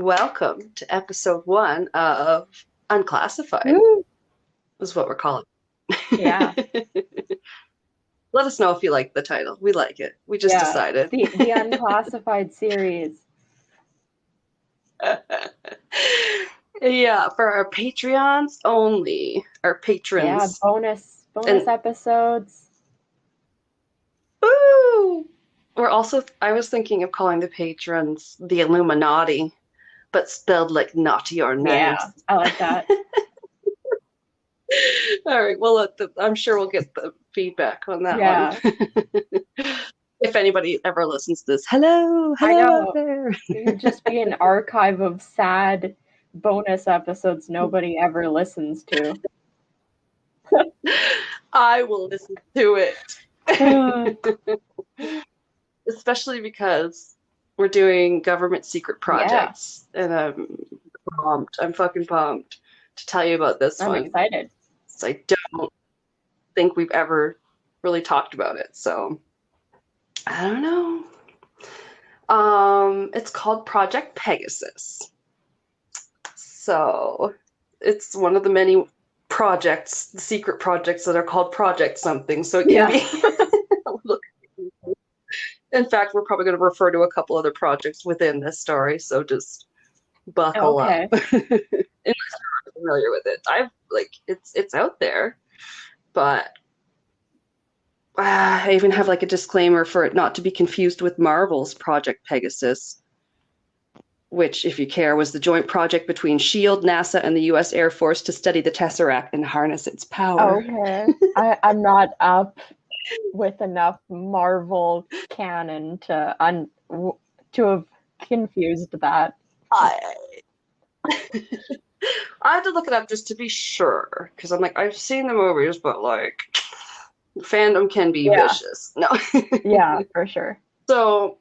Welcome to episode 1 of Unclassified, Woo! is what we're calling Yeah, it. Let us know if you like the title. We like it. We just yeah. decided. The unclassified series. Yeah, for our Patreons only, our Yeah, patrons. bonus And episodes. woo! I was thinking of calling the patrons the Illuminati, but spelled like naughty or Yeah, nice. I like that. All right, I'm sure we'll get the feedback on that one. Yeah, If anybody ever listens to this, hello, I hello out know. there. It would just be an archive of sad bonus episodes nobody ever listens to. I will listen to Uh, it. Especially because we're doing government secret yeah, projects, and I'm pumped. I'm fucking pumped to tell you about this I'm one. excited. So I don't think we've ever really talked about it, so I don't know. It's called Project Pegasus. So it's one of the many projects, secret projects that are called Project something. So it can Yeah. be a little. In fact, we're probably going to refer to a couple other projects within this story. So just buckle up. Okay. Unless you're familiar with it. It's out there, but I even have like a disclaimer for it not to be confused with Marvel's Project Pegasus, which, if you care, was the joint project between SHIELD, NASA, and the US Air Force to study the Tesseract and harness its power. Okay. I'm not up with enough Marvel canon to have confused that. I I had to look it up just to be sure, because I'm like, I've seen the movies, but like, fandom can be Yeah, vicious. No. yeah, for sure. So,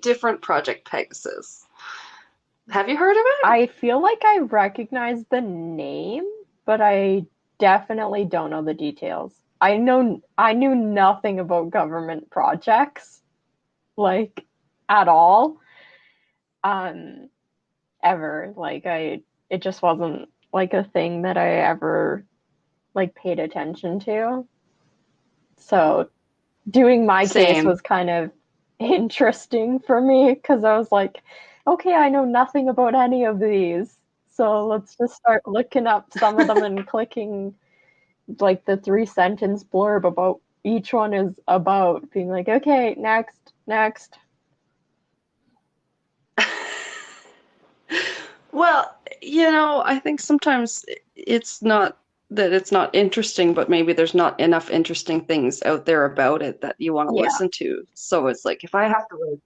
different Project Pegasus. Have you heard of it? I feel like I recognize the name, but I definitely don't know the details. I knew nothing about government projects, like at all. Um, Ever. It just wasn't like a thing that I ever like paid attention to. So doing my case Same. was kind of interesting for me because I was like, okay, I know nothing about any of these. So let's just start looking up some of them and clicking like the 3 sentence blurb about each one is about, being like, okay, next, next. Well, I think sometimes it's not that it's not interesting, but maybe there's not enough interesting things out there about it that you want to Yeah, listen to. So it's like if I have to like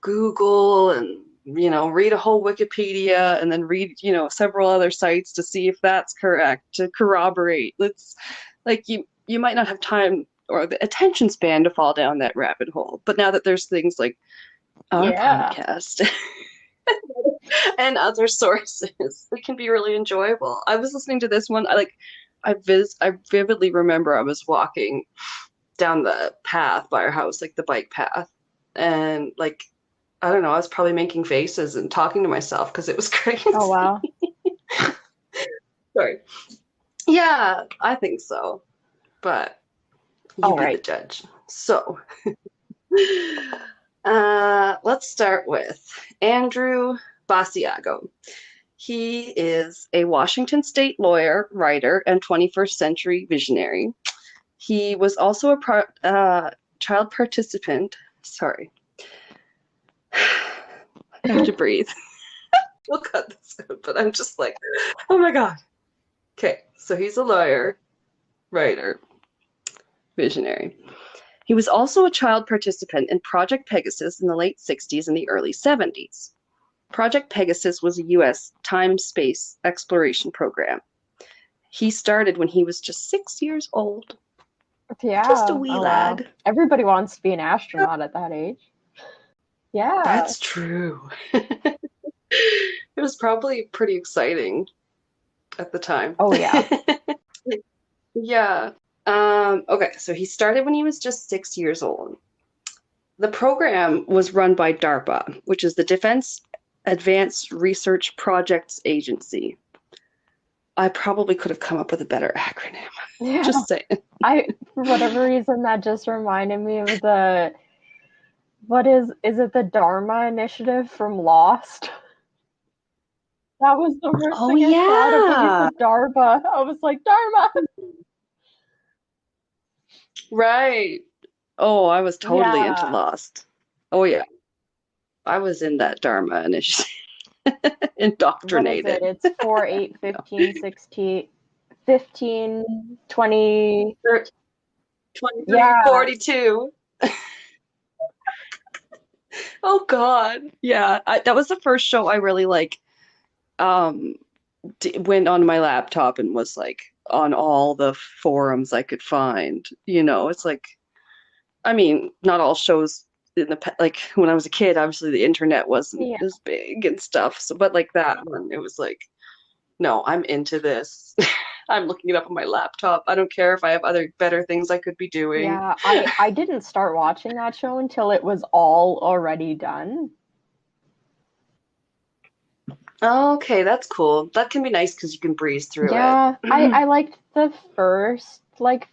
Google and read a whole Wikipedia and then read several other sites to see if that's correct to corroborate. It's like you might not have time or the attention span to fall down that rabbit hole. But now that there's things like our yeah. podcast and other sources, it can be really enjoyable. I was listening to this one. I vividly remember I was walking down the path by our house, like the bike path, and like I don't know, I was probably making faces and talking to myself because it was Oh crazy. wow. Sorry. Yeah, I think so. But you All be the right. judge. So, let's start with Andrew Basiago. He is a Washington state lawyer, writer, and 21st century visionary. He was also a child participant. Sorry. I have to breathe. We'll cut this out, but I'm just like, oh my God. Okay, so he's a lawyer, writer, visionary. He was also a child participant in Project Pegasus in the late 60s and the early 70s. Project Pegasus was a US time-space exploration program. He started when he was just 6 years old. Just a Yeah. wee Oh wow. lad. Everybody wants to be an astronaut at that age. Yeah. That's true. It was probably pretty exciting at the time. Oh yeah. Yeah. Okay, so he started when he was just 6 years old. The program was run by DARPA, which is the Defense Advanced Research Projects Agency. I probably could have come up with a better acronym. Yeah. Just saying. For whatever reason, that just reminded me of what is it the Dharma Initiative from Lost? That was the first Oh, thing I thought of when you yeah. said Dharma. I was like, Dharma! Right. Oh, I was totally into Yeah. Lost. Oh, yeah. I was in that Dharma initiative. What is it? Indoctrinated. It's 4, 8, 15, 16, 15, 20. 23, Yeah. 42. Oh, God. Yeah. That was the first show I really um went on my laptop and was like on all the forums I could find. It's like, I mean, not all shows like when I was a kid, obviously the internet wasn't Yeah. as big and stuff. So, but like that one, it was like, no, I'm into this. I'm looking it up on my laptop. I don't care if I have other better things I could be doing. Yeah. I didn't start watching that show until it was all already done. Okay, that's cool. That can be nice because you can breeze through it. Yeah. I liked the first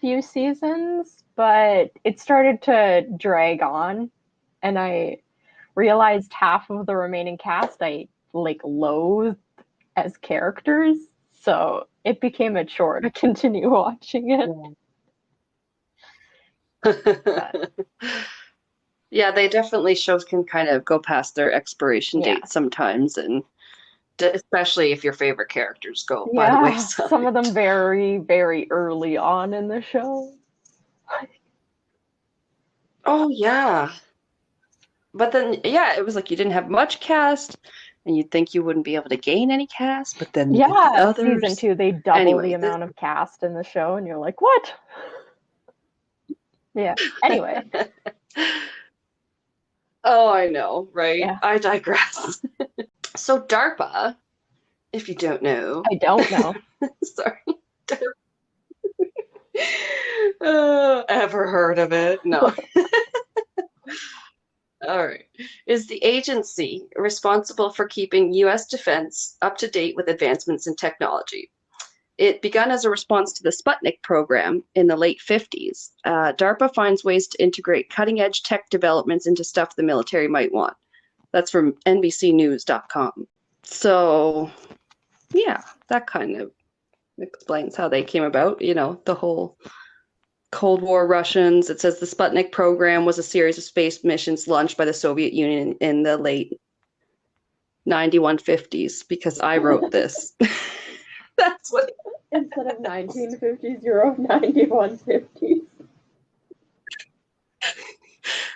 few seasons, but it started to drag on, and I realized half of the remaining cast I loathed as characters, so it became a chore to continue watching it. But Yeah, they definitely shows can kind of go past their expiration yeah. date sometimes, and especially if your favorite characters go by the Yeah, some wayside. of them very, very early on in the show. Oh yeah. But then yeah, it was like you didn't have much cast and you'd think you wouldn't be able to gain any cast, but then you get the Yeah, season others. 2, they double the Anyway, amount of cast in the show, and you're like, what? Yeah. Anyway, oh, I know, right? yeah. I digress. So DARPA, if you don't know, I don't know. sorry, ever heard of it? No. All right. Is the agency responsible for keeping U.S. defense up to date with advancements in technology. It began as a response to the Sputnik program in the late 50s. DARPA finds ways to integrate cutting-edge tech developments into stuff the military might want. That's from NBCnews.com. So, yeah, that kind of explains how they came about, the whole Cold War Russians. It says the Sputnik program was a series of space missions launched by the Soviet Union in the late 9150s because I wrote this. That's what. Instead of 1950s, you wrote 9150s.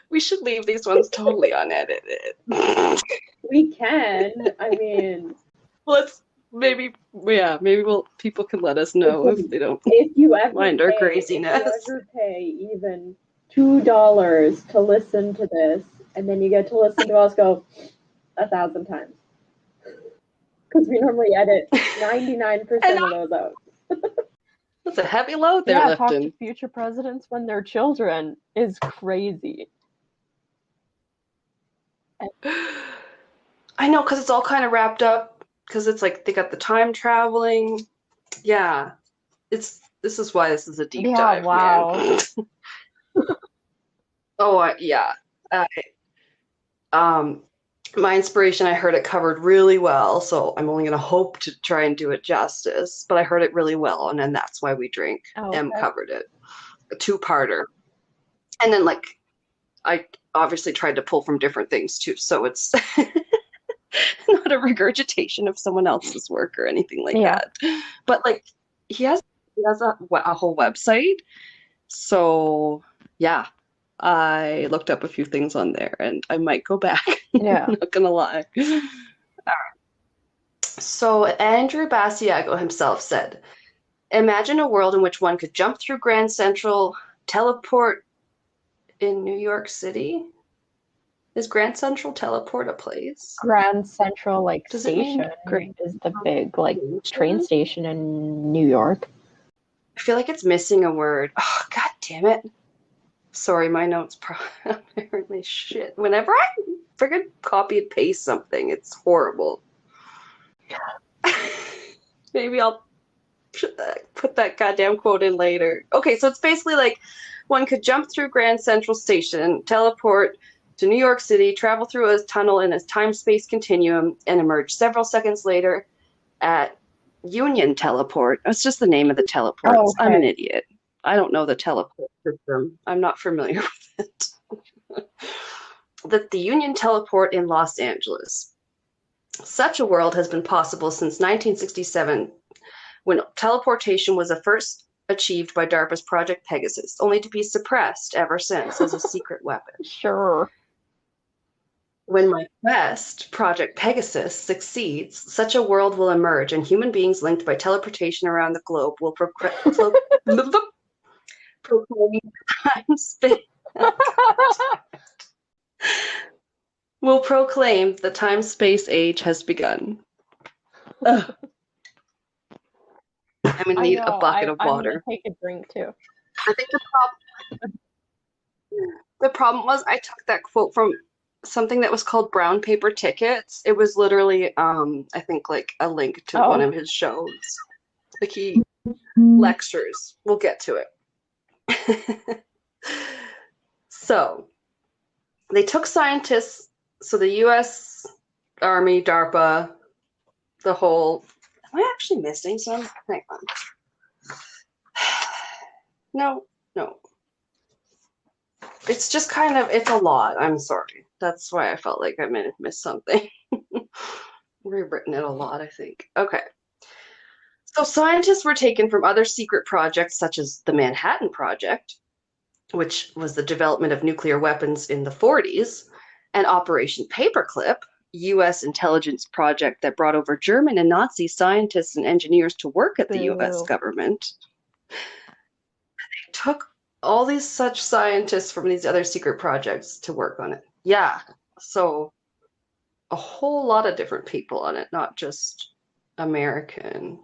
We should leave these ones totally unedited. We can. I mean, Let's maybe people can let us know if they don't if you ever mind our craziness. If you ever pay even $2 to listen to this, and then you get to listen to us go 1,000 times, because we normally edit 99% of those out. That's a heavy load they're lifting. Talk to future presidents when they're children is crazy. I know, because it's all kind of wrapped up, because it's like they got the time traveling. Yeah, this is why this is a deep dive. Wow. Oh, yeah. My inspiration, I heard it covered really well, so I'm only going to hope to try and do it justice, but I heard it really well, and then that's why we drink. M covered it. A two-parter. And then, I obviously tried to pull from different things, too, so it's not a regurgitation of someone else's work or anything like that. But, he has a whole website, so, yeah. I looked up a few things on there, and I might go back. Yeah. I'm not gonna lie. All right. So Andrew Basiago himself said, imagine a world in which one could jump through Grand Central, teleport in New York City. Is Grand Central Teleport a place? Grand Central, station is the big, train station in New York. I feel like it's missing a word. Oh, God damn it. Sorry, my notes apparently shit. Whenever I friggin' copy and paste something, it's horrible. Maybe I'll put that goddamn quote in later. Okay, so it's basically like one could jump through Grand Central Station, teleport to New York City, travel through a tunnel in a time-space continuum, and emerge several seconds later at Union Teleport. That's just the name of the teleports. Oh, I'm an okay. idiot. I don't know the teleport system. I'm not familiar with it. The Union Teleport in Los Angeles. Such a world has been possible since 1967, when teleportation was first achieved by DARPA's Project Pegasus, only to be suppressed ever since as a secret weapon. Sure. When my quest, Project Pegasus, succeeds, such a world will emerge, and human beings linked by teleportation around the globe will proclaim time space. Will proclaim the time space age has begun. Ugh. I'm gonna I need a know. bucket of I'm gonna water. take a drink too. I think the problem was I took that quote from something that was called Brown Paper Tickets. It was literally, I think, like a link to one of his shows. Like he lectures. We'll get to it. So they took scientists, so the US Army, DARPA, the whole. Am I actually missing some? Hang on. No. It's just kind of, it's a lot. I'm sorry. That's why I felt like I may have missed something. Rewritten it a lot, I think. Okay. So scientists were taken from other secret projects such as the Manhattan Project, which was the development of nuclear weapons in the 40s, and Operation Paperclip, US intelligence project that brought over German and Nazi scientists and engineers to work at the US government. They took all these such scientists from these other secret projects to work on it. Yeah, so a whole lot of different people on it, not just American.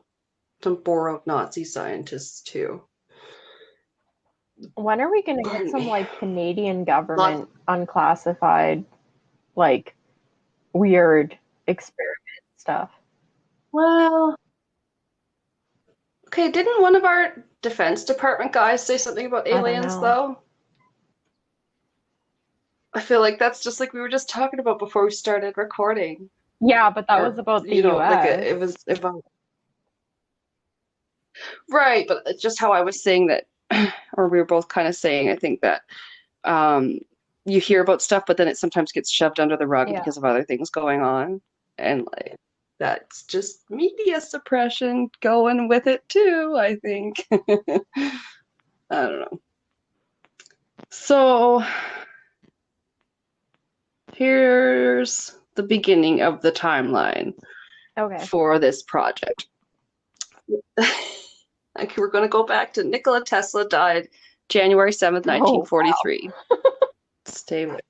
Some borrowed Nazi scientists too. When are we gonna get some like Canadian government unclassified, like weird experiment stuff? Well, okay, didn't one of our Defense Department guys say something about aliens, though? I feel like that's just like we were just talking about before we started recording. Yeah, but that was about the US. Like it was about. Right, but it's just how I was saying that, or we were both kind of saying, I think that you hear about stuff, but then it sometimes gets shoved under the rug because of other things going on. And like that's just media suppression going with it too, I think. I don't know. So here's the beginning of the timeline for this project. Like we're going to go back to Nikola Tesla died January 7th, 1943. Wow. Stay with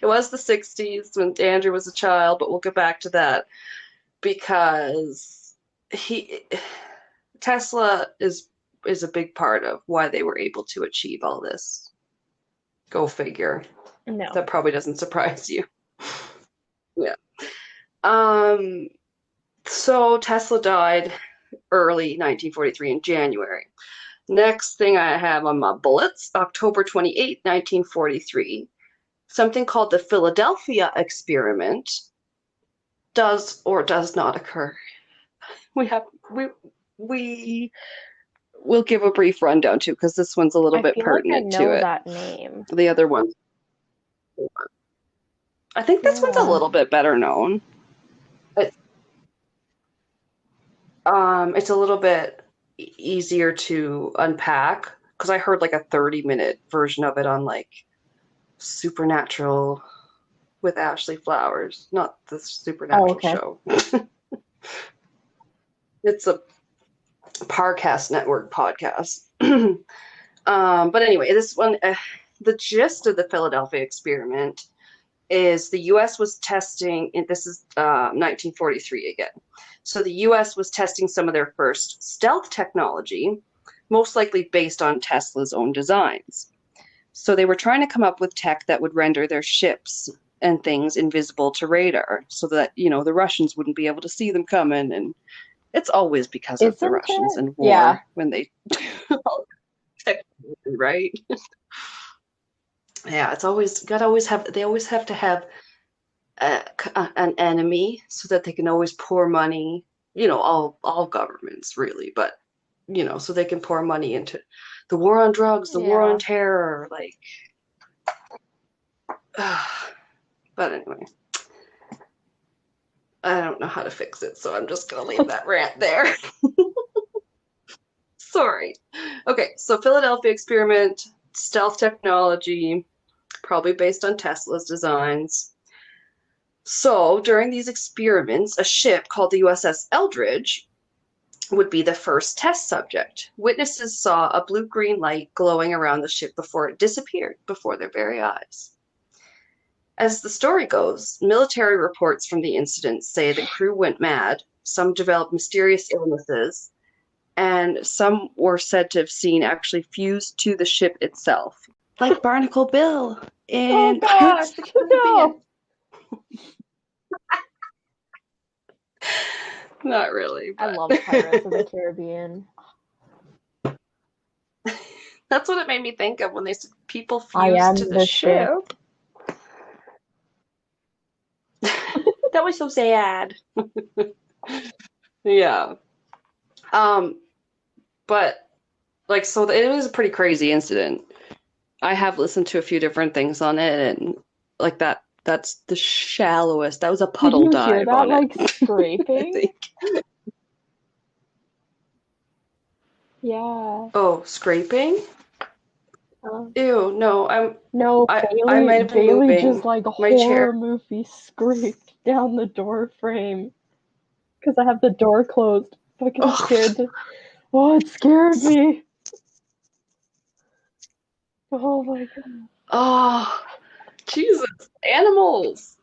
It was the 60s when Andrew was a child, but we'll get back to that because Tesla is a big part of why they were able to achieve all this. Go figure. No. That probably doesn't surprise you. Yeah. So Tesla died early 1943 in January. Next thing I have on my bullets, October 28, 1943. Something called the Philadelphia experiment does or does not occur. We will give a brief rundown too, because this one's a little bit pertinent to it. That name. The other one, I think this one's a little bit better known. It's a little bit easier to unpack because I heard like a 30-minute version of it on like Supernatural with Ashley Flowers, not the Supernatural show. It's a Parcast Network podcast. But anyway, this one, the gist of the Philadelphia experiment is the U.S. was testing, and this is 1943 again. So the U.S. was testing some of their first stealth technology most likely based on Tesla's own designs. So they were trying to come up with tech that would render their ships and things invisible to radar so that, the Russians wouldn't be able to see them coming. And it's always because of the Isn't Russians it? and Yeah. war when they, right? Yeah, it's always, they always have to have an enemy so that they can always pour money, all governments really, but, so they can pour money into the war on drugs, the war on Yeah. terror, like, but anyway, I don't know how to fix it, so I'm just gonna leave that rant there. Sorry. Okay, so Philadelphia experiment, stealth technology, probably based on Tesla's designs. So during these experiments, a ship called the USS Eldridge would be the first test subject. Witnesses saw a blue-green light glowing around the ship before it disappeared before their very eyes. As the story goes, military reports from the incident say the crew went mad, some developed mysterious illnesses, and some were said to have seen actually fused to the ship itself. Like Barnacle Bill in Pirates of the Caribbean. Not really, I but love Pirates of the Caribbean. that's what it made me think of when they said people I fused am to the the ship. ship. That was so sad. Yeah. But like, so it was a pretty crazy incident. I have listened to a few different things on it, and like that's the shallowest. That was a Did puddle you hear dive that, on like, it. I scraping? think. Yeah. Oh, scraping? Ew, no, No, I might have been Bailey moving just, like, a my chair. horror movie scraped down the door frame. Because I have the door closed. Fucking Oh, scared. Oh, it scared me. Oh my god. oh, Jesus, animals.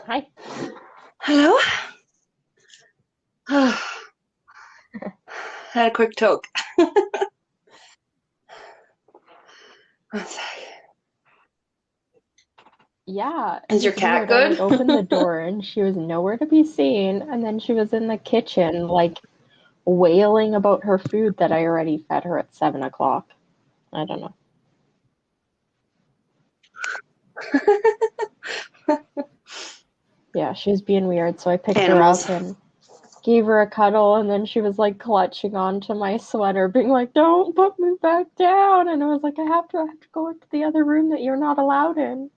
Hi. Hello? Had a quick toke. One sec. Yeah, it Is your was cat weird. I, good? like, opened the door and she was nowhere to be seen, and then she was in the kitchen, like, wailing about her food that I already fed her at 7 o'clock. I don't know. Yeah, she was being weird, so I picked her Animals. up and gave her a cuddle, and then she was, like, clutching onto my sweater, being like, "Don't put me back down!" And I was like, I have to go into the other room that you're not allowed in.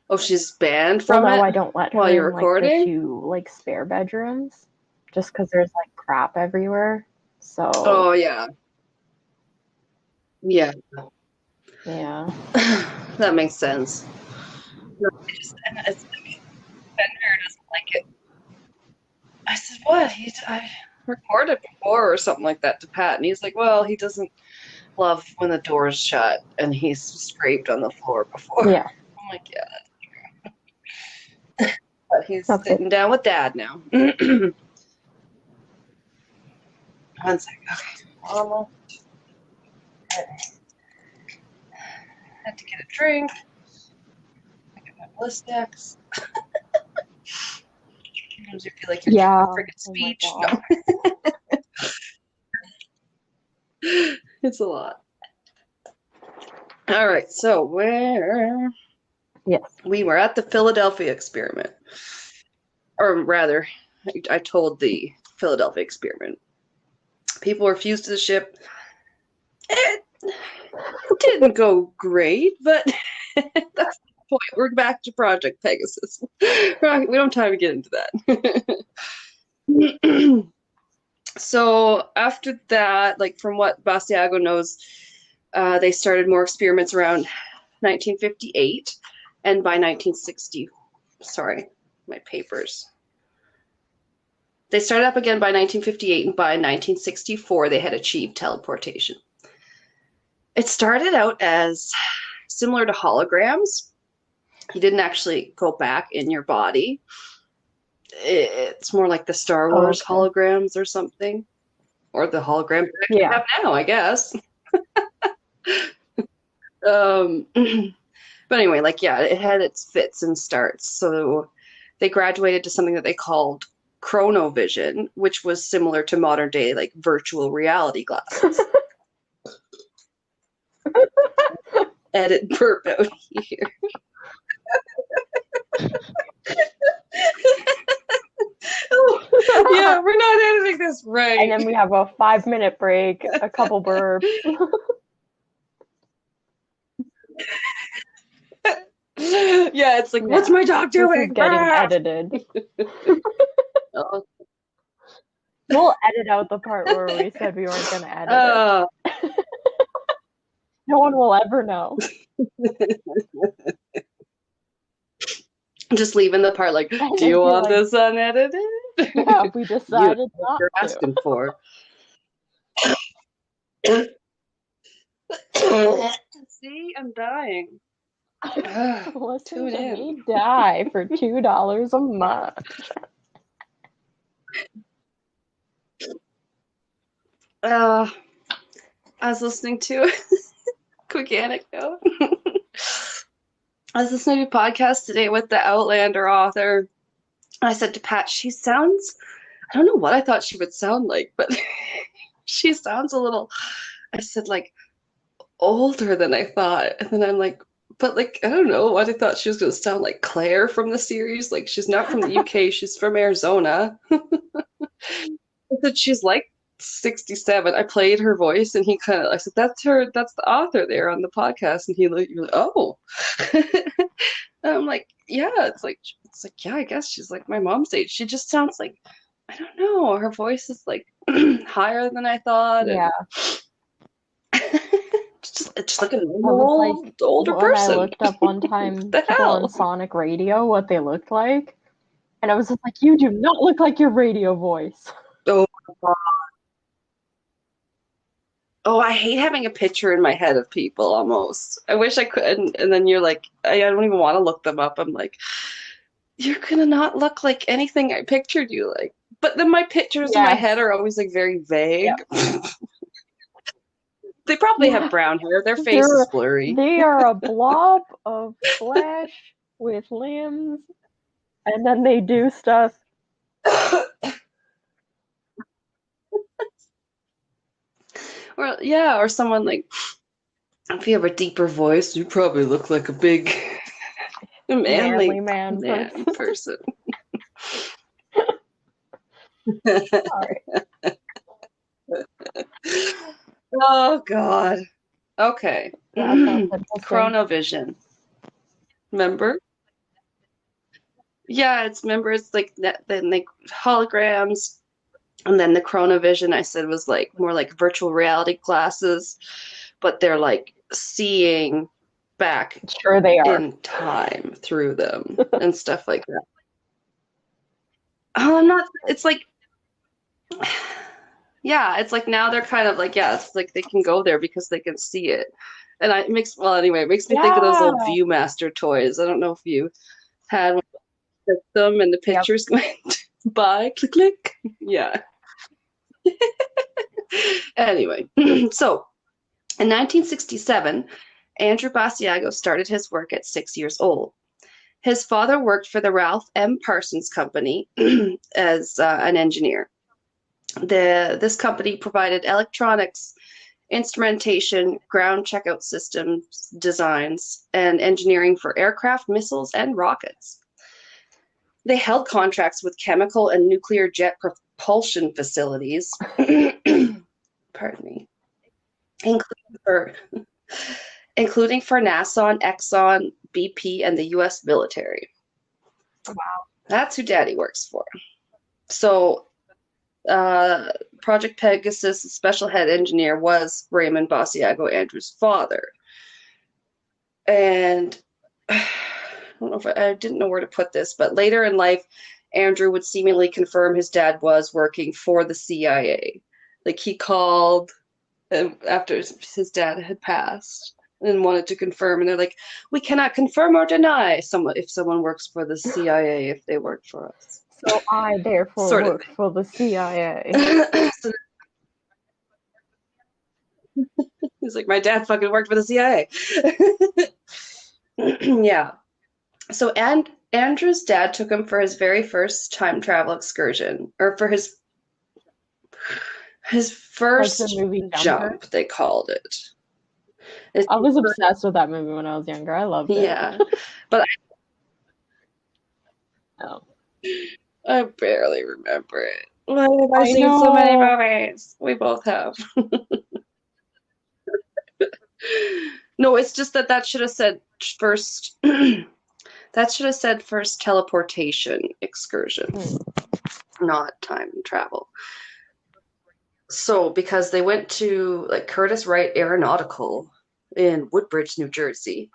Oh, she's banned Well, from no, it I don't let while her you're in, like, the recording? 2, like, spare bedrooms, just because there's, like, crap everywhere. So, Oh, yeah. Yeah, yeah. that makes sense. No, Bender doesn't like it. I said, what? I recorded before or something like that to Pat, and he's like, well, he doesn't love when the door's shut, and he's scraped on the floor before. Yeah, I'm like, yeah, but he's that's good. sitting down with Dad now. One second. Okay. Almost. Had to get a drink. I got my Blistex. Sometimes you feel like you're giving Yeah. a friggin' Oh my speech. god. No. It's a lot. All right, so Yes. we were at the Philadelphia experiment. Or rather, I told the Philadelphia experiment. People were fused to the ship. It didn't go great, but that's the point. We're back to Project Pegasus. We don't have time to get into that. So after that, like from what Basiago knows, they started more experiments around 1958, and by 1960, sorry, my papers. They started up again by 1958, and by 1964, they had achieved teleportation. It started out as similar to holograms. You didn't actually go back in your body. It's more like the Star Wars holograms or something, or the hologram we have now, I guess. But anyway, like, yeah, it had its fits and starts. So they graduated to something that they called chronovision, which was similar to modern day, like, virtual reality glasses. Edit burp out here. Oh, yeah, we're not editing this right. And then we have a 5-minute break, a couple burps. Yeah, it's like, what's my dog doing? This is getting edited. Oh. We'll edit out the part where we said we weren't going to edit it. No one will ever know. Just leaving the part like, do you want this unedited? Yeah, we decided not you're to. Asking for. See, I'm dying. Listen to me die for $2 a month. I was listening to quick anecdote. I was listening to a podcast today with the Outlander author. I said to Pat, she sounds, I don't know what I thought she would sound like, but she sounds a little, I said, like, older than I thought. And then I'm like, but like, I don't know what I thought she was going to sound like Claire from the series. Like, she's not from the UK, she's from Arizona. I said, she's like 67. I played her voice and he kind of, I said, that's her, that's the author there on the podcast. And he like, oh. And I'm like, yeah, it's like, yeah, I guess she's like my mom's age. She just sounds like, I don't know, her voice is like higher than I thought. Yeah. Just like a normal like, older person. I looked up one time people on Sonic Radio, what they looked like. And I was just like, you do not look like your radio voice. Oh my God. Oh, I hate having a picture in my head of people almost. I wish I could. And then you're like, I don't even want to look them up. I'm like, you're going to not look like anything I pictured you like. But then my pictures in my head are always like very vague. Yeah. They probably have brown hair. Their face is blurry. They are a blob of flesh with limbs. And then they do stuff. Or yeah, or someone like, if you have a deeper voice, you probably look like a big manly man person. Sorry. Oh God. Okay. Chronovision. Remember? Yeah, it's like that. Then like holograms. And then the chronovision, I said, was like more like virtual reality glasses, but they're like seeing back in time through them and stuff like that. Oh, I'm not, it's like, yeah, it's like now they're kind of like, yeah, it's like they can go there because they can see it. And it makes me think of those old Viewmaster toys. I don't know if you had one of them and the pictures went by, click, click. Yeah. Anyway, so in 1967, Andrew Basiago started his work at 6 years old. His father worked for the Ralph M. Parsons Company as an engineer. This company provided electronics instrumentation, ground checkout systems designs, and engineering for aircraft, missiles, and rockets. They held contracts with chemical and nuclear jet propulsion facilities, pardon me, including for NASA, Exxon, BP, and the U.S. military. Wow. That's who Daddy works for. So, Project Pegasus special head engineer was Raymond Basiago Andrews' father. And I don't know if I didn't know where to put this, but later in life, Andrew would seemingly confirm his dad was working for the CIA. Like he called after his dad had passed and wanted to confirm, and they're like, "We cannot confirm or deny if someone works for the CIA if they work for us." So I therefore Sort of work for the CIA. So he's like, "My dad fucking worked for the CIA." Yeah. So Andrew's dad took him for his very first time travel excursion, or for his Like first the movie Jumper. jump, they called it. I was obsessed with that movie when I was younger. I loved it. Yeah, but Oh. I barely remember it. Why have I I seen so many movies? We both have. No, it's just that should have said first. That should have said first teleportation excursion, not time travel. So, because they went to like Curtis Wright Aeronautical in Woodbridge, New Jersey,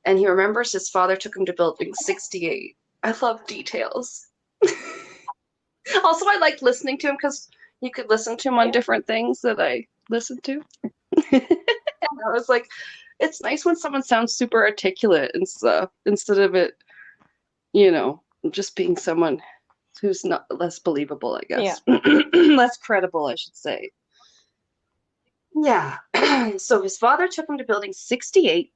and he remembers his father took him to Building 68. I love details. Also, I liked listening to him because you could listen to him on different things that I listened to. And I was like, it's nice when someone sounds super articulate and stuff instead of it, just being someone who's not less believable, I guess. Yeah. Less credible, I should say. Yeah. So his father took him to Building 68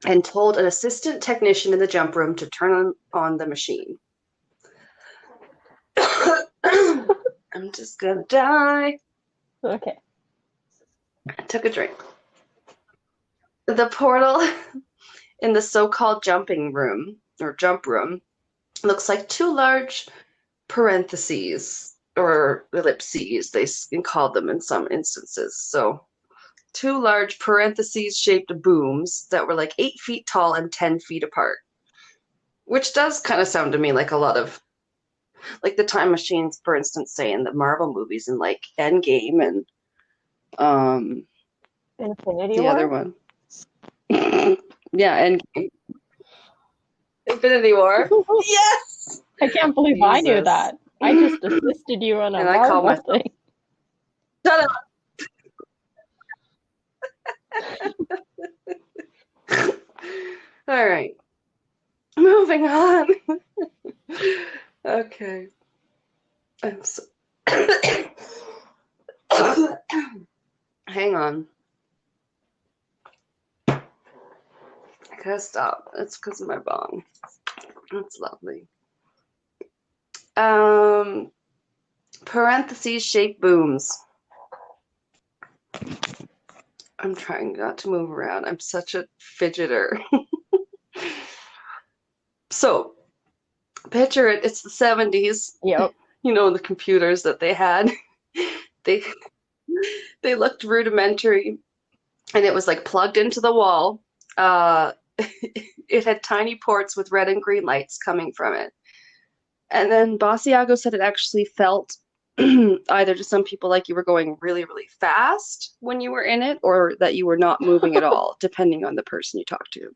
and told an assistant technician in the jump room to turn on the machine. I'm just gonna die. Okay. I took a drink. The portal in the so-called jumping room, or jump room, looks like two large parentheses, or ellipses, they call them in some instances. So, two large parentheses-shaped booms that were like 8 feet tall and 10 feet apart. Which does kind of sound to me like a lot of, like the time machines, for instance, say in the Marvel movies and like Endgame and Infinity the War? other one. Yeah, Endgame. Infinity War. Yes! I can't believe I knew that. I just assisted you on a And I call Marvel thing. Shut up! All right. Moving on. Okay. I'm so... Hang on. I gotta stop. It's because of my bong. That's lovely. Parentheses shaped booms. I'm trying not to move around. I'm such a fidgeter. So, picture it. It's the 70s. Yep. You know, the computers that they had. They looked rudimentary, and it was like plugged into the wall. It had tiny ports with red and green lights coming from it. And then Basiago said it actually felt either to some people like you were going really, really fast when you were in it, or that you were not moving at all, depending on the person you talked to.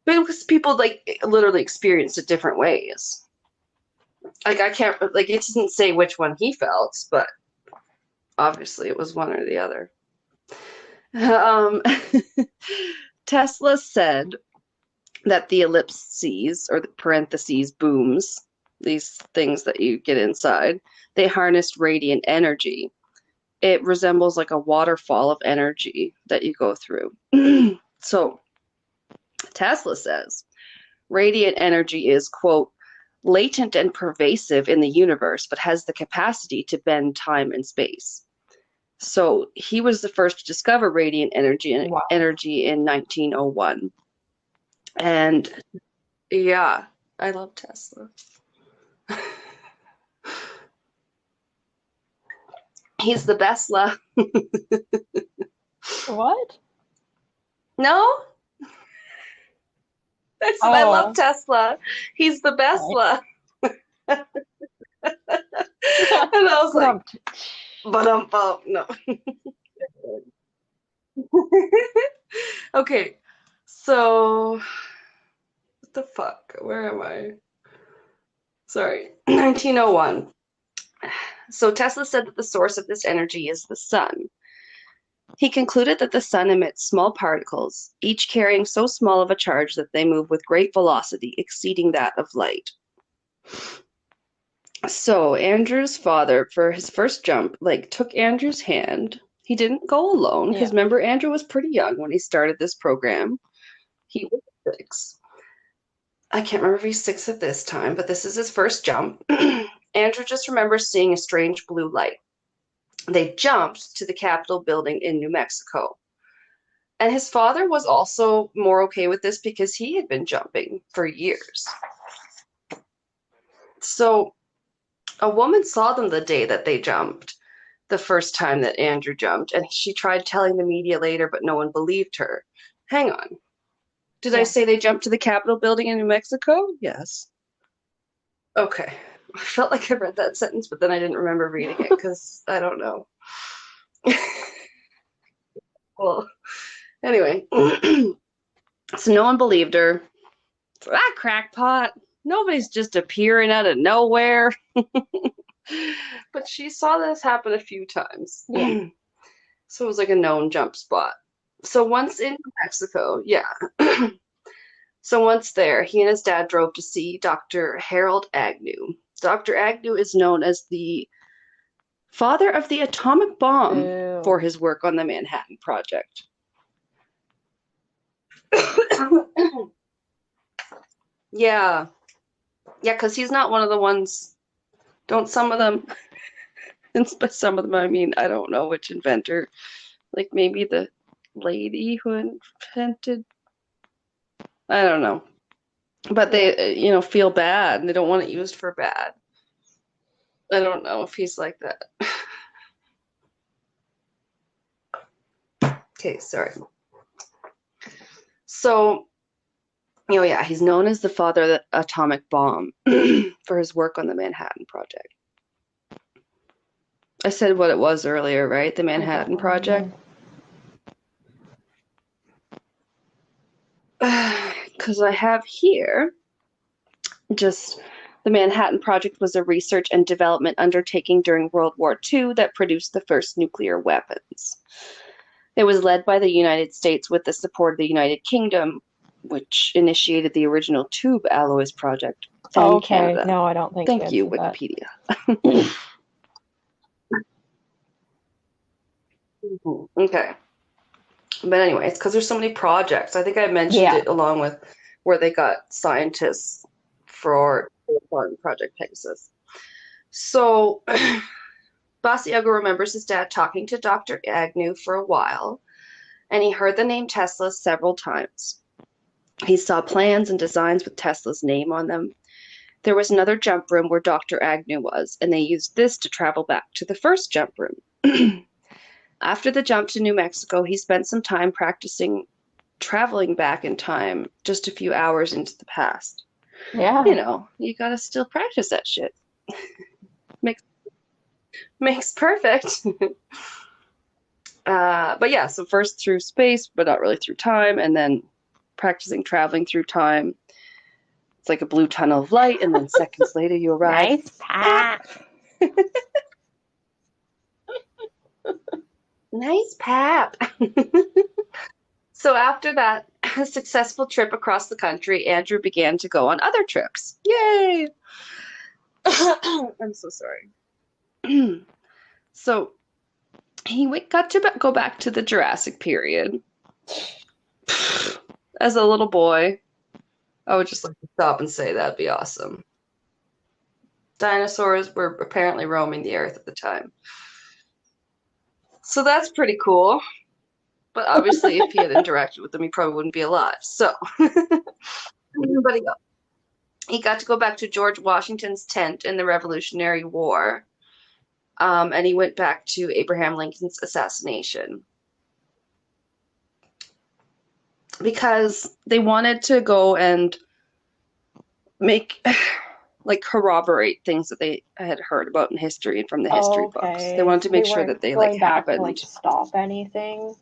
Because people like literally experienced it different ways. Like I can't, like it doesn't say which one he felt, but obviously it was one or the other. Tesla said that the ellipses, or the parentheses booms, these things that you get inside, they harnessed radiant energy. It resembles like a waterfall of energy that you go through. So Tesla says radiant energy is, quote, latent and pervasive in the universe, but has the capacity to bend time and space. So he was the first to discover radiant Wow. energy in 1901. And yeah, I love Tesla. He's the best love. What? No? I said I love Oh, Tesla. He's the best right. love. And I was like, Grumped. but no. Okay, so what the fuck? Where am I? Sorry, 1901. So Tesla said that the source of this energy is the sun. He concluded that the sun emits small particles, each carrying so small of a charge that they move with great velocity, exceeding that of light. So Andrew's father, for his first jump, like took Andrew's hand. He didn't go alone because Yeah. remember, Andrew was pretty young when he started this program. He was 6. I can't remember if he's 6 at this time, but this is his first jump. Andrew just remembers seeing a strange blue light. They jumped to the Capitol building in New Mexico. And his father was also more okay with this because he had been jumping for years. So a woman saw them the day that they jumped, the first time that Andrew jumped, and she tried telling the media later, but no one believed her. Hang on. Did I Yeah. say they jumped to the Capitol building in New Mexico? Yes. Okay. I felt like I read that sentence, but then I didn't remember reading it because I don't know. Well, anyway. So no one believed her. That crackpot. Nobody's just appearing out of nowhere. But she saw this happen a few times. Yeah. So it was like a known jump spot. So once in Mexico, yeah. So once there, he and his dad drove to see Dr. Harold Agnew. Dr. Agnew is known as the father of the atomic bomb Boo. for his work on the Manhattan Project. Yeah. Yeah, because he's not one of the ones. Don't some of them, and by some of them, I mean, I don't know which inventor. Like maybe the lady who invented, I don't know. But Yeah. they, feel bad and they don't want it used for bad. I don't know if he's like that. Okay, sorry. So, yeah, he's known as the father of the atomic bomb for his work on the Manhattan Project. I said what it was earlier, right? The I don't Manhattan Project. remember. Because I have here just the Manhattan Project was a research and development undertaking during World War II that produced the first nuclear weapons. It was led by the United States with the support of the United Kingdom, which initiated the original tube alloys project, and Okay. Canada. No, I don't think you Thank you, answered that. Wikipedia. Okay. But anyways, because there's so many projects, I think I mentioned Yeah. it along with where they got scientists for Project Pegasus. So Basiago remembers his dad talking to Dr. Agnew for a while, and he heard the name Tesla several times. He saw plans and designs with Tesla's name on them. There was another jump room where Dr. Agnew was, and they used this to travel back to the first jump room. After the jump to New Mexico, he spent some time practicing traveling back in time just a few hours into the past. Yeah. You gotta still practice that shit. Makes perfect. But yeah, so first through space, but not really through time, and then practicing traveling through time. It's like a blue tunnel of light, and then seconds later you arrive. Nice pat. Nice pap. So after that successful trip across the country, Andrew began to go on other trips. Yay! I'm so sorry. So he got to go back to the Jurassic period. As a little boy, I would just like to stop and say that'd be awesome. Dinosaurs were apparently roaming the earth at the time. So that's pretty cool. But obviously, if he had interacted with them, he probably wouldn't be alive. So, but he got to go back to George Washington's tent in the Revolutionary War, and he went back to Abraham Lincoln's assassination because they wanted to go and make like corroborate things that they had heard about in history and from the history books. They wanted to So make they sure weren't that they like going back to like happened. stop anything.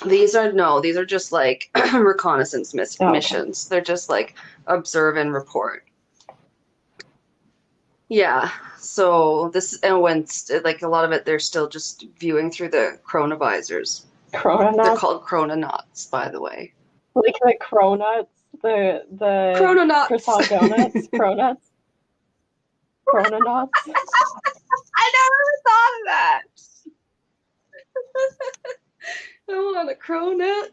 These are just like reconnaissance Okay. missions. They're just like observe and report. Yeah. So this and when like a lot of it, they're still just viewing through the chronovisors. They're Chrononauts, called chrononauts, by the way. like the cronuts, the Chrononauts. croissant donuts, cronuts, chrononauts. I never thought of that. I want a cronut.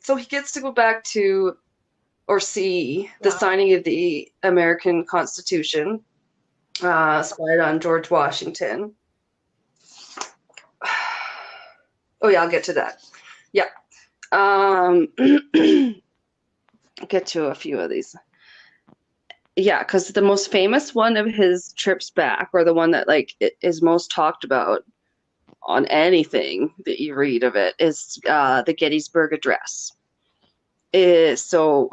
So he gets to go back to or see the signing of the American Constitution, spied on George Washington. Oh yeah, I'll get to that. Yeah. Get to a few of these. Yeah, because the most famous one of his trips back, or the one that like is most talked about on anything that you read of it, is the Gettysburg Address. So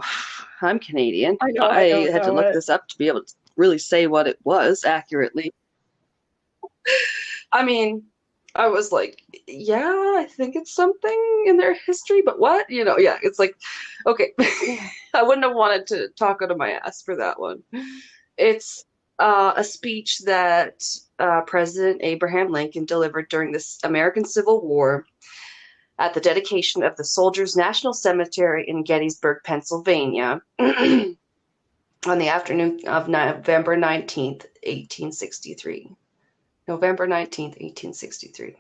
I'm Canadian. I know, I I don't had to know look it. this up to be able to really say what it was accurately. I mean, I was like, yeah, I think it's something in their history, but what? Yeah, it's like, okay. I wouldn't have wanted to talk out of my ass for that one. It's a speech that President Abraham Lincoln delivered during this American Civil War at the dedication of the Soldiers' National Cemetery in Gettysburg, Pennsylvania, on the afternoon of November 19th, 1863. November 19th, 1863.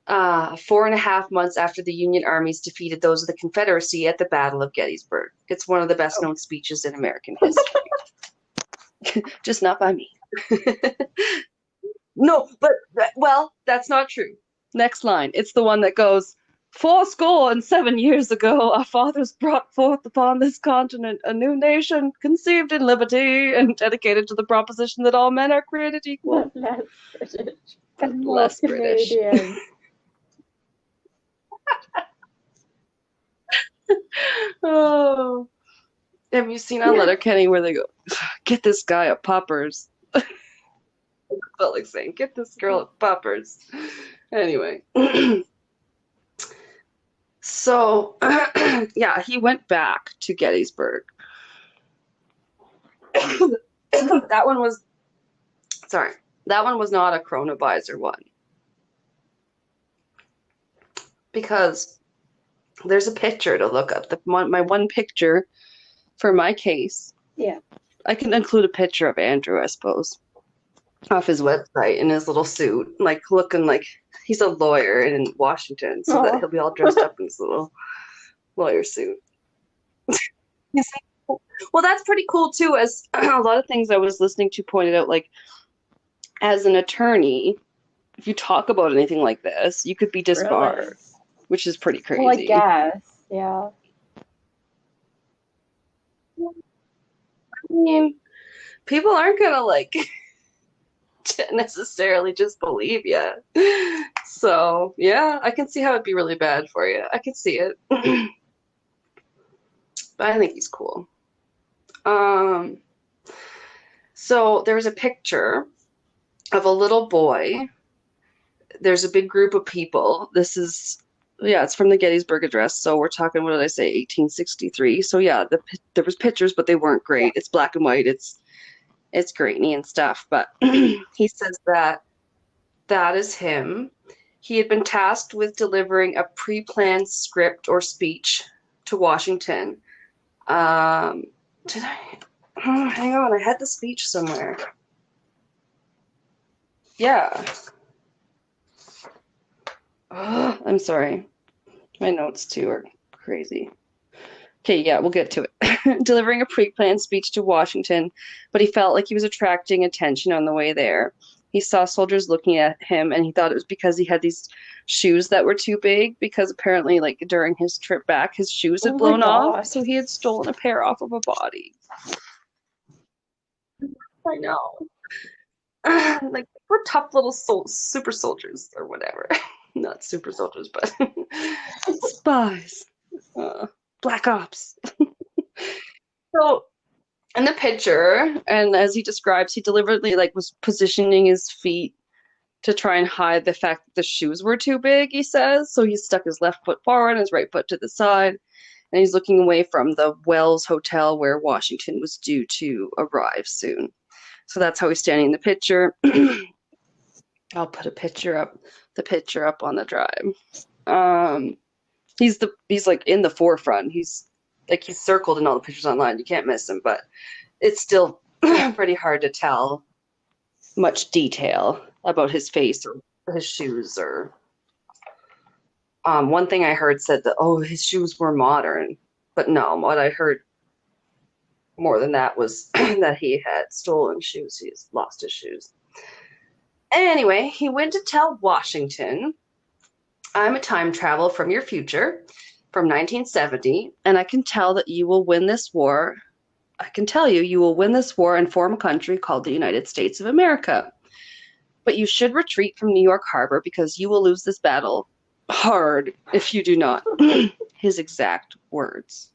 4.5 months after the Union armies defeated those of the Confederacy at the Battle of Gettysburg. It's one of the best known speeches in American history. Just not by me. No, but, well, that's not true. Next line. It's the one that goes, 7 years ago, our fathers brought forth upon this continent a new nation conceived in liberty and dedicated to the proposition that all men are created equal. Less British and more Less British. Canadian. Oh. Have you seen on Letterkenny where they go, get this guy a poppers? I felt like saying, get this girl a poppers. Anyway. So, yeah, he went back to Gettysburg. That one was not a chronovisor one. Because there's a picture to look up. My one picture for my case. Yeah. I can include a picture of Andrew, I suppose, off his website in his little suit, like looking like he's a lawyer in Washington, so that he'll be all dressed up in his little lawyer suit. Well, that's pretty cool too, as a lot of things I was listening to pointed out, like as an attorney, if you talk about anything like this, you could be disbarred, Really? which is pretty crazy. Well, I guess, yeah. I mean, people aren't gonna like necessarily just believe you. So yeah, I can see how it'd be really bad for you. I can see it. But I think he's cool. So there's a picture of a little boy. There's a big group of people. It's from the Gettysburg Address. So we're talking, what did I say, 1863. So yeah, there was pictures, but they weren't great. Yeah. It's black and white. It's grainy and stuff. But he says that is him. He had been tasked with delivering a pre-planned script or speech to Washington. Did I? Oh, hang on, I had the speech somewhere. Yeah. Oh, I'm sorry. My notes too are crazy. Okay, yeah, we'll get to it. delivering a pre-planned speech to Washington, but he felt like he was attracting attention on the way there. He saw soldiers looking at him, and he thought it was because he had these shoes that were too big, because apparently, like, during his trip back, his shoes had Oh my blown off, god. so he had stolen a pair off of a body. I know. Like, we're tough little super soldiers, or whatever. Not super soldiers, but spies. Black ops. So in the picture, and as he describes, he deliberately like was positioning his feet to try and hide the fact that the shoes were too big, he says. So he stuck his left foot forward and his right foot to the side, and he's looking away from the Wells Hotel where Washington was due to arrive soon. So that's how he's standing in the picture. I'll put the picture up on the drive. He's like in the forefront. He's circled in all the pictures online. You can't miss him, but it's still pretty hard to tell much detail about his face or his shoes. Or one thing I heard said that, oh, his shoes were modern, but no, what I heard more than that was that he had stolen shoes. He's lost his shoes. Anyway, he went to tell Washington, I'm a time travel from your future, from 1970, and I can tell that you will win this war. I can tell you will win this war and form a country called the United States of America. But you should retreat from New York Harbor because you will lose this battle hard if you do not. His exact words.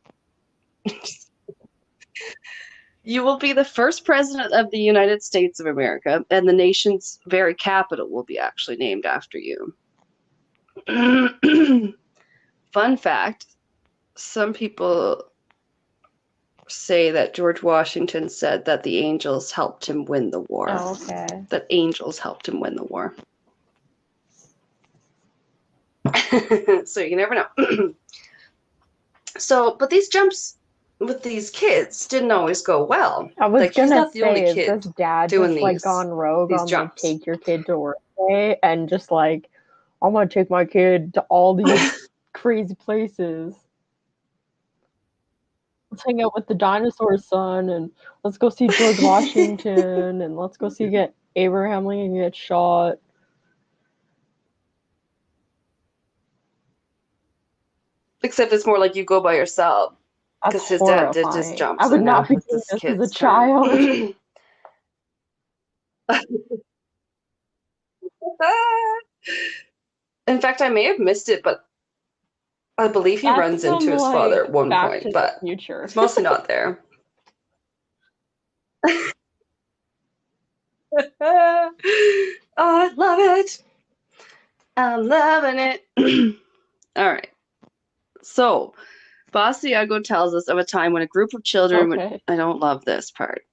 You will be the first president of the United States of America, and the nation's very capital will be actually named after you. Fun fact, some people say that George Washington said that the angels helped him win the war. Oh, okay. That angels helped him win the war. So you never know. So, but these jumps with these kids didn't always go well. I was like, gonna he's not the only say, kid is this dad doing just like these, gone rogue these on jumps. like take your kid to work day and just like, I'm gonna take my kid to all these crazy places. Let's hang out with the dinosaur son and let's go see George Washington and let's go see get Abraham Lincoln get shot. Except it's more like you go by yourself. That's Because his dad did just horrifying. jump. I So would now not be it's doing this this as kid's a child. turn. In fact, I may have missed it, but I believe he That's runs into some his father like at one Back point, to the but Future. it's mostly not there. Oh, I love it. I'm loving it. All right. So, Basiago tells us of a time when a group of children Okay. I don't love this part,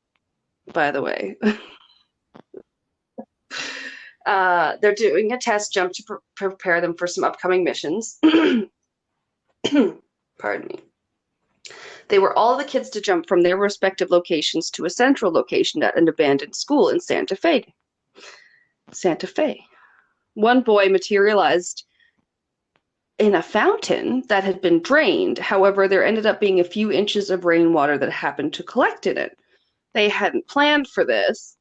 by the way. They're doing a test jump to prepare them for some upcoming missions. Pardon me. They were all the kids to jump from their respective locations to a central location at an abandoned school in Santa Fe. Santa Fe. One boy materialized in a fountain that had been drained. However, there ended up being a few inches of rainwater that happened to collect in it. They hadn't planned for this.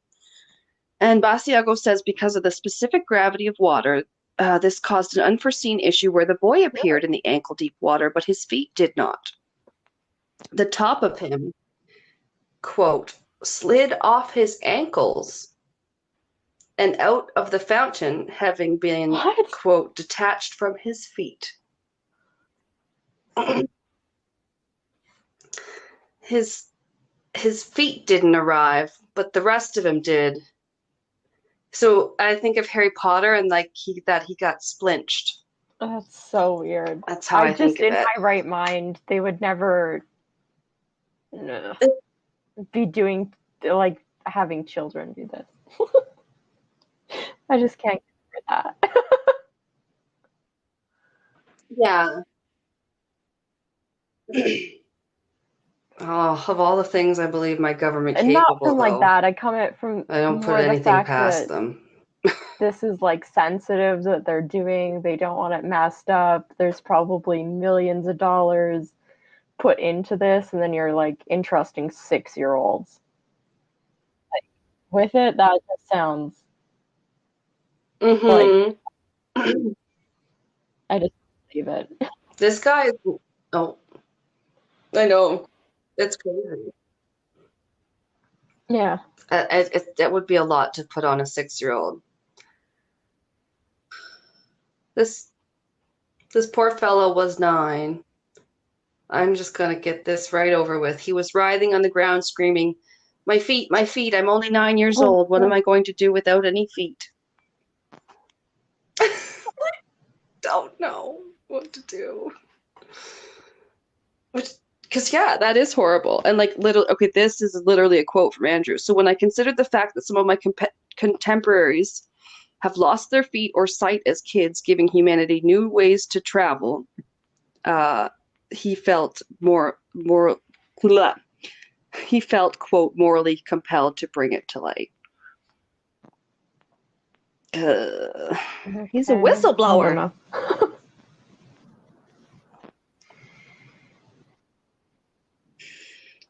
And Basiago says because of the specific gravity of water, this caused an unforeseen issue where the boy appeared in the ankle-deep water, but his feet did not. The top of him, quote, slid off his ankles and out of the fountain, having been, What? quote, detached from his feet. His feet didn't arrive, but the rest of him did. So I think of Harry Potter and like he got splinched. That's so weird. That's how I think of in it. my right mind, they would never be doing like having children do this. I just can't get over that. Yeah. Oh, of all the things I believe my government And not capable, from like though, that. I come at from I don't put more the anything fact past that them. this is like sensitive that they're doing. They don't want it messed up. There's probably millions of dollars put into this, and then you're like entrusting 6-year-olds with it. That just sounds like Mm-hmm. I just believe it. This guy, oh, I know. It's crazy. Yeah. That would be a lot to put on a 6-year-old. This this poor fellow was 9. I'm just gonna get this right over with. He was writhing on the ground, screaming, my feet, I'm only 9 years Oh, old. What am I going to do without any feet? Don't know what to do. Which, because yeah, that is horrible. And like little, okay, this is literally a quote from Andrew. So when I considered the fact that some of my contemporaries have lost their feet or sight as kids, giving humanity new ways to travel, uh, he felt more, blah. He felt, quote, morally compelled to bring it to light. Uh, he's a okay. I don't whistleblower. know.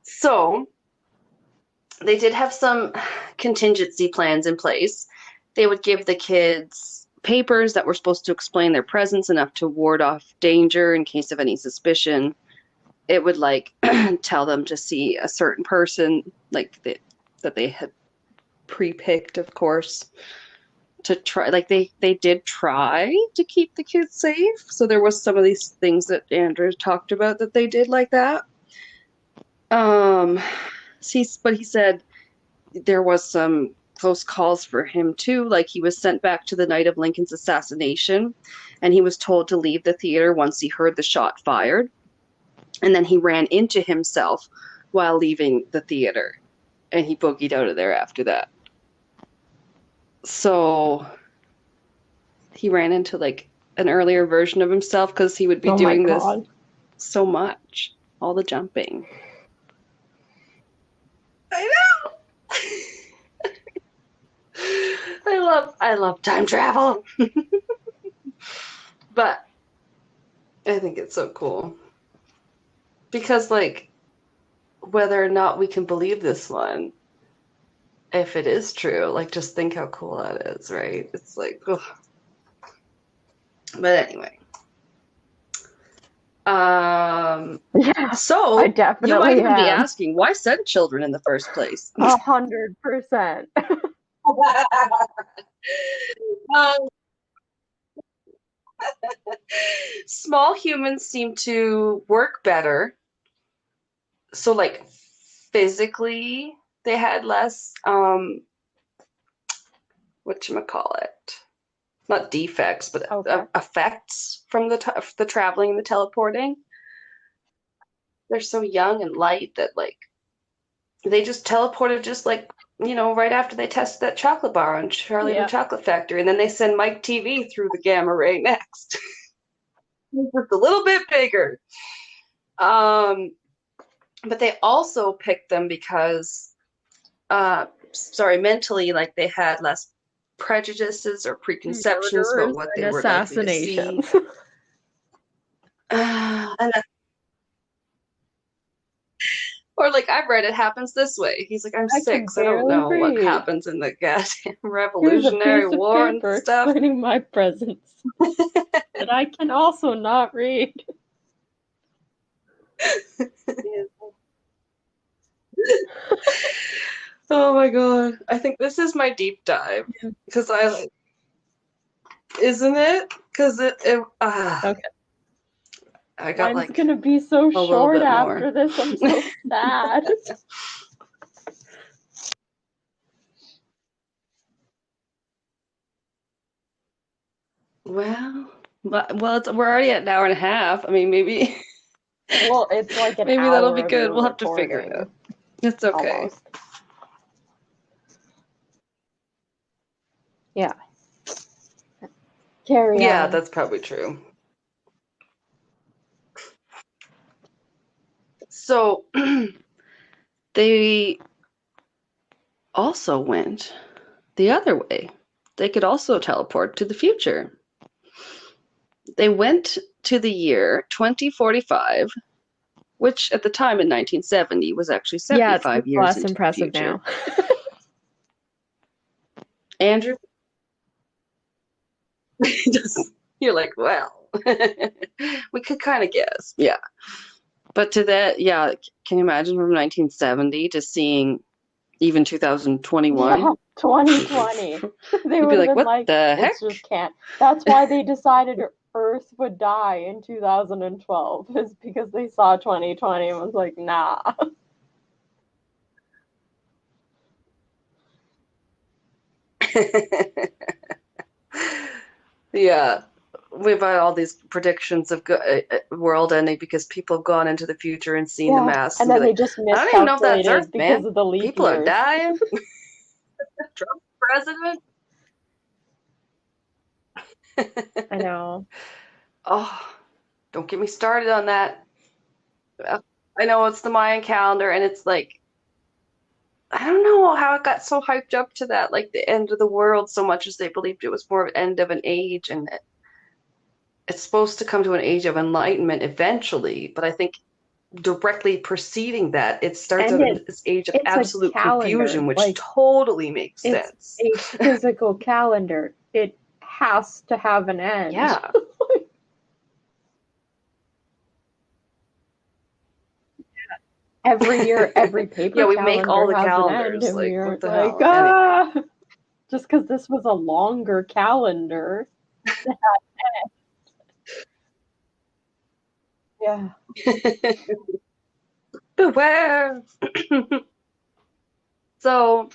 So they did have some contingency plans in place. They would give the kids papers that were supposed to explain their presence enough to ward off danger in case of any suspicion. It would like tell them to see a certain person, like that they had pre-picked, of course, to try. Like they did try to keep the kids safe. So there was some of these things that Andrew talked about that they did like that. But he said there was some close calls for him too. Like he was sent back to the night of Lincoln's assassination, and he was told to leave the theater once he heard the shot fired. And then he ran into himself while leaving the theater, and he boogied out of there after that. So he ran into like an earlier version of himself because he would be Oh my doing this god. so much, all the jumping. I know. I love time travel. But I think it's so cool. Because like whether or not we can believe this one, if it is true, like just think how cool that is, right? It's like, ugh. But anyway. Yeah, I So you might definitely even be am. asking, why send children in the first place? 100%. um, small humans seem to work better. So like physically they had less whatchamacallit, not defects, but Okay. effects from the traveling and the teleporting. They're so young and light that like they just teleported just like right after they tested that chocolate bar on Charlie and the Yeah. Chocolate Factory, and then they send Mike TV through the gamma ray next. Just a little bit bigger. But they also picked them because mentally, like they had less prejudices or preconceptions about Murders what and they were likely to see. assassinations. And or like I've read it happens this way. He's like, I'm I can 6. I don't barely know what read. happens in the goddamn Here's a Revolutionary piece of War and paper stuff. explaining my presence that I can also not read. Oh my god. I think this is my deep dive because I like, isn't it? Because Okay. I got Mine's like gonna be so a little short bit more. after this. I'm so sad. We're already at an hour and a half. I mean, maybe Well, it's like an maybe that'll be hour of good. your We'll have to figure it out. recording, It's okay. almost. Yeah. Carry Yeah, on. that's probably true. So they also went the other way. They could also teleport to the future. They went to the year 2045 which at the time in 1970 was actually Yeah, it's 75 years less into the impressive future. now. Andrew, you're like, well, we could kind of guess, yeah. But to that, yeah, can you imagine from 1970 to seeing even 2021? Yeah, 2020. They You'd be would have like, been what like, the heck? it's just can't. That's why they decided Earth would die in 2012, is because they saw 2020 and was like, nah. Yeah, we've had all these predictions of world ending because people have gone into the future and seen the Yeah, masks and and be then they like, just I don't even know if that's miscalculated Earth, because man. of the leap People are years. dying. Trump president. I know. Oh, don't get me started on that. I know it's the Mayan calendar, and it's like, I don't know how it got so hyped up to that, like the end of the world, so much as they believed it was more of an end of an age, and it's supposed to come to an age of enlightenment eventually. But I think directly preceding that, it starts And out in this age of it's a absolute calendar. confusion, which Like, totally makes it's sense. a physical calendar. It has to have an end. Yeah. Every year, every paper Yeah, we make all calendar the has an end, calendars. and we Like, what aren't the like, hell? Anyway. ah, just because this was a longer calendar. Yeah. Beware. So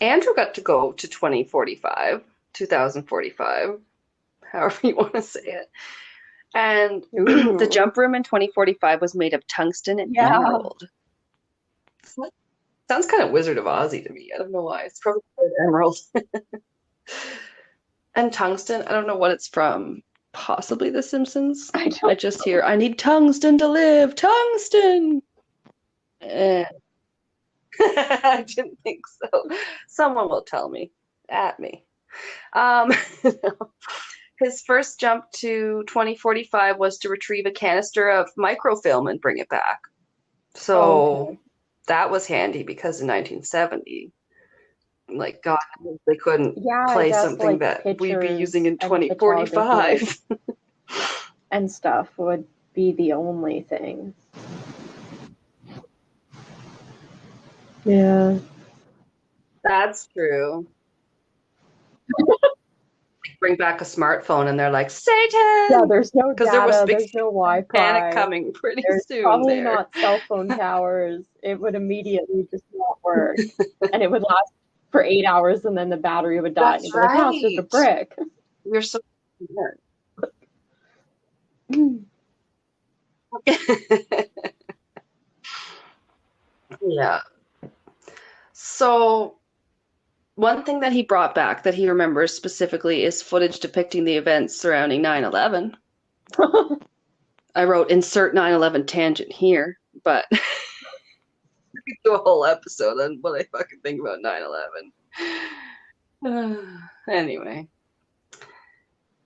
Andrew got to go to 2045, however you want to say it. And the Ooh. jump room in 2045 was made of tungsten and Yeah. emerald. Sounds kind of Wizard of Ozzy to me. I don't know why. It's probably emerald. And tungsten, I don't know what it's from. Possibly The Simpsons. I I don't just know. hear, I need tungsten to live. Tungsten! Eh. I didn't think so. Someone will tell me. At me. Um, his first jump to 2045 was to retrieve a canister of microfilm and bring it back. So Okay. that was handy because in 1970, like God, they couldn't Yeah, I play guess something like that we'd be using pictures in and photography 2045. and stuff would be the only thing. Yeah. That's true. Bring back a smartphone and they're like, Yeah, Satan! there's no Because there was data, big there's no panic Wi-Fi, coming pretty there's soon probably there. not cell phone towers. It would immediately just not work. And it would last for 8 hours and then the battery would die and That's you'd be like, now it's just a right. brick. You're so smart. Yeah. So one thing that he brought back that he remembers specifically is footage depicting the events surrounding 9/11. I wrote insert 9/11 tangent here, but we could do a whole episode on what I fucking think about 9/11. Anyway,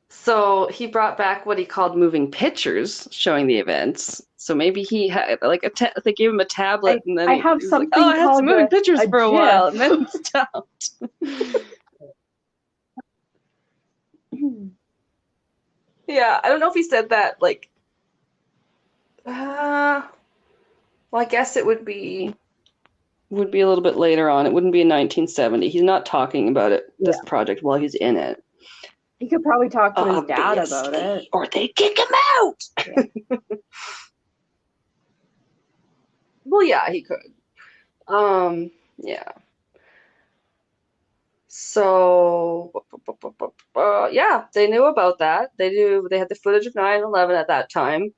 so he brought back what he called moving pictures showing the events. So maybe he had like they gave him a tablet and then I he have was like, "Oh, something I had some called moving a pictures for a while," and then GIF. it stopped. Yeah, I don't know if he said that like well, I guess it would be a little bit later on. It wouldn't be in 1970. He's not talking about it, this Yeah. project, while he's in it. He could probably talk to his dad about Obviously, it. or they kick him out. Yeah. Well, yeah, he could. Yeah. So, yeah, they knew about that. They knew they had the footage of 9/11 at that time.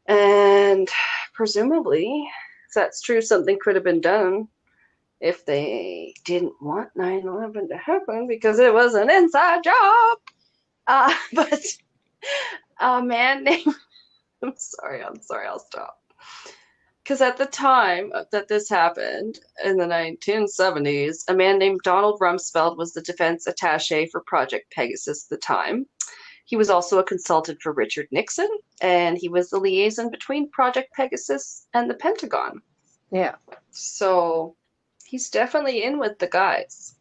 And presumably, if that's true, something could have been done if they didn't want 9/11 to happen because it was an inside job. But a man named, I'm sorry, I'll stop. Because at the time that this happened in the 1970s, a man named Donald Rumsfeld was the defense attaché for Project Pegasus at the time. He was also a consultant for Richard Nixon, and he was the liaison between Project Pegasus and the Pentagon. Yeah. So he's definitely in with the guys.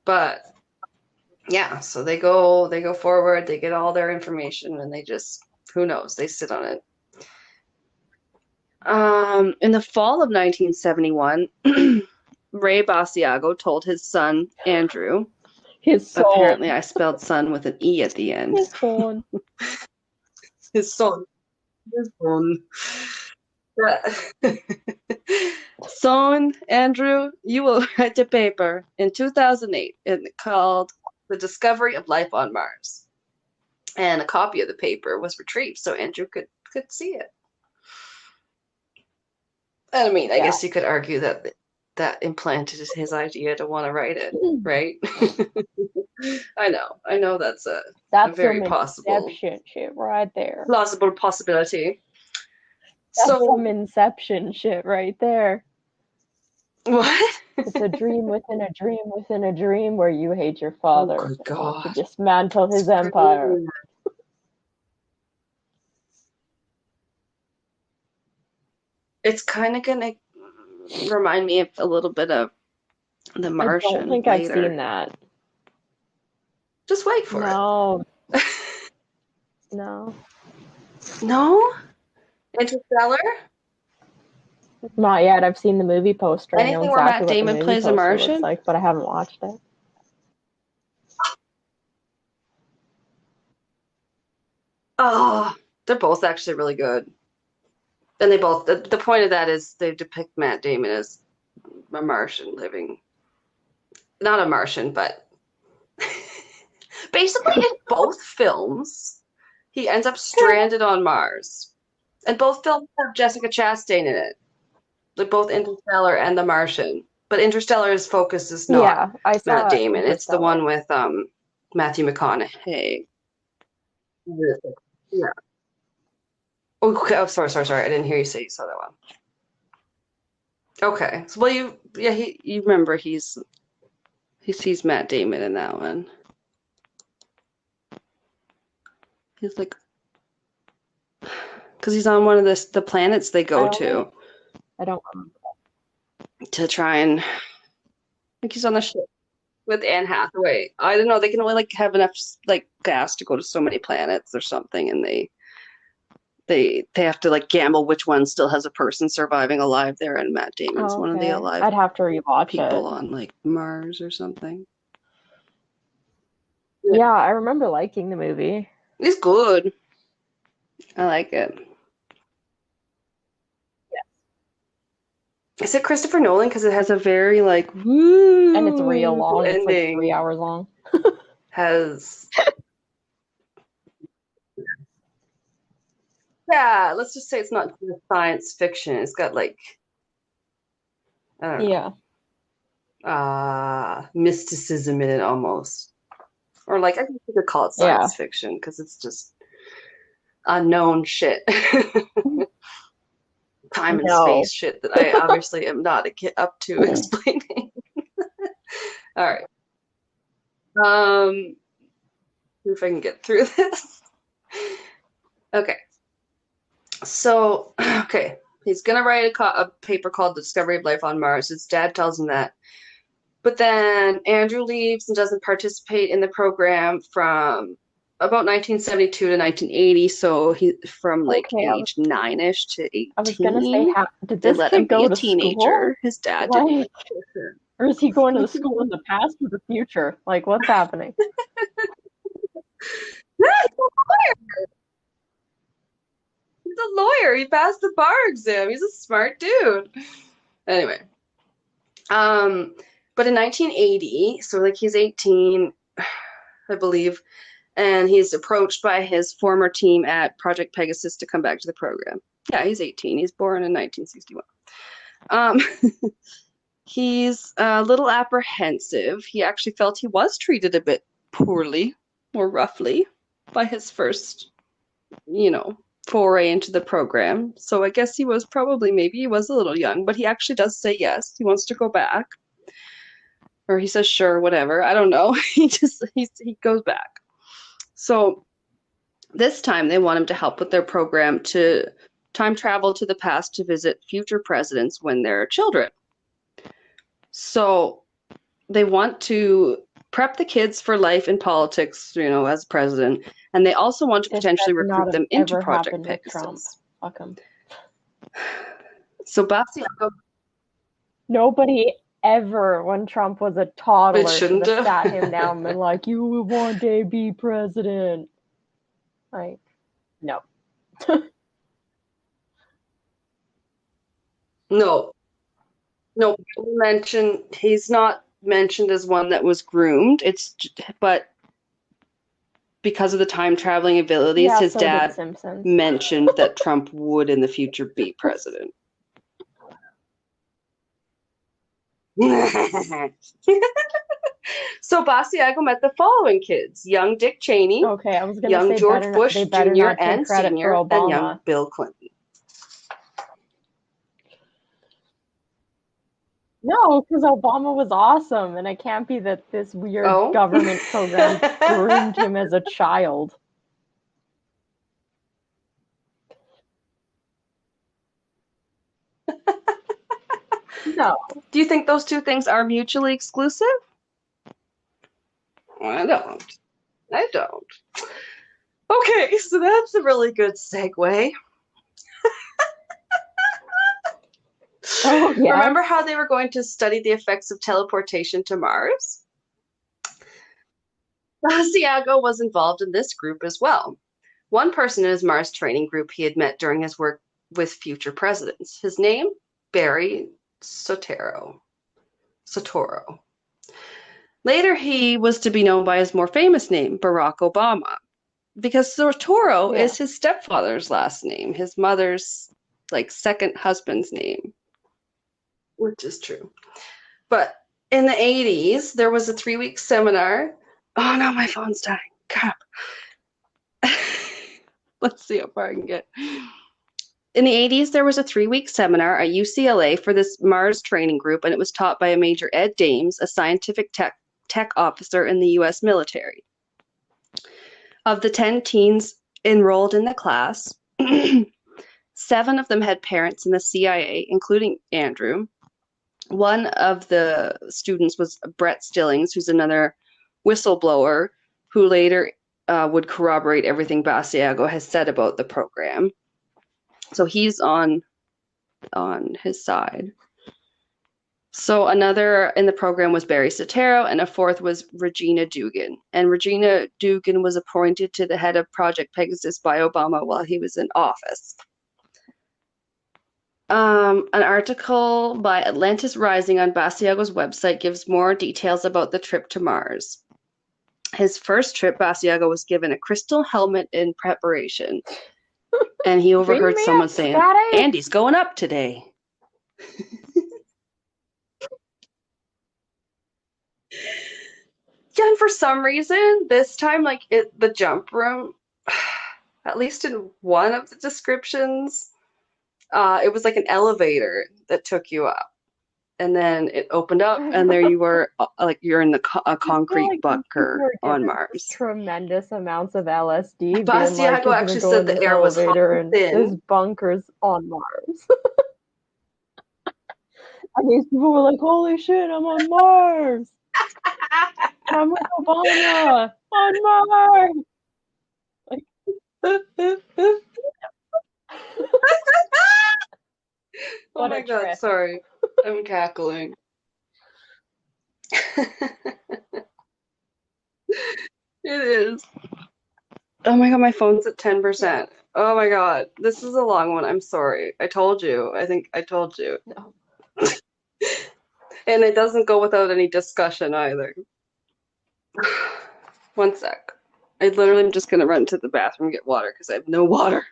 But yeah, so they go forward, they get all their information, and they just, who knows, they sit on it. In the fall of 1971, Ray Basiago told his son, Andrew, His son. apparently I spelled son with an E at the end. His son. His son. His son. Son, Andrew, you will write a paper in 2008 called The Discovery of Life on Mars. And a copy of the paper was retrieved so Andrew could see it. I mean, I guess you could argue that implanted his idea to want to write it, right? I know that's a very possible inception shit right there. Plausible possibility. That's some inception shit right there. What? It's a dream within a dream within a dream where you hate your father. Oh, good God. To dismantle his empire. It's kind of gonna remind me of a little bit of The Martian. I don't think I've seen that. Just wait for it. No. No? Interstellar? Not yet. I've seen the movie poster. Anything I know where exactly Matt Damon plays a Martian? Looks like, but I haven't watched it. Oh, they're both actually really good. And they both, the point of that is they depict Matt Damon as a Martian living, not a Martian, but basically in both films, he ends up stranded on Mars. And both films have Jessica Chastain in it. Like both Interstellar and The Martian. But Interstellar's focus is not Matt Damon. It's the one with Matthew McConaughey. Yeah. Oh, sorry. I didn't hear you say you saw that one. Okay. So, well, you remember he sees Matt Damon in that one. He's like, because he's on one of the planets they go to. I don't remember. To try and, like, he's on a ship with Anne Hathaway. I don't know. They can only have enough gas to go to so many planets or something, and they have to gamble which one still has a person surviving alive there, and Matt Damon's one of the alive. I'd have to rewatch people on Mars or something. Yeah, I remember liking the movie. It's good. I like it. Is it Christopher Nolan? Because it has a very woo, and it's real long. Ending. It's 3 hours long. Yeah, let's just say it's not science fiction. It's got I don't know. Mysticism in it almost. Or I guess you could call it science fiction because it's just unknown shit. Time and space shit that I obviously am not up to explaining. All right. See if I can get through this. Okay. So, he's going to write a paper called The Discovery of Life on Mars. His dad tells him that. But then Andrew leaves and doesn't participate in the program from about 1972 to 1980. So he from age 9-ish to 18. I was going to say, did this kid go to teenager? School? His dad did. Or is he going to school in the past or the future? What's happening? He's a lawyer. He passed the bar exam. He's a smart dude. Anyway. But in 1980, so he's 18, I believe, and he's approached by his former team at Project Pegasus to come back to the program. Yeah, he's 18. He's born in 1961. He's a little apprehensive. He actually felt he was treated a bit poorly, or roughly, by his first, foray into the program. So I guess he was maybe he was a little young, but he actually does say yes. He wants to go back. or he says sure, whatever. I don't know. He goes back. So this time they want him to help with their program to time travel to the past to visit future presidents when they're children. So they want to prep the kids for life in politics, as president, and they also want to This potentially better not recruit have them into ever Project happened with Trump. Pegasus. Fuck him. So Basiago, Nobody ever, when Trump was a it toddler, should shouldn't have have. sat him down and been like, "You would one day be president." Like, no. No, no, he's not mentioned as one that was groomed. But because of the time traveling abilities, Yeah, his so did dad Simpsons. mentioned that Trump would in the future be president. So Basiago met the following kids: young Dick Cheney, Okay, I was gonna young say George they Bush better Jr. not take and credit for Sr., and young Obama. Bill Clinton. No, because Obama was awesome, and it can't be that this weird Oh. government program groomed him as a child. No. Do you think those two things are mutually exclusive? I don't. I don't. Okay, so that's a really good segue. Oh, yes. Remember how they were going to study the effects of teleportation to Mars? Basiago was involved in this group as well. One person in his Mars training group he had met during his work with future presidents. His name? Barry Soetoro. Later, he was to be known by his more famous name, Barack Obama, because Soetoro is his stepfather's last name, his mother's second husband's name, which is true. But in the 80s, there was a 3-week seminar. Oh no, my phone's dying. Crap. Let's see how far I can get. In the 80s, there was a 3-week seminar at UCLA for this Mars training group, and it was taught by a Major Ed Dames, a scientific tech officer in the U.S. military. Of the 10 teens enrolled in the class, 7 of them had parents in the CIA, including Andrew. One of the students was Brett Stillings, who's another whistleblower who later would corroborate everything Basiago has said about the program. So he's on his side. So another in the program was Barry Soetoro, and a fourth was Regina Dugan. And Regina Dugan was appointed to the head of Project Pegasus by Obama while he was in office. An article by Atlantis Rising on Basiago's website gives more details about the trip to Mars. His first trip, Basiago was given a crystal helmet in preparation. And he overheard someone saying, Scotty. "Andy's going up today." Yeah, and for some reason, this time, the jump room, at least in one of the descriptions, it was like an elevator that took you up. And then it opened up, and there you were, you're in a concrete bunker on Mars. Tremendous amounts of LSD. Basiago actually said the air was hot and thin. There's bunkers on Mars. And these people were like, "Holy shit, I'm on Mars! I'm with Obama on Mars!" Oh my god, trip. sorry. I'm cackling. It is. Oh my god, my phone's at 10%. Oh my god, this is a long one. I'm sorry. I told you. I think I told you. No. And it doesn't go without any discussion either. One sec. I literally am just going to run to the bathroom and get water because I have no water.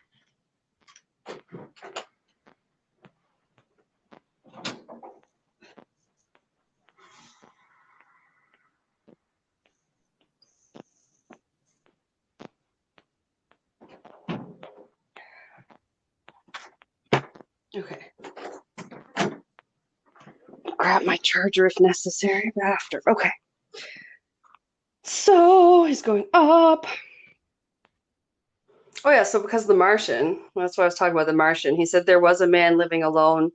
Okay. grab my charger if necessary after. Okay. So he's going up. Oh yeah, so because of the Martian, that's why I was talking about the Martian. He said there was a man living alone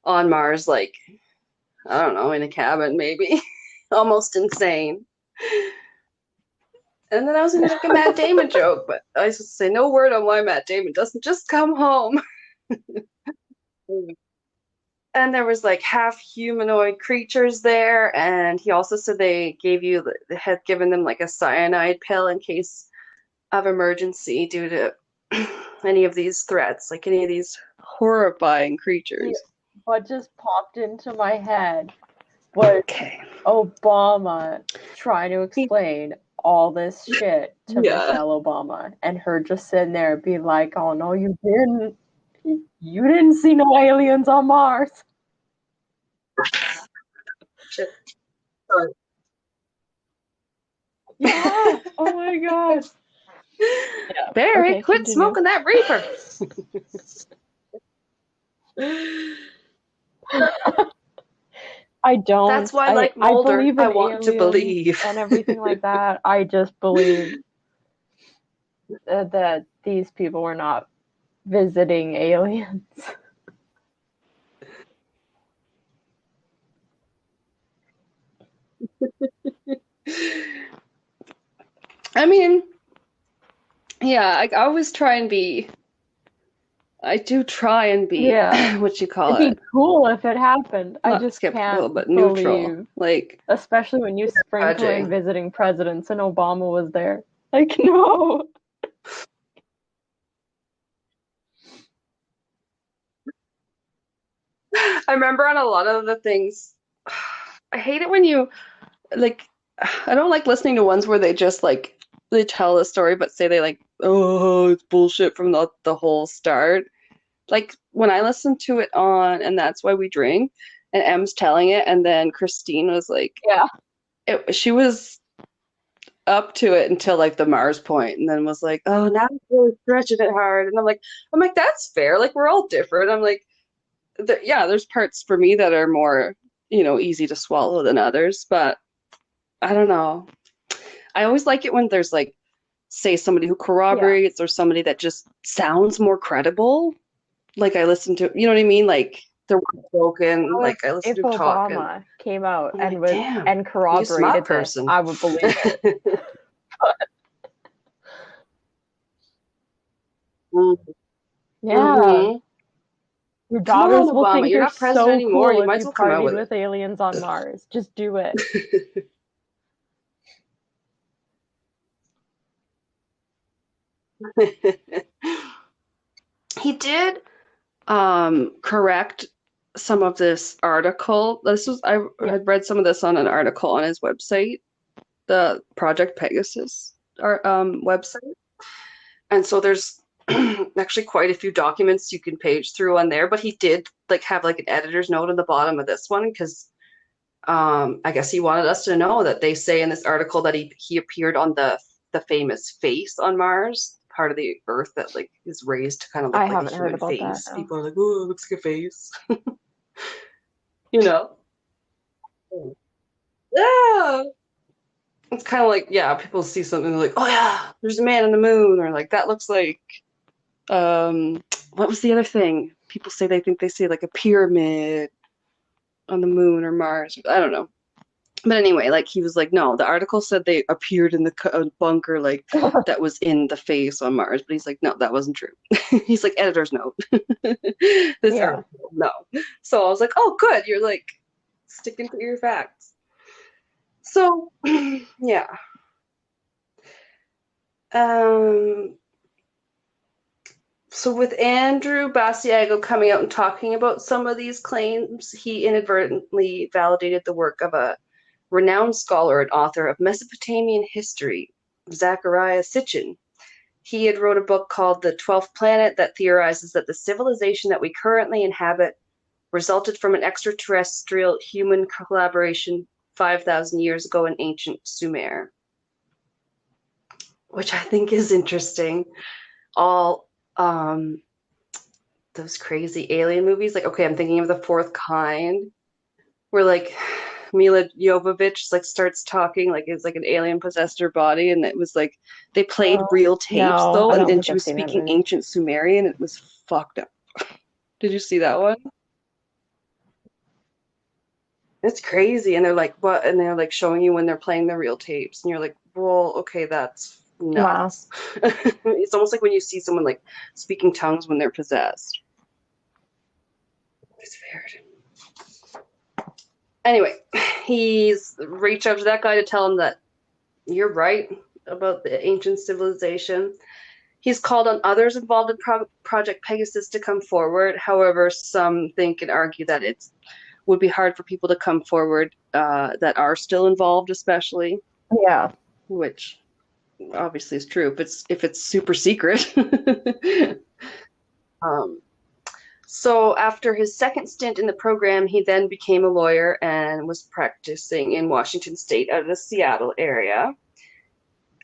on Mars, like, I don't know, in a cabin maybe. Almost insane. And then I was gonna make a Matt Damon joke, but I was just say no word on why Matt Damon doesn't just come home. And there was like half humanoid creatures there, and he also said they had given them like a cyanide pill in case of emergency due to any of these threats, like any of these horrifying creatures. What just popped into my head was Obama trying to explain all this shit to Michelle Obama, and her just sitting there being like, "Oh no, you didn't. You didn't see no aliens on Mars." Shit. Yeah. Oh my god. Yeah. Barry, okay, quit smoking that reefer. I don't. That's why, like Mulder, I want to believe and everything like that. I just believe that these people were not visiting aliens. I mean, yeah, I always try and be. I do try and be. Yeah. What you call It'd be cool if it happened. Not I just skeptical, can't but believe, neutral. Like, especially when you sprinkle in visiting presidents and Obama was there. Like, no. I remember on a lot of the things. I hate it when you like. I don't like listening to ones where they just like they tell the story, but say they like, oh, it's bullshit from the whole start. Like when I listened to it on And That's Why We Drink, and M's telling it, and then Christine was like, yeah, she was up to it until like the Mars point, and then was like, oh, now I'm really stretching it hard, and I'm like, that's fair. Like we're all different. I'm like, yeah, there's parts for me that are more, easy to swallow than others, but I don't know. I always like it when there's like, say, somebody who corroborates or somebody that just sounds more credible. Like I listen to, you know what I mean? Like they're spoken. Like I listen if to him talk. Obama came out and like, damn, and corroborated this, I would believe it. Yeah. Mm-hmm. Your daughters will think you're not president so anymore. cool You might as well come out with aliens on Mars. Just do it. He did correct some of this article. I had read some of this on an article on his website, the Project Pegasus website. And so there's actually quite a few documents you can page through on there, but he did like have like an editor's note on the bottom of this one because I guess he wanted us to know that they say in this article that he appeared on the famous face on Mars, part of the Earth that like is raised to kind of look like a human face. That, people are like, oh, it looks like a face. You know? Yeah. It's kind of like, yeah, people see something like, oh yeah, there's a man on the moon, or like that looks like what was the other thing? People say they think they see like a pyramid on the moon or Mars. I don't know. But anyway, like he was like, no, the article said they appeared in the bunker like that was in the face on Mars. But he's like, no, that wasn't true. He's like, editor's note. This article, no. So I was like, oh, good. You're like sticking to your facts. So, yeah. So with Andrew Basiago coming out and talking about some of these claims, he inadvertently validated the work of a renowned scholar and author of Mesopotamian history, Zecharia Sitchin. He had wrote a book called The 12th Planet that theorizes that the civilization that we currently inhabit resulted from an extraterrestrial human collaboration 5,000 years ago in ancient Sumer, which I think is interesting. All those crazy alien movies, like, okay, I'm thinking of The Fourth Kind, where like Mila Jovovich like starts talking like it's like an alien possessed her body, and it was like they played Oh, real tapes no, though, I and don't then think she I've was seen that speaking movie. ancient Sumerian. It was fucked up. Did you see that one? It's crazy, and they're like, what? And they're like showing you when they're playing the real tapes, and you're like, well, okay, that's Wow. nuts. It's almost like when you see someone like speaking tongues when they're possessed. It's weird. Anyway, he's reached out to that guy to tell him that you're right about the ancient civilization. He's called on others involved in Project Pegasus to come forward. However, some think and argue that it would be hard for people to come forward that are still involved, especially, Yeah. which obviously is true. If it's super secret. um, so after his second stint in the program, he then became a lawyer and was practicing in Washington State out of the Seattle area.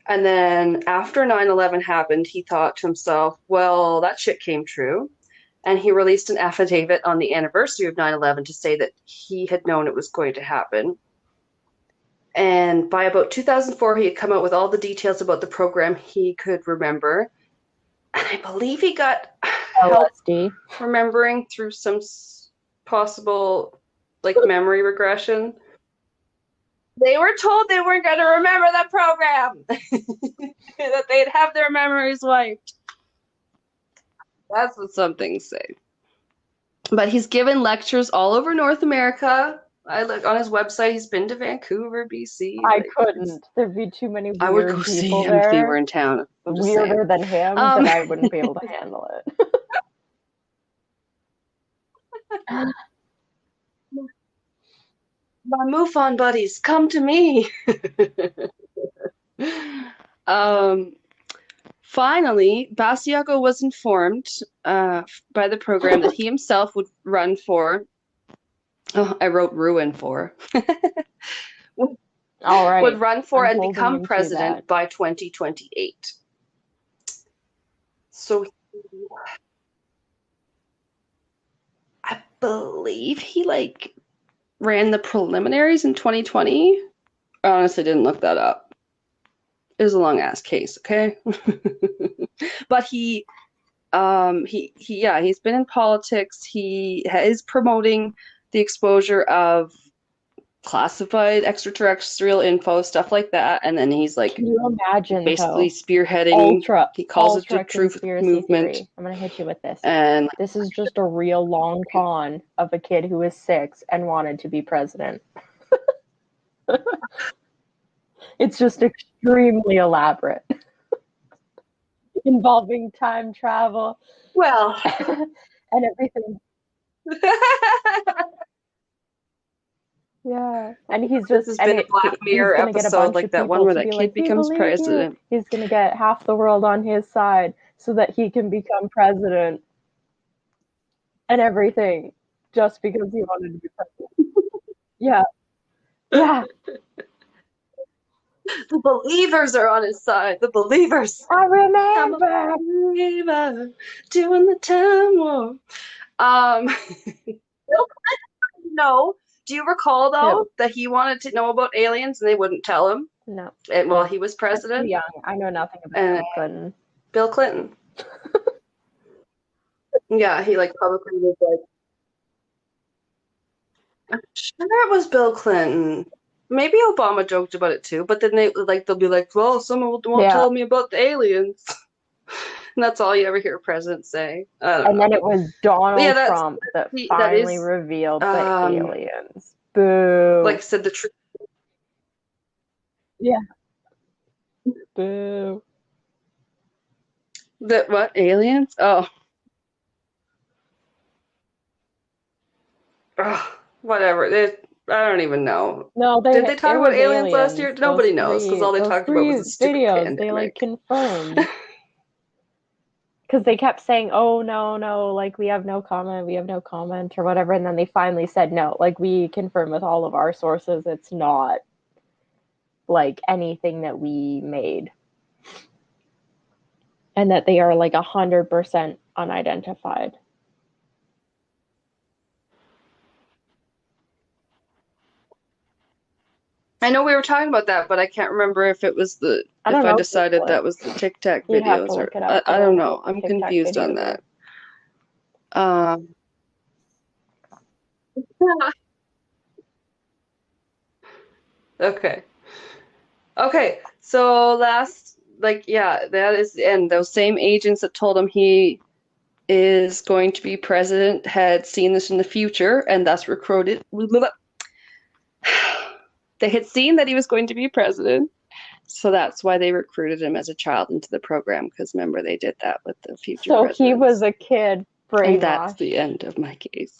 And then after 9/11 happened, he thought to himself, well, that shit came true. And he released an affidavit on the anniversary of 9/11 to say that he had known it was going to happen. And by about 2004, he had come out with all the details about the program he could remember. And I believe he got help LSD. remembering through some possible like memory regression. They were told they weren't going to remember the program, that they'd have their memories wiped. That's what some things say. But he's given lectures all over North America. I look on his website. He's been to Vancouver, BC. I Like, couldn't. There'd be too many I would go weird see people him if he were there. in town. I'm just Weirder saying. than him that I wouldn't be able to handle it. My MUFON buddies, come to me. um, Finally, Basiago was informed by the program that he himself would run for. Oh, I wrote ruin for. All right. Would run for I'm and holding become him to president that. by 2028. So I believe he like ran the preliminaries in 2020. I honestly didn't look that up. It was a long ass case, okay? But he's been in politics. He is promoting the exposure of classified extraterrestrial info, stuff like that. And then he's like Can you imagine, basically though? spearheading, he calls it the Ultra truth conspiracy movement. theory. I'm going to hit you with this. And This is just a real long con of a kid who was 6 and wanted to be president. It's just extremely elaborate. Involving time travel well, and everything. Yeah, and he's this just has been a Black he's Mirror gonna get a episode, bunch like of that one people where to that be kid like, "We becomes believe you." president. He's gonna get half the world on his side so that he can become president and everything, just because he wanted to be president. Yeah, yeah. The believers are on his side. The believers. I I'm a remember. believer doing the time war. Bill Clinton, no. Do you recall though No, that he wanted to know about aliens and they wouldn't tell him? no. And while he was I'm too president, young. I know nothing about and Bill Clinton. Bill Clinton, yeah, he like publicly was like, I'm sure it was Bill Clinton. Maybe Obama joked about it too, but then they'll be like, well, someone won't Yeah, tell me about the aliens. And that's all you ever hear presidents say. I don't and know. then it was But yeah, Donald Trump that that finally is revealed the um aliens. like I Boo. said, the truth. Yeah. Boo. That what aliens? Oh, ugh, whatever. I don't even know. No, Did they talk it about was aliens last year? aliens. Nobody knows because all they Those talked about was three a stupid videos, they like pandemic. confirmed. Because they kept saying, "Oh no, no, like we have no comment or whatever," and then they finally said, "No, like we confirm with all of our sources, it's not like anything that we made, and that they are like 100% unidentified." I know we were talking about that, but I can't remember if it was I if don't I know. decided Google that it. was the Tic Tac You'd have to videos look or it up. I I don't don't know know. what the I'm Tic Tac confused on videos are. that. Um, okay. Okay. So last, like, yeah, that is the end. Those same agents that told him he is going to be president had seen this in the future and thus recruited. They had seen that he was going to be president, so that's why they recruited him as a child into the program. Because remember, they did that with the future So he was presidents. a kid And that's the brainwashed end of my case.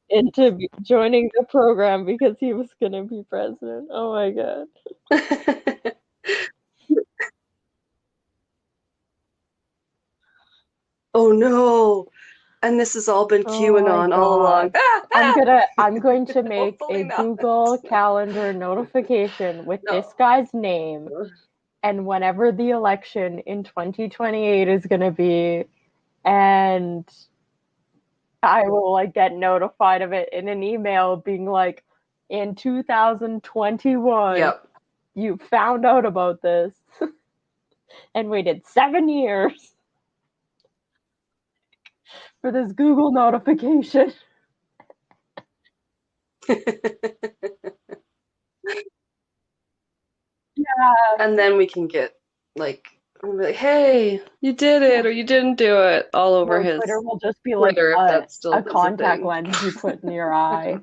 into joining the program because he was going to be president. Oh my god. Oh no! And this has all been Oh my QAnon all along. god. I'm going to make Hopefully a not. Google Calendar notification with No. this guy's name, and whenever the election in 2028 is going to be, and I will like get notified of it in an email being like, in 2021 Yep. you found out about this and waited 7 years for this Google notification. Yeah. And then we can get like, we'll be like, hey, you did Yeah. it or you didn't do it all over No, his Twitter will just be like Twitter if that still a is a contact thing. lens you put in your eye.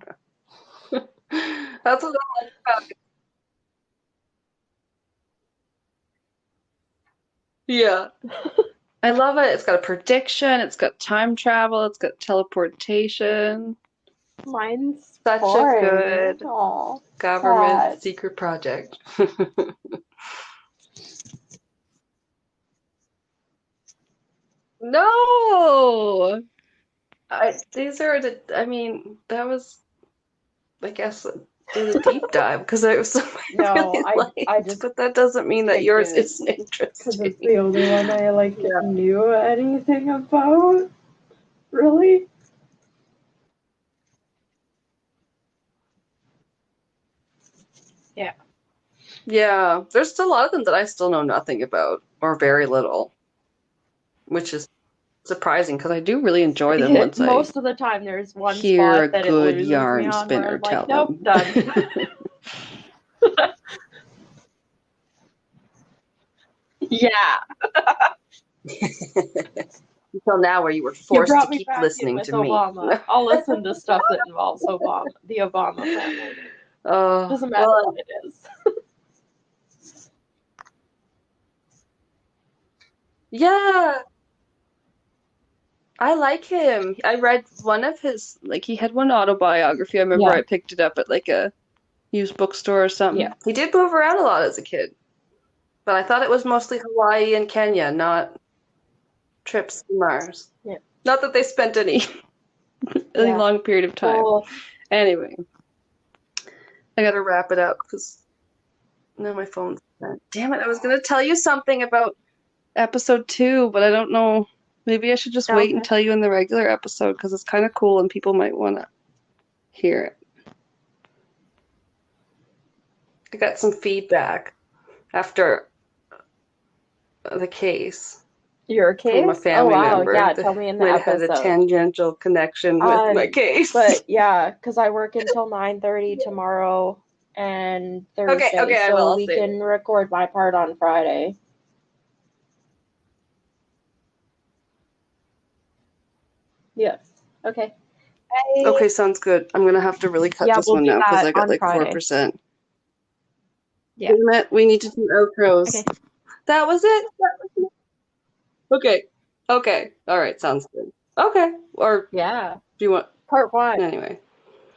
That's what I like about it. Yeah. I love it. It's got a prediction, it's got time travel, it's got teleportation. Mine's Such a boring. good Oh, government sad. secret project. No! These are I mean, that was, I guess, did a deep dive because it was something I No, really I liked, just but that doesn't mean that picked yours it isn't because interesting. it's the only one I like Yeah. knew anything about. Really? Yeah. Yeah, there's still a lot of them that I still know nothing about, or very little, which is surprising because I do really enjoy them once I Most of the time, there's one hear spot a that it good loses me yarn on where spinner I'm like, tell nope, them. done. Yeah. Until now, where you were You forced to brought me keep back in listening with to me. Obama. I'll listen to stuff that involves Obama, the Obama family. Doesn't matter what Well, it is. yeah, I like him. I read one of his, like, he had one autobiography. I remember Yeah. I picked it up at like a used bookstore or something. Yeah. He did move around a lot as a kid, but I thought it was mostly Hawaii and Kenya, not trips to Mars. Yeah. Not that they spent any Yeah. long period of time. Well, Anyway, I gotta wrap it up because now my phone's dead. Damn it, I was gonna tell you something about episode 2, but I don't know. Maybe I should just wait and okay. tell you in the regular episode because it's kind of cool and people might want to hear it. I got some feedback after the case Your from a case? Oh family wow, member yeah, that tell me in the might have had a episode. tangential connection with my case. But yeah, because I work until 9:30 tomorrow and Okay, Thursday, okay, I will. so I'll we save it. can record my part on Friday. Yes. Okay. Bye. Okay, sounds good. I'm gonna have to really cut Yeah, this we'll one do now because that I got on like Friday. 4%. Yeah. Damn it, we need to do outros. Okay. That was it? Okay. Okay. All right, sounds good. Okay. Or Yeah. do you want Part one anyway.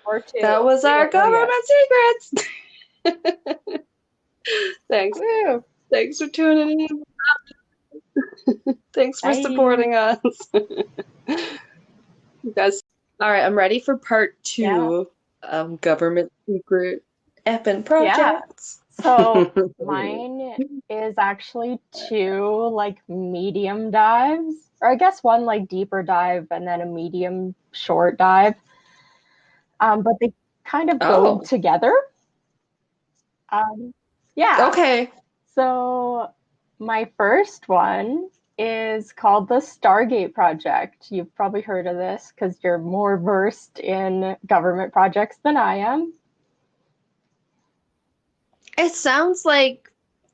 or two. That was We our don't know yet. government secrets. Thanks. Woo. Thanks for tuning in. Thanks for Bye. supporting us. You guys. All right, I'm ready for part Yeah. 2 of government secret effing Yeah. projects. So mine is actually two like medium dives, or I guess one like deeper dive and then a medium short dive. But they kind of go Oh, together. Um, yeah. Okay. So my first one is called the Stargate Project. You've probably heard of this because you're more versed in government projects than I am. It sounds like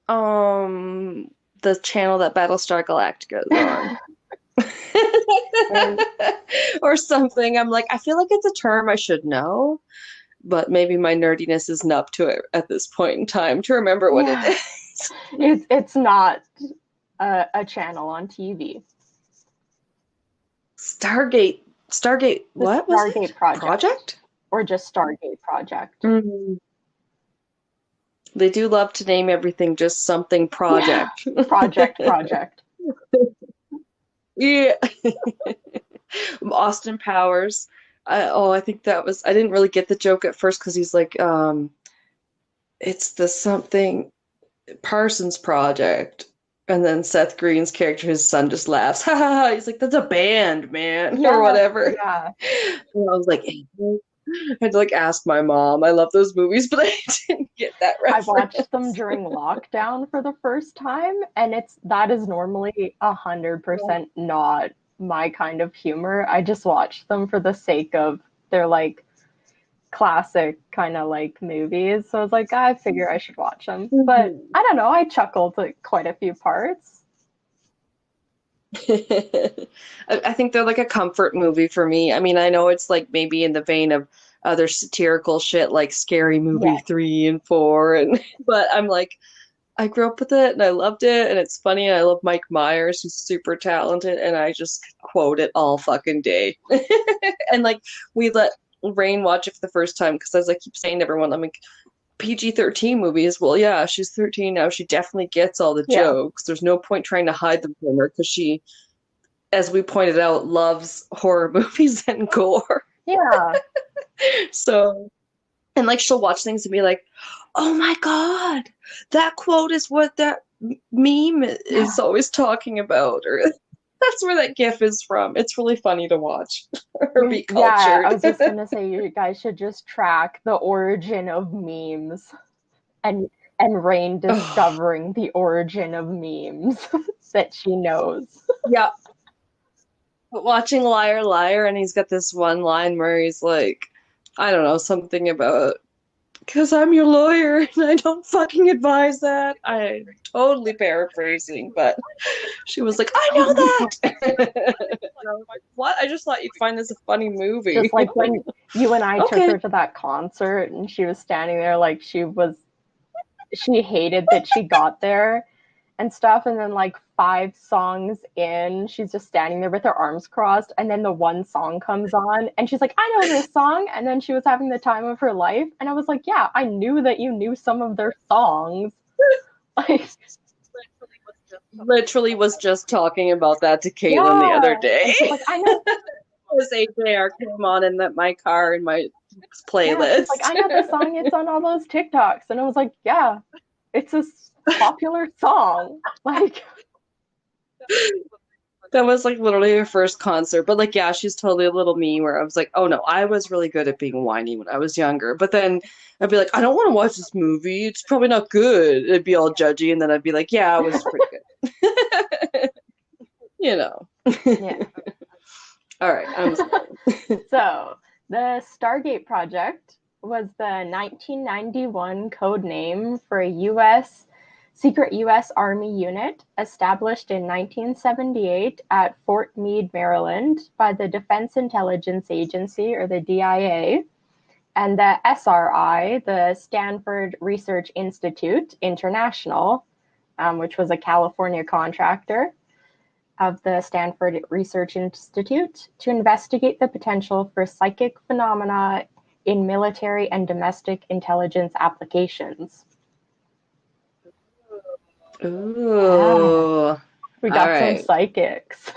um the channel that Battlestar Galactica is on. And Or something. I'm like, I feel like it's a term I should know, but maybe my nerdiness isn't up to it at this point in time to remember what it yeah, is. it's not a channel on TV. Stargate, The what was Stargate it? Project, Project? or just Stargate Project. Mm. They do love to name everything just something Yeah, project. Project. Yeah. Austin Powers. I think that was, I didn't really get the joke at first because he's like, it's the something Parsons Project. And then Seth Green's character, his son, just laughs. Ha ha ha. He's like, that's a band, man, or Yeah, whatever. yeah. And I was like, I had to like ask my mom. I love those movies, but I didn't get that I watched them reference. during lockdown for the first time, and that is normally 100% not my kind of humor. I just watch them for the sake of they're like classic kind of like movies. So I was like, I figure I should watch them. But Mhm. I don't know, I chuckled at quite a few parts. I think they're like a comfort movie for me. I mean, I know it's like maybe in the vein of other satirical shit like Scary Movie Yes. 3 and 4 and but I'm like I grew up with it and I loved it and it's funny and I love Mike Myers who's super talented and I just quote it all fucking day. And like we let Rain watch it for the first time because as I keep saying to everyone, I'm like PG-13 movies. Well, yeah, she's 13 now. She definitely gets all the Yeah. jokes. There's no point trying to hide them from her because she, as we pointed out, loves horror movies and gore. Yeah. So, and like she'll watch things and be like, "Oh my God, that quote is what that meme Yeah. is always talking about," or that's where that GIF is from. It's really funny to watch or be Yeah, I cultured. was just gonna say you guys should just track the origin of memes and Rain Oh, discovering the origin of memes that she knows. yeah. But watching Liar Liar, and he's got this one line where he's like, I don't know, something about because I'm your lawyer and I don't fucking advise that. I'm totally paraphrasing, but she was like, I Oh my know god. that. And I was like, what? I just thought you'd find this a funny movie. Just like Like, when you and I took okay. her to that concert and she was standing there like she hated that she got there and stuff, and then like 5 songs in she's just standing there with her arms crossed, and then the one song comes on and she's like, I know this song, and then she was having the time of her life, and I was like, yeah, I knew that you knew some of their songs. Like, Literally was just talking about that to Caitlin the other yeah, day. and she's like, I know. This AJR came on in my car in my Yeah, she's like, playlist. I know the song, it's on all those TikToks, and I was like, yeah, it's a popular song. Like, That was like literally her first concert. But like, yeah, she's totally a little me where I was like, oh no, I was really good at being whiny when I was younger. But then I'd be like, I don't want to watch this movie. It's probably not good. It'd be all judgy. And then I'd be like, yeah, it was pretty good. You know. yeah. All right, I'm sorry. So, the Stargate Project was the 1991 code name for a secret US Army unit established in 1978 at Fort Meade, Maryland by the Defense Intelligence Agency, or the DIA, and the SRI, the Stanford Research Institute International, which was a California contractor of the Stanford Research Institute, to investigate the potential for psychic phenomena in military and domestic intelligence applications. Yeah, Ooh. All we got some right. psychics.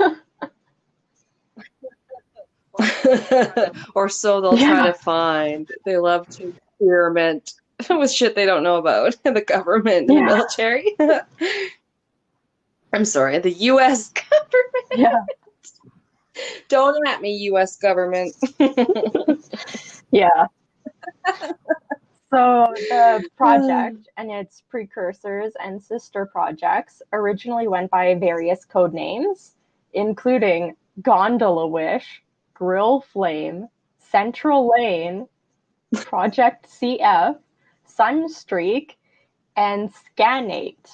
Or so they'll try Yeah, to find. They love to experiment with shit they don't know about in the government and the yeah, military. I'm sorry, the US government. yeah, Don't at me, US government. yeah. So the project and its precursors and sister projects originally went by various code names, including Gondola Wish, Grill Flame, Central Lane, Project CF, Sunstreak, and Scanate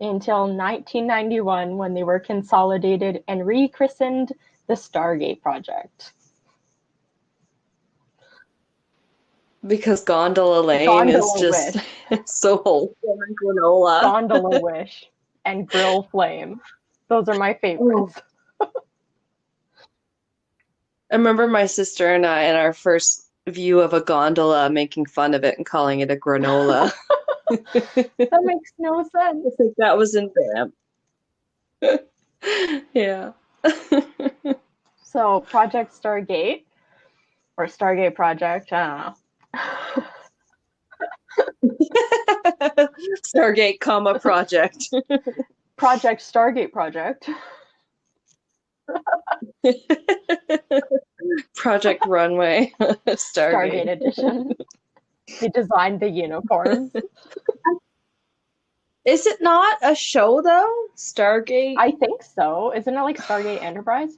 until 1991 when they were consolidated and rechristened the Stargate Project. Because Gondola Lane is Gondola just Wish, so wholesome and granola. Gondola Wish, and Grill Flame. Those are my favorites. I remember my sister and I in our first view of a gondola making fun of it and calling it a granola. That makes no sense. I think that was in BAM. Yeah. So Project Stargate, or Stargate Project, I don't know. Stargate, comma, project. Project Stargate Project. Project Runway. Stargate Edition. They designed the uniforms. Is it not a show though? Stargate? I think so. Isn't it like Stargate Enterprise?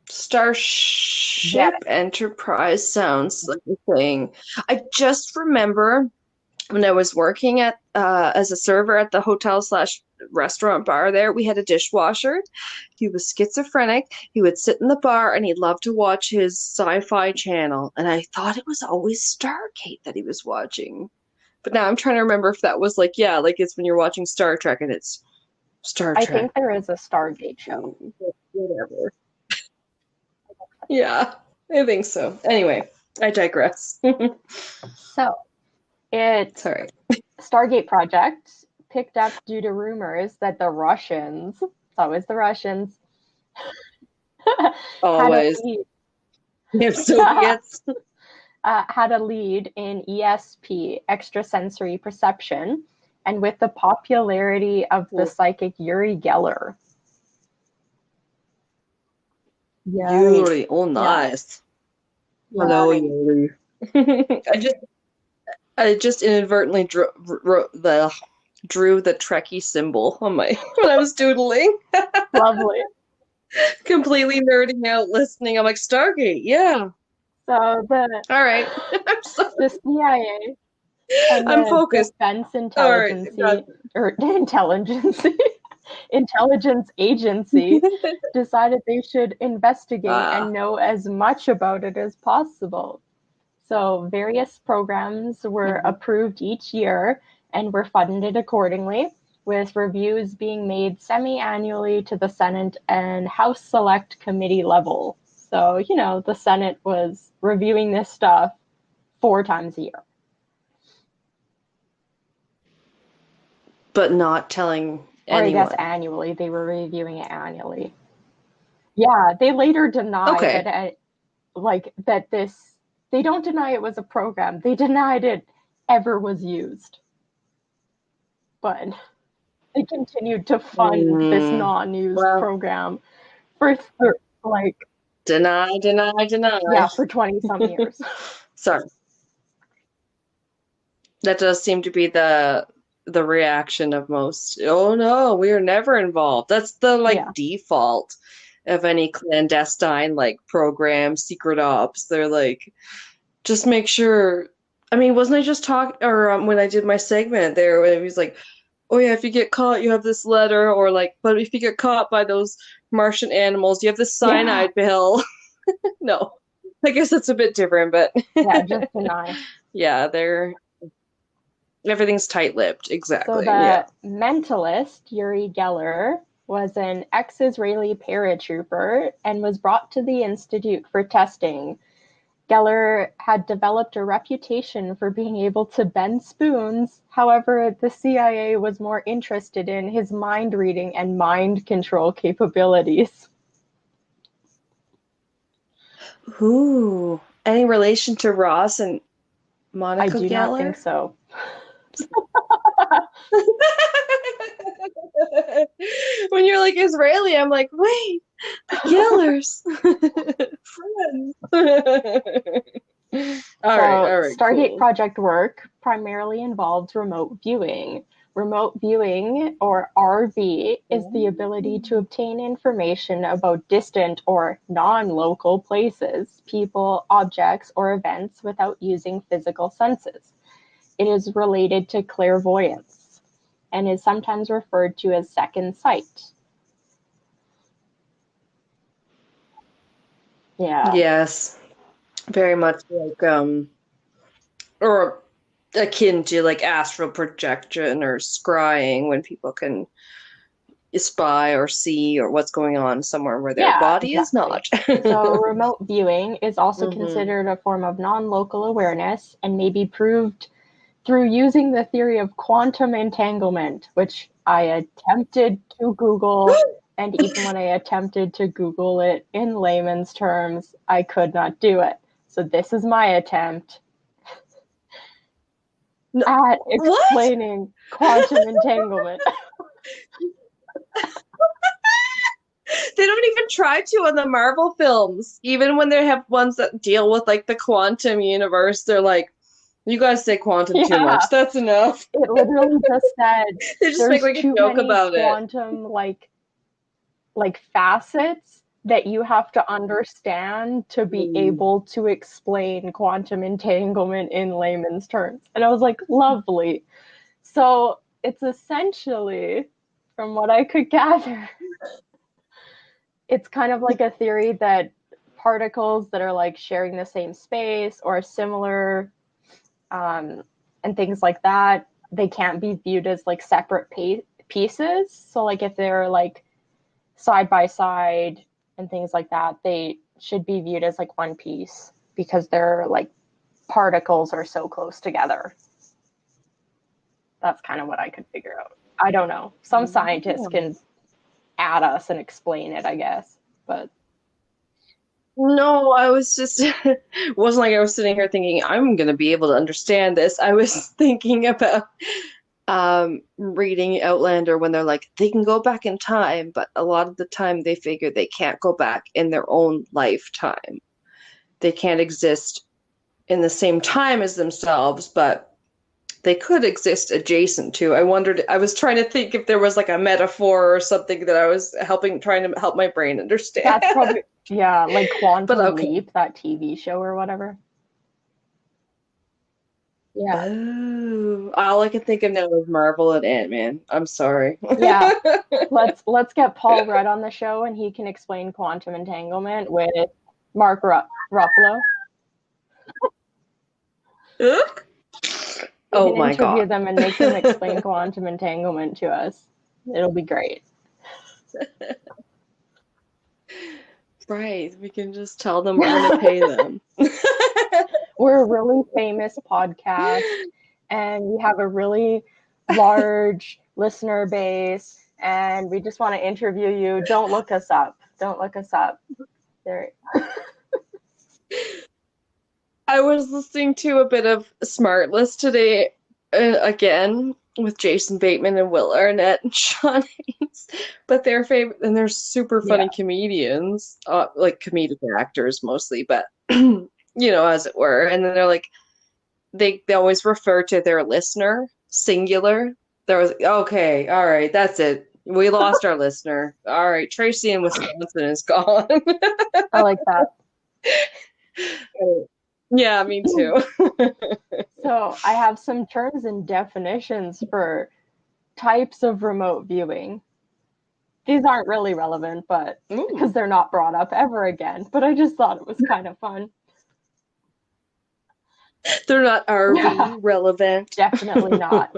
Starship Enterprise sounds like a thing. I just remember when I was working at as a server at the hotel slash restaurant bar there, we had a dishwasher. He was schizophrenic. He would sit in the bar and he'd love to watch his sci-fi channel. And I thought it was always Stargate that he was watching. But now I'm trying to remember if that was like, yeah, like it's when you're watching Star Trek and it's Star Trek. I think there is a Stargate show. Whatever. Yeah, I think so. Anyway, I digress. So, Sorry. Stargate Project picked up due to rumors that the Russians, it's always the Russians, Always. Soviets. Had a lead in ESP, extrasensory perception, and with the popularity of the psychic Uri Geller. Yuri, oh nice. Yeah. Hello, Yuri. I just inadvertently drew the Trekkie symbol on my when I was doodling. Lovely. Completely nerding out, listening. I'm like Stargate, yeah. So all right. The CIA and I'm the focused. Defense Intelligence Intelligence Agency decided they should investigate and know as much about it as possible. So various programs were approved each year and were funded accordingly, with reviews being made semi-annually to the Senate and House Select Committee level. So, you know, the Senate was reviewing this stuff 4 times a year. But not telling anyone. Or I guess annually. They were reviewing it annually. Yeah, they later denied that this... They don't deny it was a program. They denied it ever was used. But they continued to fund this non-used program for like... Deny. Yeah, for 20-some years. Sorry. That does seem to be the reaction of most. Oh no, we are never involved. That's the default of any clandestine program, secret ops. They're like, just make sure. I mean, wasn't I just talking, or when I did my segment there, when it was like, oh yeah, if you get caught, you have this letter, or but if you get caught by those Martian animals, you have this cyanide bill. No, I guess that's a bit different, but yeah, just deny. Yeah, everything's tight-lipped, exactly. So the mentalist, Uri Geller, was an ex-Israeli paratrooper and was brought to the Institute for testing. Geller had developed a reputation for being able to bend spoons. However, the CIA was more interested in his mind reading and mind control capabilities. Ooh, any relation to Ross and Monica Geller? I do not think so. When you're like Israeli, I'm like, wait, Yellers. Friends. So, All right, Stargate cool. Project work primarily involves remote viewing. Remote viewing, or RV, is the ability to obtain information about distant or non local places, people, objects, or events without using physical senses. It is related to clairvoyance and is sometimes referred to as second sight. Yeah. Yes, very much like or akin to like astral projection or scrying when people can spy or see or what's going on somewhere where their Yeah, body is exactly. not. So, remote viewing is also Hmm. considered a form of non local awareness and may be proved through using the theory of quantum entanglement, which I attempted to Google. And even when I attempted to Google it in layman's terms, I could not do it. So, this is my attempt No, at what? explaining quantum entanglement. They don't even try to in the Marvel films. Even when they have ones that deal with like the quantum universe, they're like, you guys say quantum too Yeah, much. That's enough. it literally just said They just make there's like a too joke many about it. quantum like facets that you have to understand to be Mm. able to explain quantum entanglement in layman's terms. And I was like, lovely. So it's essentially, from what I could gather, it's kind of like a theory that particles that are like sharing the same space or similar, and things like that, they can't be viewed as like separate pieces. So like if they're like side by side and things like that, they should be viewed as like one piece because their like particles are so close together. That's kind of what I could figure out. I don't know. Some scientists Oh. can add us and explain it, I guess. But No, I was just wasn't like I was sitting here thinking I'm gonna be able to understand this. I was thinking about reading Outlander when they're like they can go back in time, but a lot of the time they figure they can't go back in their own lifetime. They can't exist in the same time as themselves, but they could exist adjacent to. I wondered, I was trying to think if there was like a metaphor or something that I was trying to help my brain understand. that's probably, yeah, like But Quantum okay. Leap, that TV show or whatever. Yeah. Oh, all I can think of now is Marvel and Ant-Man. I'm sorry. Yeah. Let's get Paul Rudd on the show and he can explain quantum entanglement with Mark Ruffalo. We Oh can my interview God. them and make them explain quantum entanglement to us. It'll be great. Right, we can just tell them we're gonna pay them. We're a really famous podcast and we have a really large listener base and we just want to interview you. Don't look us up. Don't look us up. There. I was listening to a bit of Smartless today again with Jason Bateman and Will Arnett and Sean Hayes, but they're favorite and they're super Yeah. funny comedians, like comedic actors mostly, but you know, as it were. And then they're like, they always refer to their listener singular. There was okay, all right, that's it. We lost our listener. All right, Tracy in Wisconsin is gone. I like that. Yeah, me too. So I have some terms and definitions for types of remote viewing. These aren't really relevant, but because Ooh, they're not brought up ever again, but I just thought it was kind of fun. they're not Yeah, RV relevant. definitely not.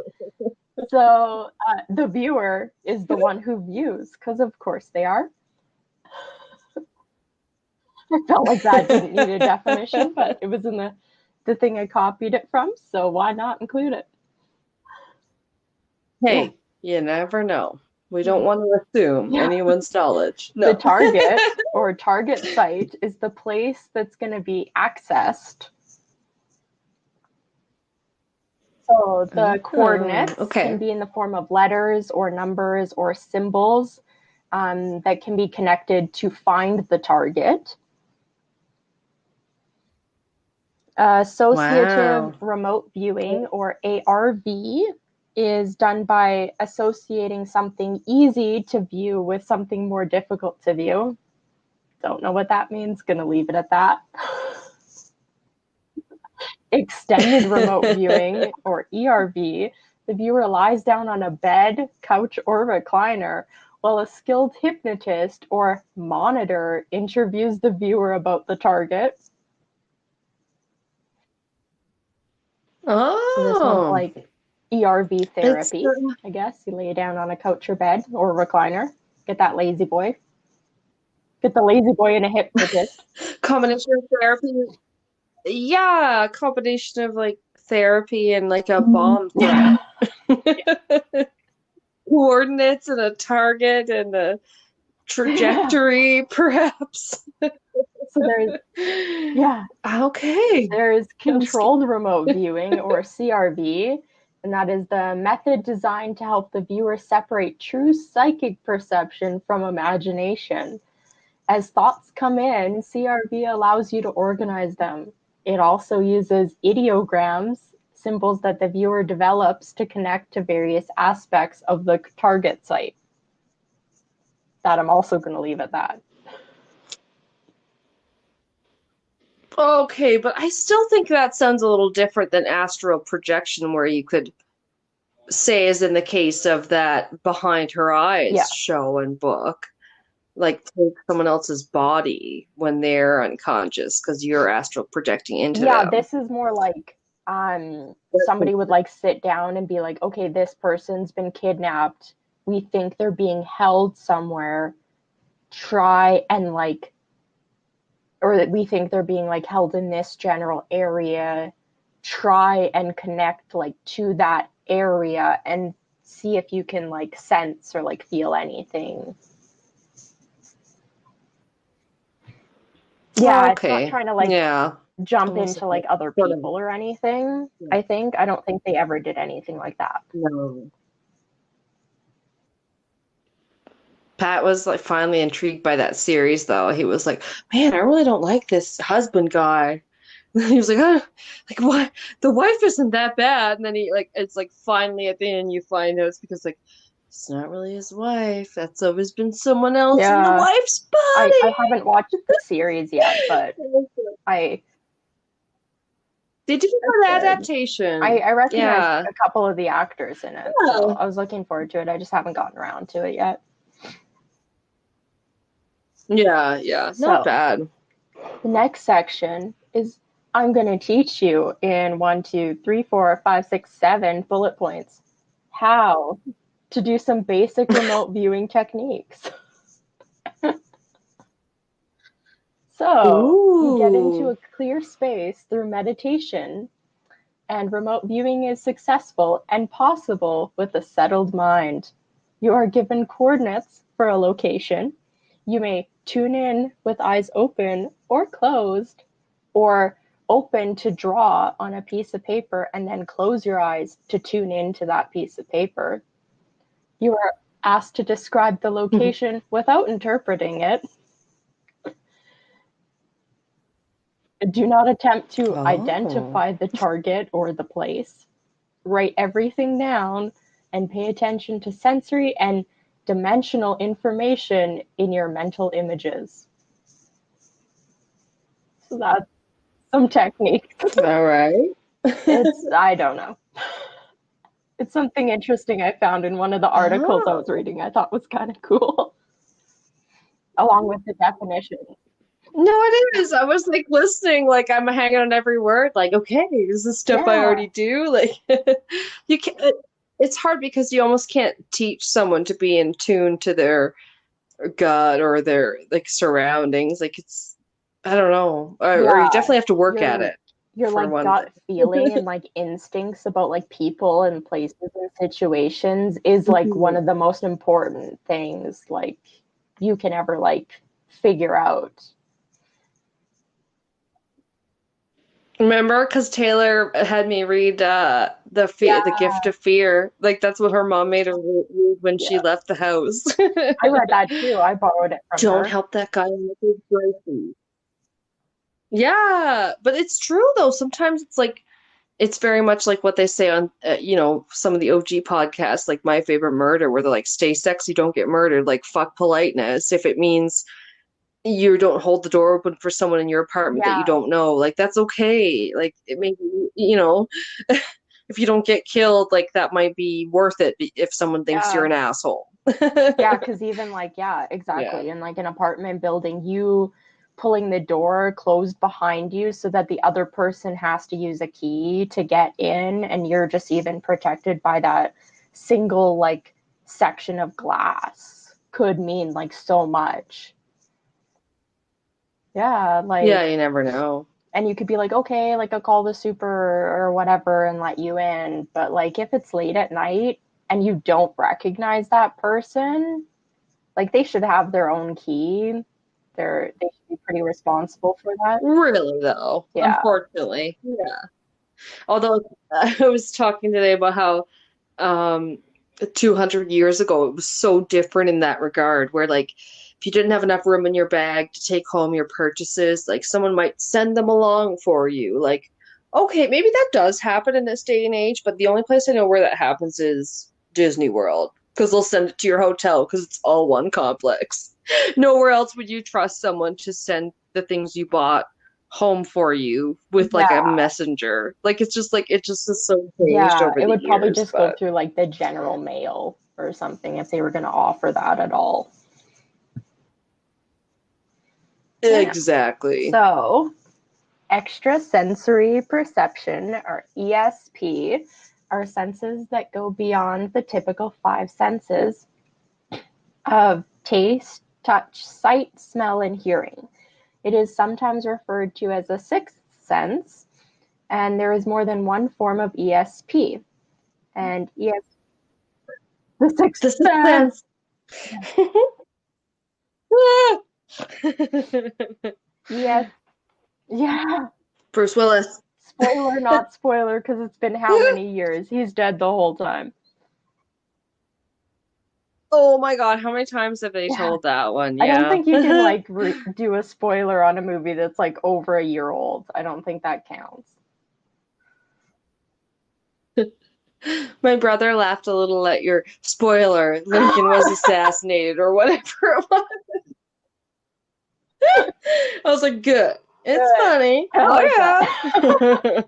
So the viewer is the one who views, because of course they are. I felt like that didn't need a definition, but it was in the thing I copied it from, so why not include it? Yeah. Hey, you never know. We don't want to assume Yeah. anyone's knowledge. The No. target or target site is the place that's going to be accessed. So the Oh, coordinates can okay. be in the form of letters or numbers or symbols. that can be connected to find the target. Associative Wow. remote viewing, or ARV, is done by associating something easy to view with something more difficult to view. Don't know what that means. Gonna leave it at that. Extended remote viewing, or ERV, the viewer lies down on a bed, couch, or recliner while a skilled hypnotist or monitor interviews the viewer about the target. So this one's Oh, like ERV it's therapy, I guess. You lay down on a couch or bed or recliner. Get that lazy boy. Get the lazy boy and a hypnotist. combination of therapy. Yeah, a combination of like therapy and like a bomb threat. Coordinates and a target and a Yeah. trajectory, perhaps. So yeah, Okay. there's Sounds good. controlled remote viewing, or CRV, and that is the method designed to help the viewer separate true psychic perception from imagination. As thoughts come in, CRV allows you to organize them. It also uses ideograms, symbols that the viewer develops to connect to various aspects of the target site. That I'm also going to leave at that. Okay, but I still think that sounds a little different than astral projection, where you could say, as in the case of that Behind Her Yeah. Eyes show and book, like take someone else's body when they're unconscious because you're astral projecting into Yeah, them. this is more like somebody would like sit down and be like, okay, this person's been kidnapped. We think they're being held somewhere. Try and like, or that we think they're being like held in this general area. Try and connect like to that area and see if you can like sense or like feel anything. Yeah, it's not Okay. trying to like Yeah. jump Almost into like like other sort of, people or anything. yeah. I don't think they ever did anything like that. No. Pat was like finally intrigued by that series though. He was like, "Man, I really don't like this husband guy." He was like, "Oh, like what? The wife isn't that bad." And then he like, it's like finally at the end you find out it's because like it's not really his wife. That's always been someone else in the Yeah, wife's I body. haven't watched the series yet, but I They did that's an good. adaptation. I recognize Yeah. a couple of the actors in it, so Yeah. I was looking forward to it. I just haven't gotten around to it yet. Yeah, yeah. Not So bad. the next section is I'm going to teach you in 1, 2, 3, 4, 5, 6, 7 bullet points how to do some basic remote viewing techniques. So you get into Ooh. a clear space through meditation, and remote viewing is successful and possible with a settled mind. You are given coordinates for a location. You may tune in with eyes open or closed, or open to draw on a piece of paper and then close your eyes to tune into that piece of paper. You are asked to describe the location without interpreting it. Do not attempt to Oh. identify the target or the place. Write everything down and pay attention to sensory and dimensional information in your mental images. So that's some techniques. All right. I don't know. It's something interesting I found in one of the articles I was Oh. reading. I thought was kind of cool, along with the definition. No, it is. I was like listening, like I'm hanging on every word, like, okay, is this stuff I Yeah, already do? Like you can't it's hard because you almost can't teach someone to be in tune to their gut or their like surroundings. Like it's I don't know. Or you yeah. definitely have to work at Your it your for like one gut thing. feeling and like instincts about like people and places and situations is like one Mhm. of the most important things like you can ever like figure out. Remember, because Taylor had me read the Yeah, Gift of Fear. Like that's what her mom made her read when she yeah. left the house. I read that too. I borrowed it from Don't her. help that guy with his groceries. Yeah, but it's true though. Sometimes it's like it's very much like what they say on some of the OG podcasts, like My Favorite Murder, where they're like, "Stay sexy, don't get murdered." Like fuck politeness. If it means you don't hold the door open for someone in your apartment that you Yeah, don't know, like that's okay. Like it may be, if you don't get killed, like that might be worth it if someone thinks you're yeah. an asshole. Yeah, because even like, yeah, Yeah. exactly. In like an apartment building, you pulling the door closed behind you so that the other person has to use a key to get in, and you're just even protected by that single like section of glass could mean like so much. Yeah, Yeah, like, you never know. and you could be like, okay, like I'll call the super or whatever and let you in. But like if it's late at night and you don't recognize that person, like they should have their own key. They should be pretty responsible for that. Really though, Yeah. unfortunately. Yeah. Although I was talking today about how 200 years ago it was so different in that regard, where like if you didn't have enough room in your bag to take home your purchases, like someone might send them along for you. Like, okay, maybe that does happen in this day and age, but the only place I know where that happens is Disney World, because they'll send it to your hotel because it's all one complex. Nowhere else would you trust someone to send the things you bought home for you with like a Yeah. messenger. Like it's just like it just is so changed Yeah. over It the would probably years, just go but through like the general mail or something if they were going to offer that at all. Yeah. exactly. So, extrasensory perception, or ESP, are senses that go beyond the typical five senses of taste, touch, sight, smell, and hearing. It is sometimes referred to as a sixth sense, and there is more than one form of ESP. And the sixth The Sixth sense. Sense. Yes, yeah. Bruce Willis. Spoiler, not spoiler, because it's been how many years? He's dead the whole time. Oh my God, how many times have they Yeah, told that one? I don't Yeah. think you can like do a spoiler on a movie that's like over a year old. I don't think that counts. My brother laughed a little at your spoiler. Lincoln was assassinated or whatever it was. I was like, good. It's Good. funny. I like Oh that. yeah.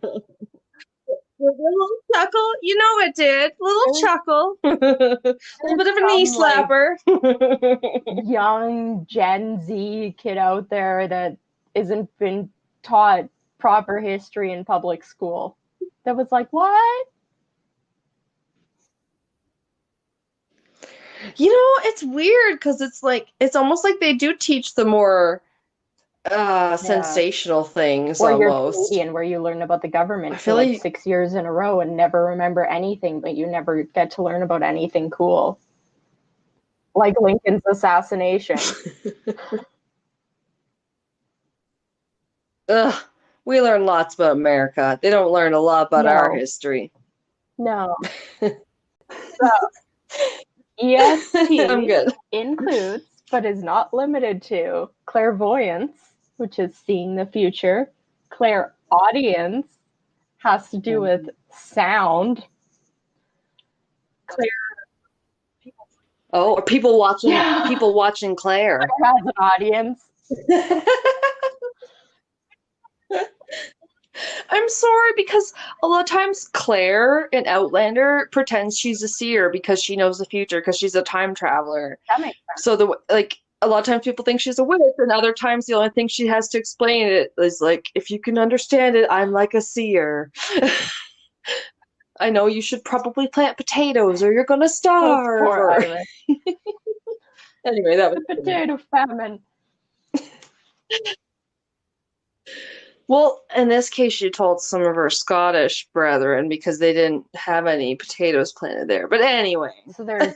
A little chuckle. You know it did. Little There's, chuckle. A little there's bit of a knee some like slapper. young Gen Z kid out there that isn't been taught proper history in public school that was like, what? It's weird because it's like it's almost like they do teach the more Yeah. sensational things Or you're almost. Canadian, where you learn about the I government for feel like like 6 years in a row and never remember anything, but you never get to learn about anything cool, like Lincoln's assassination. ugh, we learn lots about America. They don't learn a lot about our No, history. no. So I'm ESP good. includes, but is not limited to, clairvoyance, which is seeing the future. Clairaudience has to do with sound. Claire, Oh, or yeah, people watching Claire. Claire has an audience. I'm sorry because a lot of times Claire in Outlander pretends she's a seer because she knows the future because she's a time traveler. That makes So a lot of times people think she's a witch, and other times the only thing she has to explain it is like, if you can understand it, I'm like a seer. I know you should probably plant potatoes or you're gonna those starve. poor Or Irish. anyway, that was The funny. potato famine. Well, in this case, she told some of her Scottish brethren because they didn't have any potatoes planted there. But anyway, So there's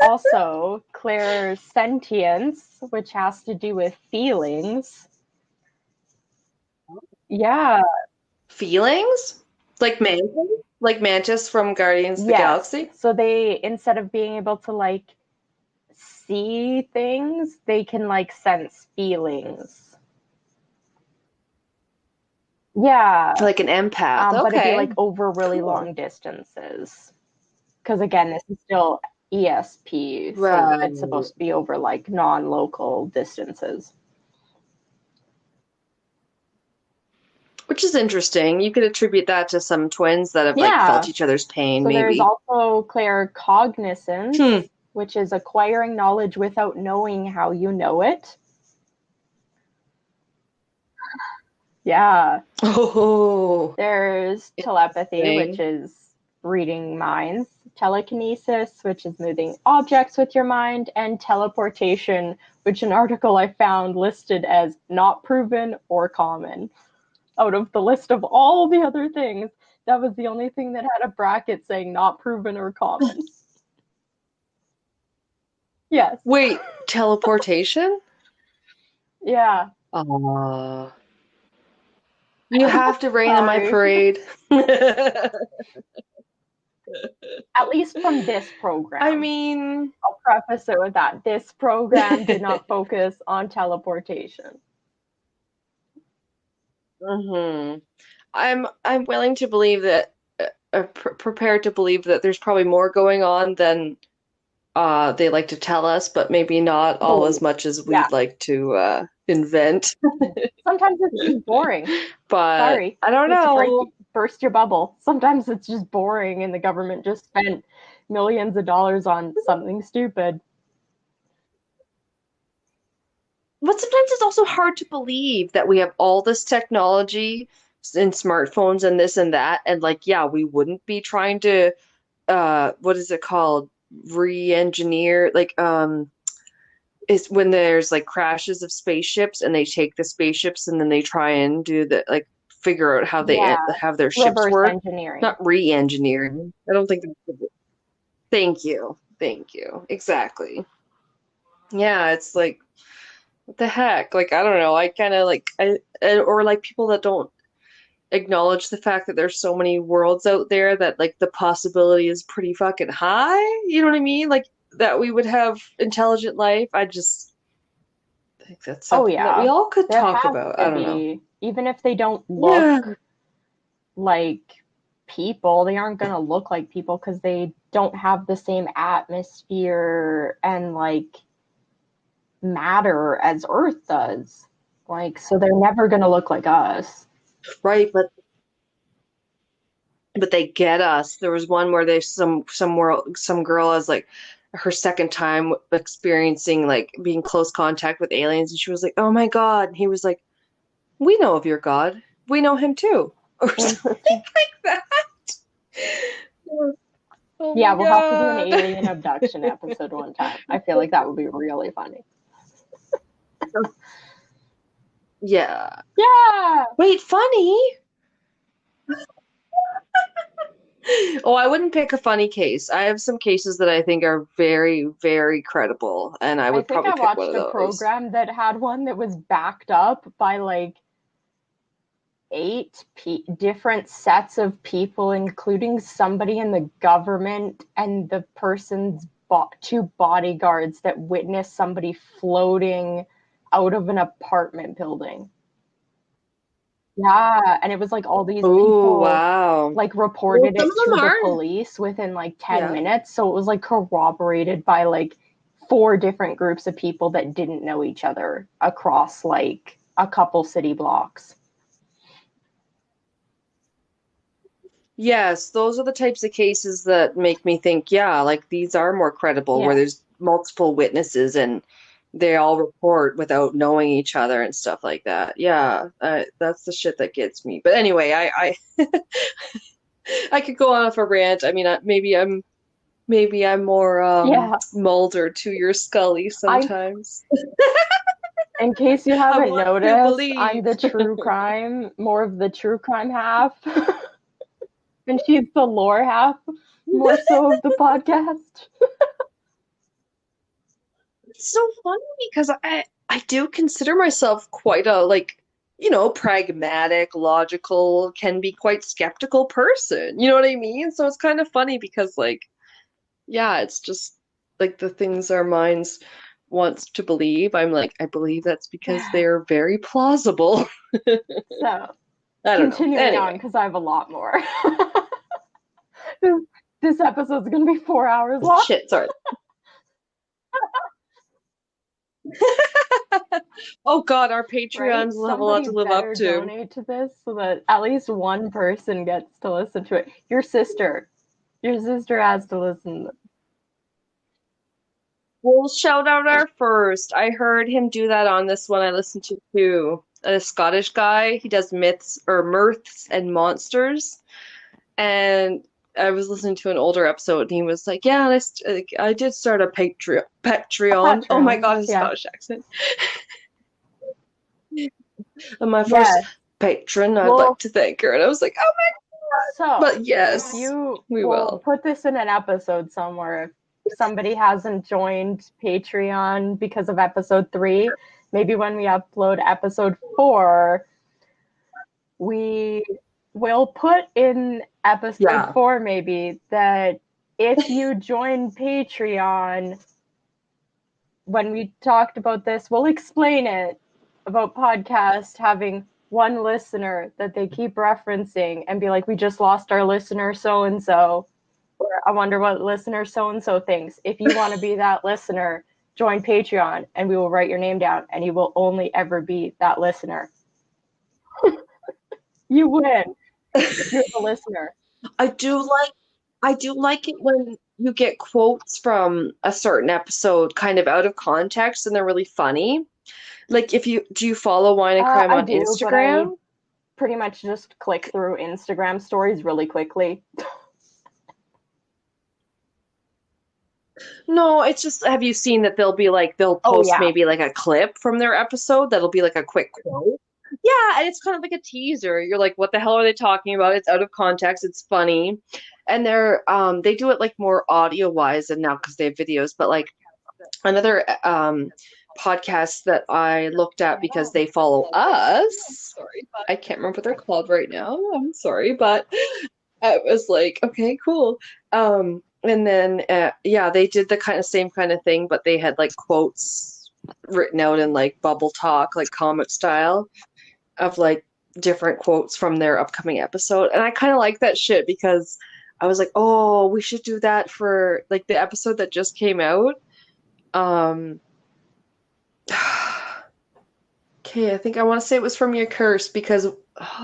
also clairsentience, which has to do with feelings. Yeah, Feelings? Like Mantis? Like Mantis from Guardians of the Yes. Galaxy? So they, instead of being able to like see things, they can like sense feelings. Yeah. Like an empath. But it'd be Okay. like over really Cool. long distances. Because again, this is still ESP, so Right. it's supposed to be over like non-local distances. Which is interesting. You could attribute that to some twins that have like felt Yeah. each other's pain, So there's maybe. also Hmm. claircognizance, which is acquiring knowledge without knowing how you know it. Yeah. Oh, There's telepathy, which interesting. is reading minds, telekinesis, which is moving objects with your mind, and teleportation, which an article I found listed as not proven or common. Out of the list of all the other things, that was the only thing that had a bracket saying not proven or common. Yes. Wait, teleportation? Yeah. Uh, you have to rain on my Sorry. parade. At least from this I program. mean, I'll preface it with that. This program did not focus on teleportation. hmm I'm willing to believe that prepared to believe that there's probably more going on than they like to tell us, but maybe not all Oh, as much as yeah. we'd like to invent. Sometimes it's just boring. But Sorry, I don't hate to know. burst your bubble. Sometimes it's just boring and the government just spent millions of dollars on something stupid. But sometimes it's also hard to believe that we have all this technology and smartphones and this and that, and like, yeah, we wouldn't be trying to what is it called? Re-engineer, like is when there's like crashes of spaceships and they take the spaceships and then they try and do the like figure out how they Yeah, have their ships reverse work. engineering. Not re-engineering. I don't think that's the. Thank you. Thank you. Exactly. Yeah, it's like what the heck? Like I don't know. I kind of like or like people that don't acknowledge the fact that there's so many worlds out there that like the possibility is pretty fucking high. You know what I mean? Like that we would have intelligent life. I just think that's Oh something that we yeah, all could there talk has about. to I don't know. be. Even if they don't Yeah. look like people, they aren't going to look like people because they don't have the same atmosphere and like matter as Earth does. Like, so they're never going to look like us. Right, but they get us. There was one where there's some world some girl has like her second time experiencing like being close contact with aliens and she was like, "Oh my God." And he was like, "We know of your God. We know him too." Or something like that. Oh Yeah, my we'll have to do an God. alien abduction episode one time. I feel like that would be really funny. Yeah. Yeah. Wait, funny? Oh, I wouldn't pick a funny case. I have some cases that I think are very, very credible, and I I would think probably I pick one watched of a those. program that had one that was backed up by like different sets of people, including somebody in the government and the person's two bodyguards that witnessed somebody floating out of an apartment building. Yeah, and it was like all these Oh, people wow. like Well, reported some it of them to the are. police within like 10 Yeah. minutes. So it was like corroborated by like four different groups of people that didn't know each other across like a couple city blocks. Yes, those are the types of cases that make me think, yeah, like these are more credible, where Yeah. there's multiple witnesses and they all report without knowing each other and stuff like that. Yeah, that's the shit that gets me. But anyway, I could go on off a rant. I mean, maybe I'm more Yeah. Mulder to your Scully I sometimes. In case you I haven't want to noticed, I'm believe. the true crime, more of the true crime half. And she's the lore half, more so of the podcast. It's so funny because I do consider myself quite a like pragmatic, logical, can be quite skeptical person. You know what I mean? So it's kind of funny because, like, yeah, it's just like the things our minds wants to believe. I'm like, I believe that's because they're very plausible. So, I don't know. continuing on, Anyway, because I have a lot more. this, this episode's going to be 4 hours long. shit, sorry. Oh God, our Right? Patreons will have a lot Somebody to live up better to. donate to this so that at least one person gets to listen to it. Your sister. Your sister has to listen. We'll shout out our first. I heard him do that on this one I listened to too. A Scottish guy. He does mirths and monsters. And I was listening to an older episode, and he was like, "Yeah, I did start a A Patreon. Oh my Patreon. God, his Yeah. Scottish accent. And my first Yes. patron, I'd Well, like to thank her." And I was like, "Oh my God!" so But if yes, you we will will. put this in an episode somewhere, if somebody hasn't joined Patreon because of episode 3, maybe when we upload episode 4, we will put in episode Yeah. 4 maybe that if you join Patreon, when we talked about this, we'll explain it about podcast having one listener that they keep referencing and be like, we just lost our listener so and so. Or I wonder what listener so and so thinks. If you want to be that listener, join Patreon and we will write your name down and you will only ever be that listener. You win if you're the listener. I do like it when you get quotes from a certain episode kind of out of context and they're really funny. Like if you do you follow Wine and Crime I on do, but I Instagram? pretty much just click through Instagram stories really quickly. No, it's just have you seen that they'll Oh, post yeah. maybe like a clip from their episode that'll be like a quick quote. Yeah, and it's kind of like a teaser. You're like, what the hell are they talking about? It's out of context, it's funny. And they do it like more audio wise and now because they have videos, but like another podcast that I looked at because they follow us. I can't remember what they're called right now. I'm sorry, but it was like, okay, cool. And then yeah, they did the kind of same kind of thing, but they had like quotes written out in like bubble talk, like comic style of like different quotes from their upcoming episode. And I kind of like that shit because I was like, oh, we should do that for like the episode that just came out. Um, okay, I think I want to say it was from your curse because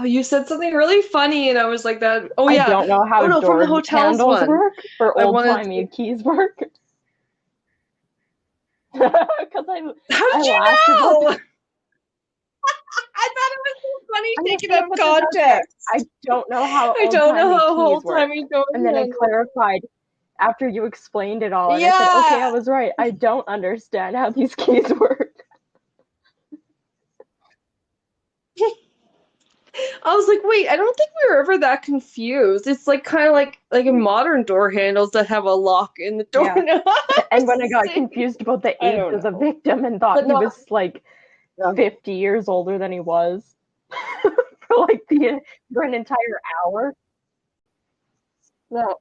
you said something really funny, and I was like that. Oh I yeah. don't know Oh how no, from the door hotels handles one. work or I old wanted. timey keys work. Because How I did you laughed about know? the, I thought it was so funny I'm just taken gonna out of put this out there. context. I don't know how I old don't know timey how keys old work. timey door And then I handles. clarified after you explained it all, and I said, okay, I Yeah. was right. I don't understand how these keys work. I was like, wait, I don't think we were ever that confused. It's like kind of like in modern door handles that have a lock in the Yeah. doorknob. And when I got confused about the I age don't of the know, victim and thought but he no. was like Yeah. 50 years older than he was for like for an entire hour. So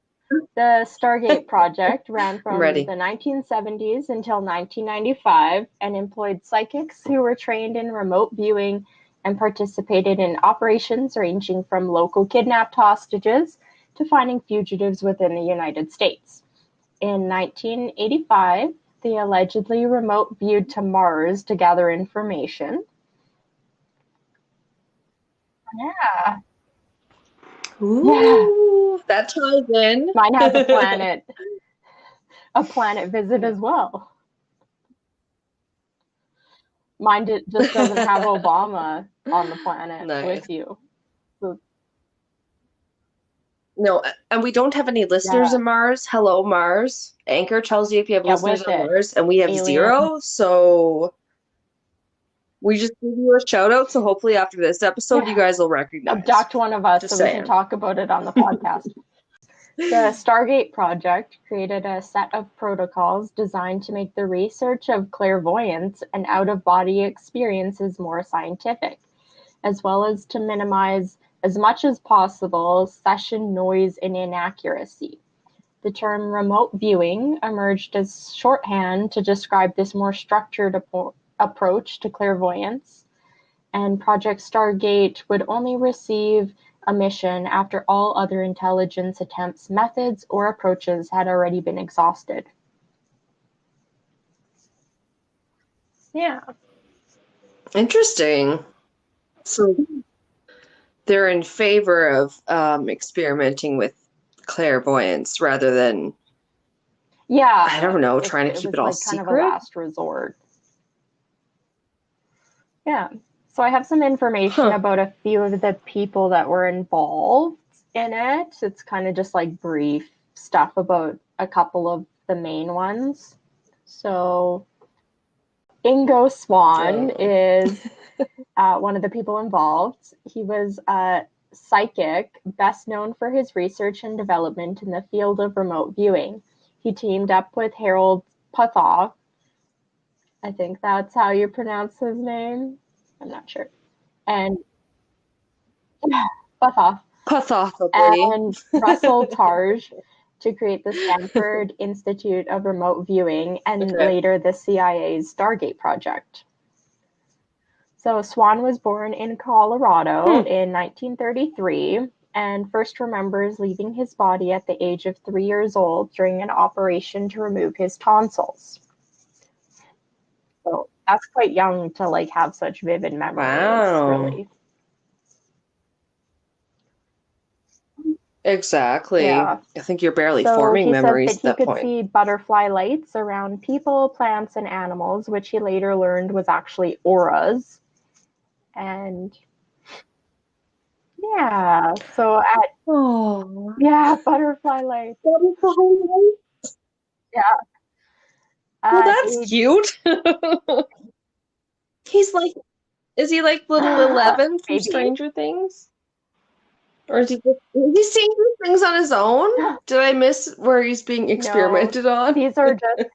the Stargate Project ran I'm from ready. the 1970s until 1995 and employed psychics who were trained in remote viewing and participated in operations ranging from local kidnapped hostages to finding fugitives within the United States. In 1985, they allegedly remote viewed to Mars to gather information. Yeah. Yeah. Ooh, that ties in. Mine has a planet visit as well. Mine just doesn't have Obama on the planet Nice. with you. So, No, and we don't have any listeners yeah. on Mars. Hello, Mars. Anchor tells you if you have Yeah, listeners with on it. Mars, and we have Aliens. 0. So we just give you a shout out. So hopefully after this episode, you Yeah. guys will recognize. Abduct one of us Just so we saying. can talk about it on the podcast. The Stargate Project created a set of protocols designed to make the research of clairvoyance and out-of-body experiences more scientific, as well as to minimize as much as possible session noise and inaccuracy. The term remote viewing emerged as shorthand to describe this more structured approach to clairvoyance, and Project Stargate would only receive a mission after all other intelligence attempts, methods, or approaches had already been exhausted. Yeah. Interesting. So they're in favor of experimenting with clairvoyance rather than, Yeah. I don't know, trying to keep it all like kind of a secret. last resort. Yeah. So I have some information about a few of the people that were involved in it. It's kind of just like brief stuff about a couple of the main ones. So Ingo Swann is one of the people involved. He was a psychic, best known for his research and development in the field of remote viewing. He teamed up with Harold Puthoff. I think that's how you pronounce his name. I'm not sure. And Puthoff. And Russell Targe to create the Stanford Institute of Remote Viewing and later the CIA's Stargate Project. So Swann was born in Colorado in 1933 and first remembers leaving his body at the age of 3 years old during an operation to remove his tonsils. So that's quite young to like have such vivid memories, really. Exactly. Yeah. I think you're barely forming memories at that point. He said that he could see butterfly lights around people, plants, and animals, which he later learned was actually auras. And yeah, so butterfly lights. Yeah. Well, that's cute. He's like, is he like little 11 from Stranger Things? Or is he seeing things on his own? Did I miss where he's being experimented on? These are just,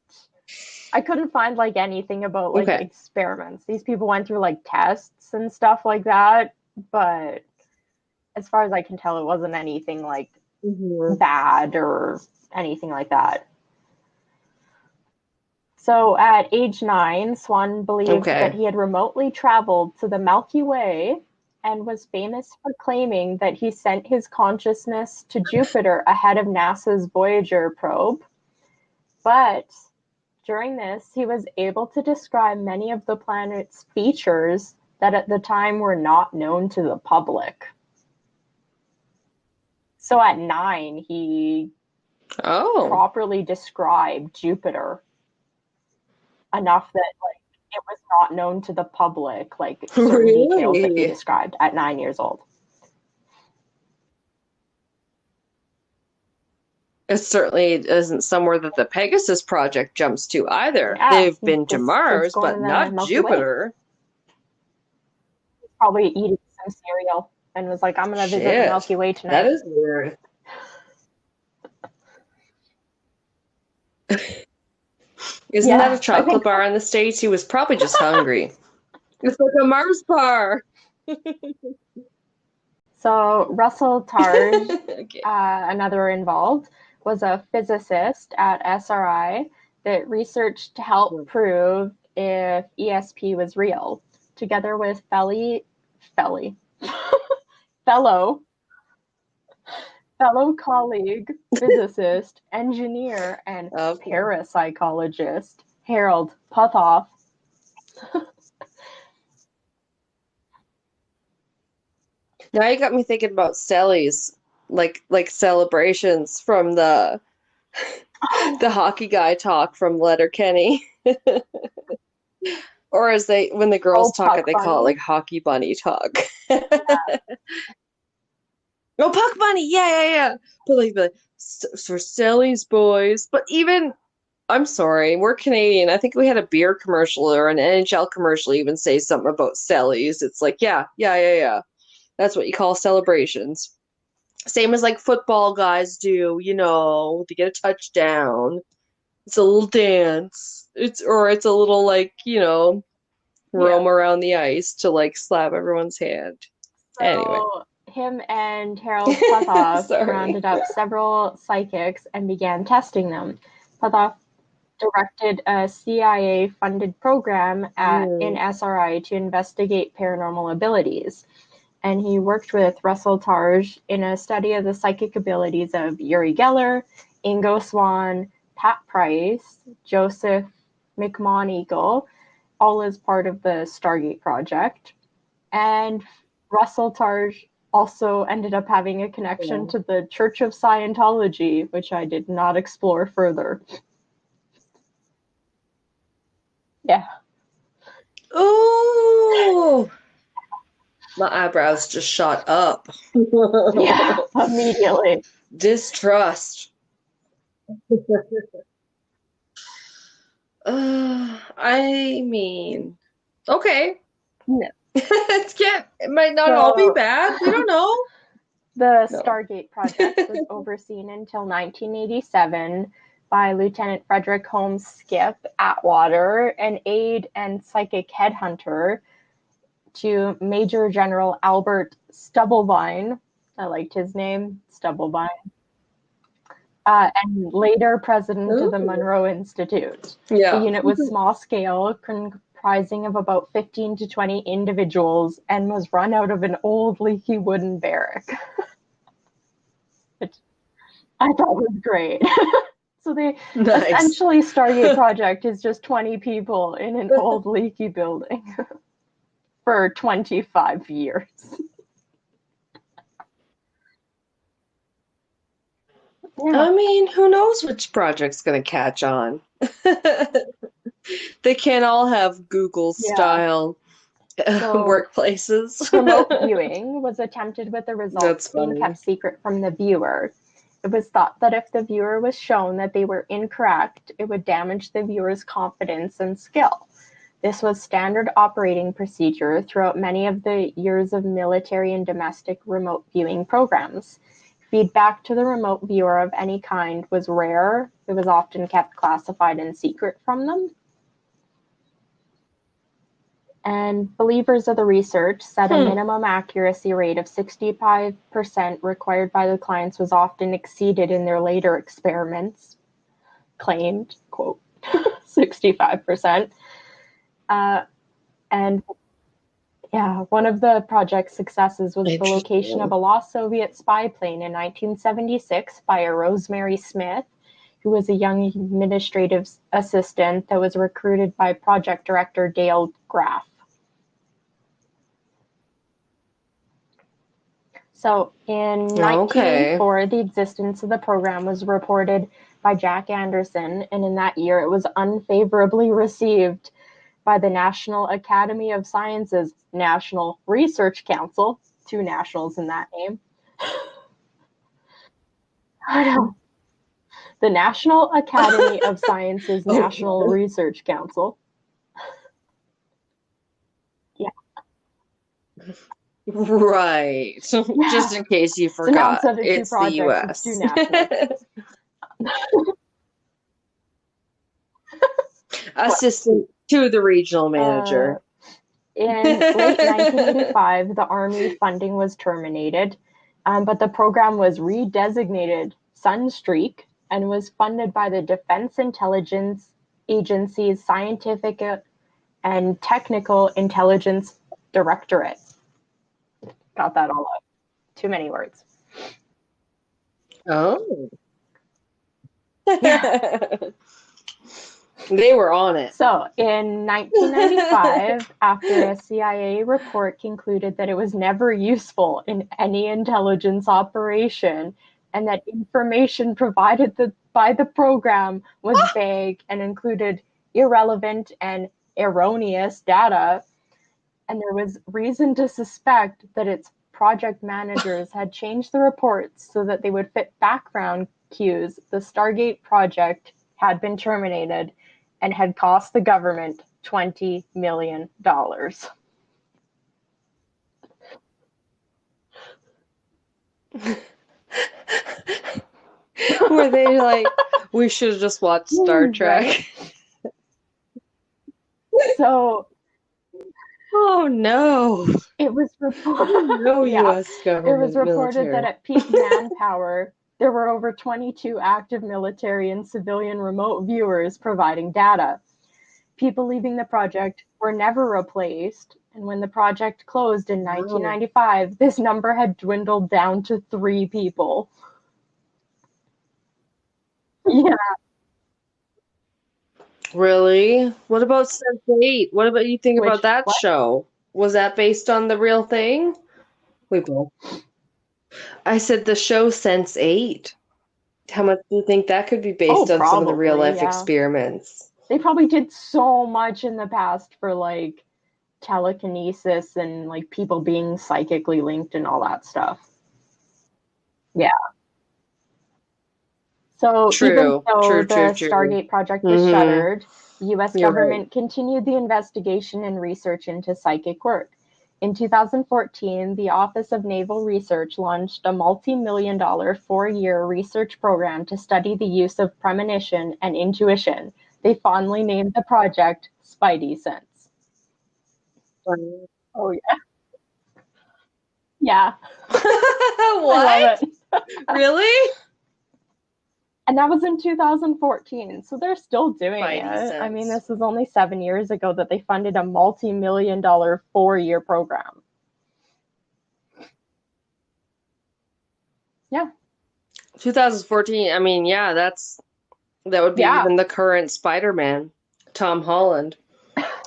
I couldn't find like anything about like experiments. These people went through like tests and stuff like that, but as far as I can tell, it wasn't anything like bad or anything like that. So at age 9, Swann believed that he had remotely traveled to the Milky Way and was famous for claiming that he sent his consciousness to Jupiter ahead of NASA's Voyager probe. But during this, he was able to describe many of the planet's features that at the time were not known to the public. So at 9, he properly described Jupiter enough that like it was not known to the public, like certain details that he described at 9 years old. It certainly isn't somewhere that the Pegasus Project jumps to either. They've been to Mars, but not Jupiter. He's probably eating some cereal and was like, I'm going to visit the Milky Way tonight. That is weird. Isn't that a chocolate bar in the States? He was probably just hungry. It's like a Mars bar. So Russell Targe, another involved, was a physicist at SRI that researched to help prove if ESP was real, together with fellow colleague, physicist, engineer, and parapsychologist Harold Puthoff. Now you got me thinking about Sally's, like celebrations from the hockey guy talk from Letterkenny. Or as when the girls talk, they call it like hockey bunny talk. Oh, Puck Bunny, yeah. But like for Sally's boys. But even, I'm sorry, we're Canadian. I think we had a beer commercial or an NHL commercial even say something about Sally's. It's like, yeah. That's what you call celebrations. Same as like football guys do, to get a touchdown. It's a little dance. It's a little like, roam around the ice to like slap everyone's hand. Anyway. So him and Harold Puthoff Sorry. rounded up several psychics and began testing them. Puthoff directed a CIA-funded program in SRI to investigate paranormal abilities. And he worked with Russell Targe in a study of the psychic abilities of Uri Geller, Ingo Swann, Pat Price, Joseph McMoneagle, all as part of the Stargate Project. And Russell Targe also ended up having a connection to the Church of Scientology, which I did not explore further. Yeah. Oh, my eyebrows just shot up. Yeah, immediately. Distrust. I mean, okay. No. It might not all be bad. We don't know. The Stargate Project was overseen until 1987 by Lieutenant Frederick Holmes Skip Atwater, an aide and psychic headhunter to Major General Albert Stubblebine. I liked his name, Stubblebine. And later president of the Monroe Institute. Yeah. The unit was small scale, comprising of about 15 to 20 individuals, and was run out of an old leaky wooden barrack. Which I thought was great. So essentially Stargate Project is just 20 people in an old leaky building for 25 years. Yeah. I mean, who knows which project's going to catch on? They can't all have Google-style workplaces. Remote viewing was attempted with the results being kept secret from the viewer. It was thought that if the viewer was shown that they were incorrect, it would damage the viewer's confidence and skill. This was standard operating procedure throughout many of the years of military and domestic remote viewing programs. Feedback to the remote viewer of any kind was rare. It was often kept classified and secret from them. And believers of the research said a minimum accuracy rate of 65% required by the clients was often exceeded in their later experiments. Claimed, quote, 65%. And one of the project's successes was the location of a lost Soviet spy plane in 1976 by a Rosemary Smith, who was a young administrative assistant that was recruited by project director Dale Graff. So in 1984, the existence of the program was reported by Jack Anderson, and in that year it was unfavorably received by the National Academy of Sciences National Research Council, 2 nationals in that name. I know. The National Academy of Sciences National Research Council. Yeah. Right. Just in case you forgot, it's the U.S. It's 2 nationals. Assistant to the regional manager. In late 1985, the Army funding was terminated, but the program was redesignated Sunstreak and was funded by the Defense Intelligence Agency's Scientific and Technical Intelligence Directorate. Got that all out. Too many words. Oh. They were on it. So, in 1995, after a CIA report concluded that it was never useful in any intelligence operation and that information provided by the program was vague and included irrelevant and erroneous data, and there was reason to suspect that its project managers had changed the reports so that they would fit background cues, the Stargate Project had been terminated and had cost the government $20 million. Were they like, we should have just watched Star Trek? Right. So Oh no. It was No yeah, US it was government reported that military. at peak manpower, there were over 22 active military and civilian remote viewers providing data. People leaving the project were never replaced, and when the project closed in Wow. 1995, this number had dwindled down to 3 people. Yeah, Really? What about Sense8? What about you think about which that what? show? Was that based on the real thing? We both. I said the show Sense8. How much do you think that could be Oh, based on some of the real probably, life yeah. experiments? They probably did so much in the past for like telekinesis and like people being psychically linked and all that stuff. Yeah. So even True, though true, true, the true. Stargate Project was Mm-hmm. shuttered, the US You're right. government continued the investigation and research into psychic work. In 2014, the Office of Naval Research launched a multi-million dollar 4-year research program to study the use of premonition and intuition. They fondly named the project Spidey Sense. Oh, yeah. Yeah, I love What? it. Really? And that was in 2014. So they're still doing Spidey it. I mean, sense. this was only 7 years ago that they funded a multi-million dollar 4-year program. Yeah. 2014. I mean, yeah, that would be Yeah. even the current Spider-Man, Tom Holland.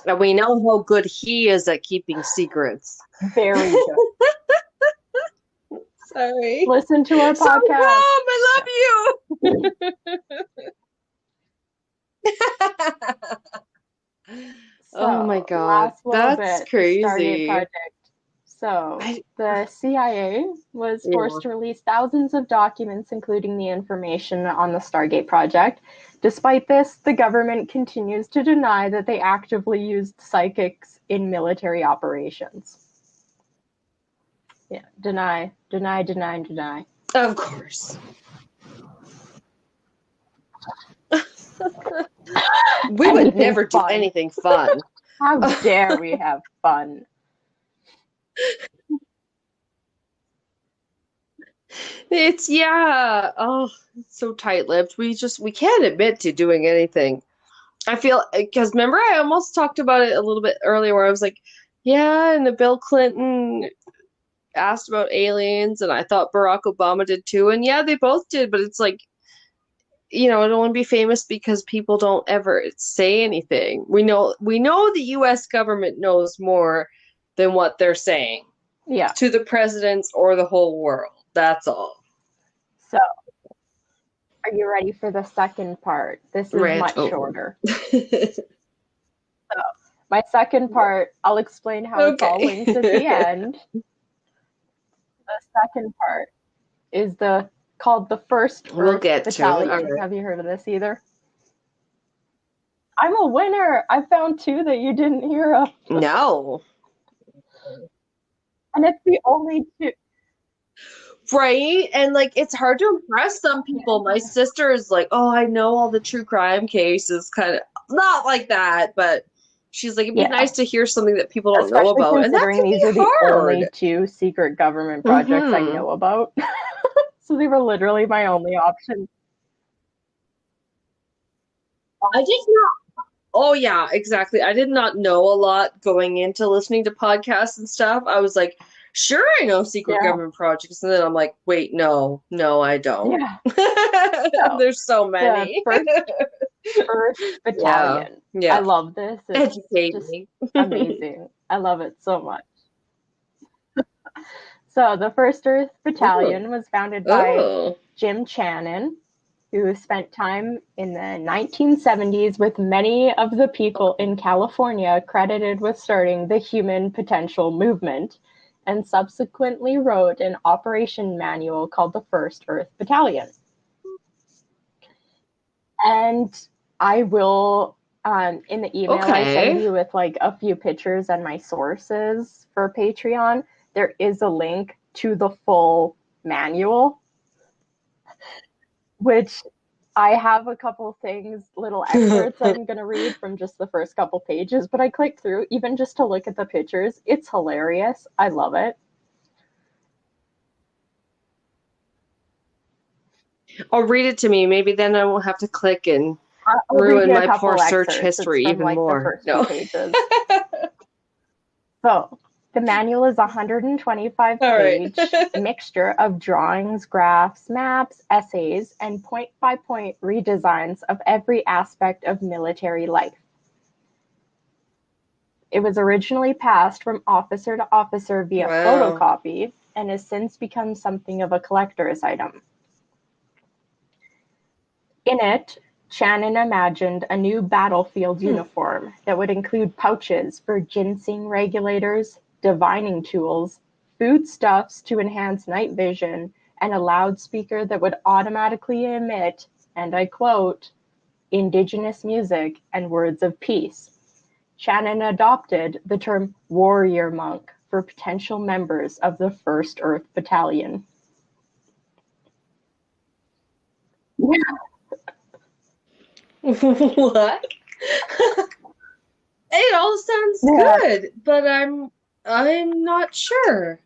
And we know how good he is at keeping secrets. Very good. Sorry. Listen to our So podcast. Tom, I love you. Oh my So, God. last little That's bit, the Stargate crazy. Project. So, I the CIA was yeah. forced to release thousands of documents, including the information on the Stargate Project. Despite this, the government continues to deny that they actively used psychics in military operations. Yeah, deny, deny, deny, deny. Of course. We would Anything never do fun. anything fun. How dare we have fun? It's yeah. Oh, it's so tight-lipped. We can't admit to doing anything. I feel because remember I almost talked about it a little bit earlier where I was like, yeah, and the Bill Clinton asked about aliens and I thought Barack Obama did too. And yeah, they both did, but it's like, I don't want to be famous because people don't ever say anything. We know the US government knows more than what they're saying Yeah. to the presidents or the whole world. That's all. So, are you ready for the second part? This is Rant much over. shorter. So, my second part, I'll explain how it's all Okay. linked at the end. The second part is the called the First We'll Earth get to it. All Battalion. right. Have you heard of this either? I'm a winner. I found two that you didn't hear of, No. and it's the only two. Right? And like it's hard to impress some people. My sister is like, "Oh, I know all the true crime cases." Kind of not like that, but she's like, "It'd be Yeah, nice to hear something that people don't know especially about." And that considering can these be are the only hard. two secret government projects I Hmm. know about. So they were literally my only option. I did not. Oh yeah, exactly. I did not know a lot going into listening to podcasts and stuff. I was like, "Sure, I know secret Yeah, government projects," and then I'm like, "Wait, no, no, I don't." yeah. So There's so the many. First Earth Yeah, Battalion. I yeah. love this. It's Educate just me. amazing. I love it so much. So the First Earth Oh, Battalion was founded by oh, Jim Channon, who spent time in the 1970s with many of the people in California credited with starting the Human Potential Movement, and subsequently wrote an operation manual called the First Earth Battalion. And I will, in the email I send okay. you with like a few pictures and my sources for Patreon, there is a link to the full manual, which I have a couple things, little excerpts I'm going to read from just the first couple pages, but I clicked through even just to look at the pictures. It's hilarious. I love it. Or read it to me. Maybe then I won't have to click and I'll read ruin you a my poor couple search excerpts. It's history from even like the more. first few No. pages. So, the manual is a 125 All right. page mixture of drawings, graphs, maps, essays, and point by point redesigns of every aspect of military life. It was originally passed from officer to officer via Wow. photocopy and has since become something of a collector's item. In it, Shannon imagined a new battlefield uniform that would include pouches for ginseng regulators, divining tools, foodstuffs to enhance night vision, and a loudspeaker that would automatically emit, and I quote, indigenous music and words of peace. Shannon adopted the term warrior monk for potential members of the 1st Earth Battalion. What? It all sounds Yeah. good, but I'm not sure.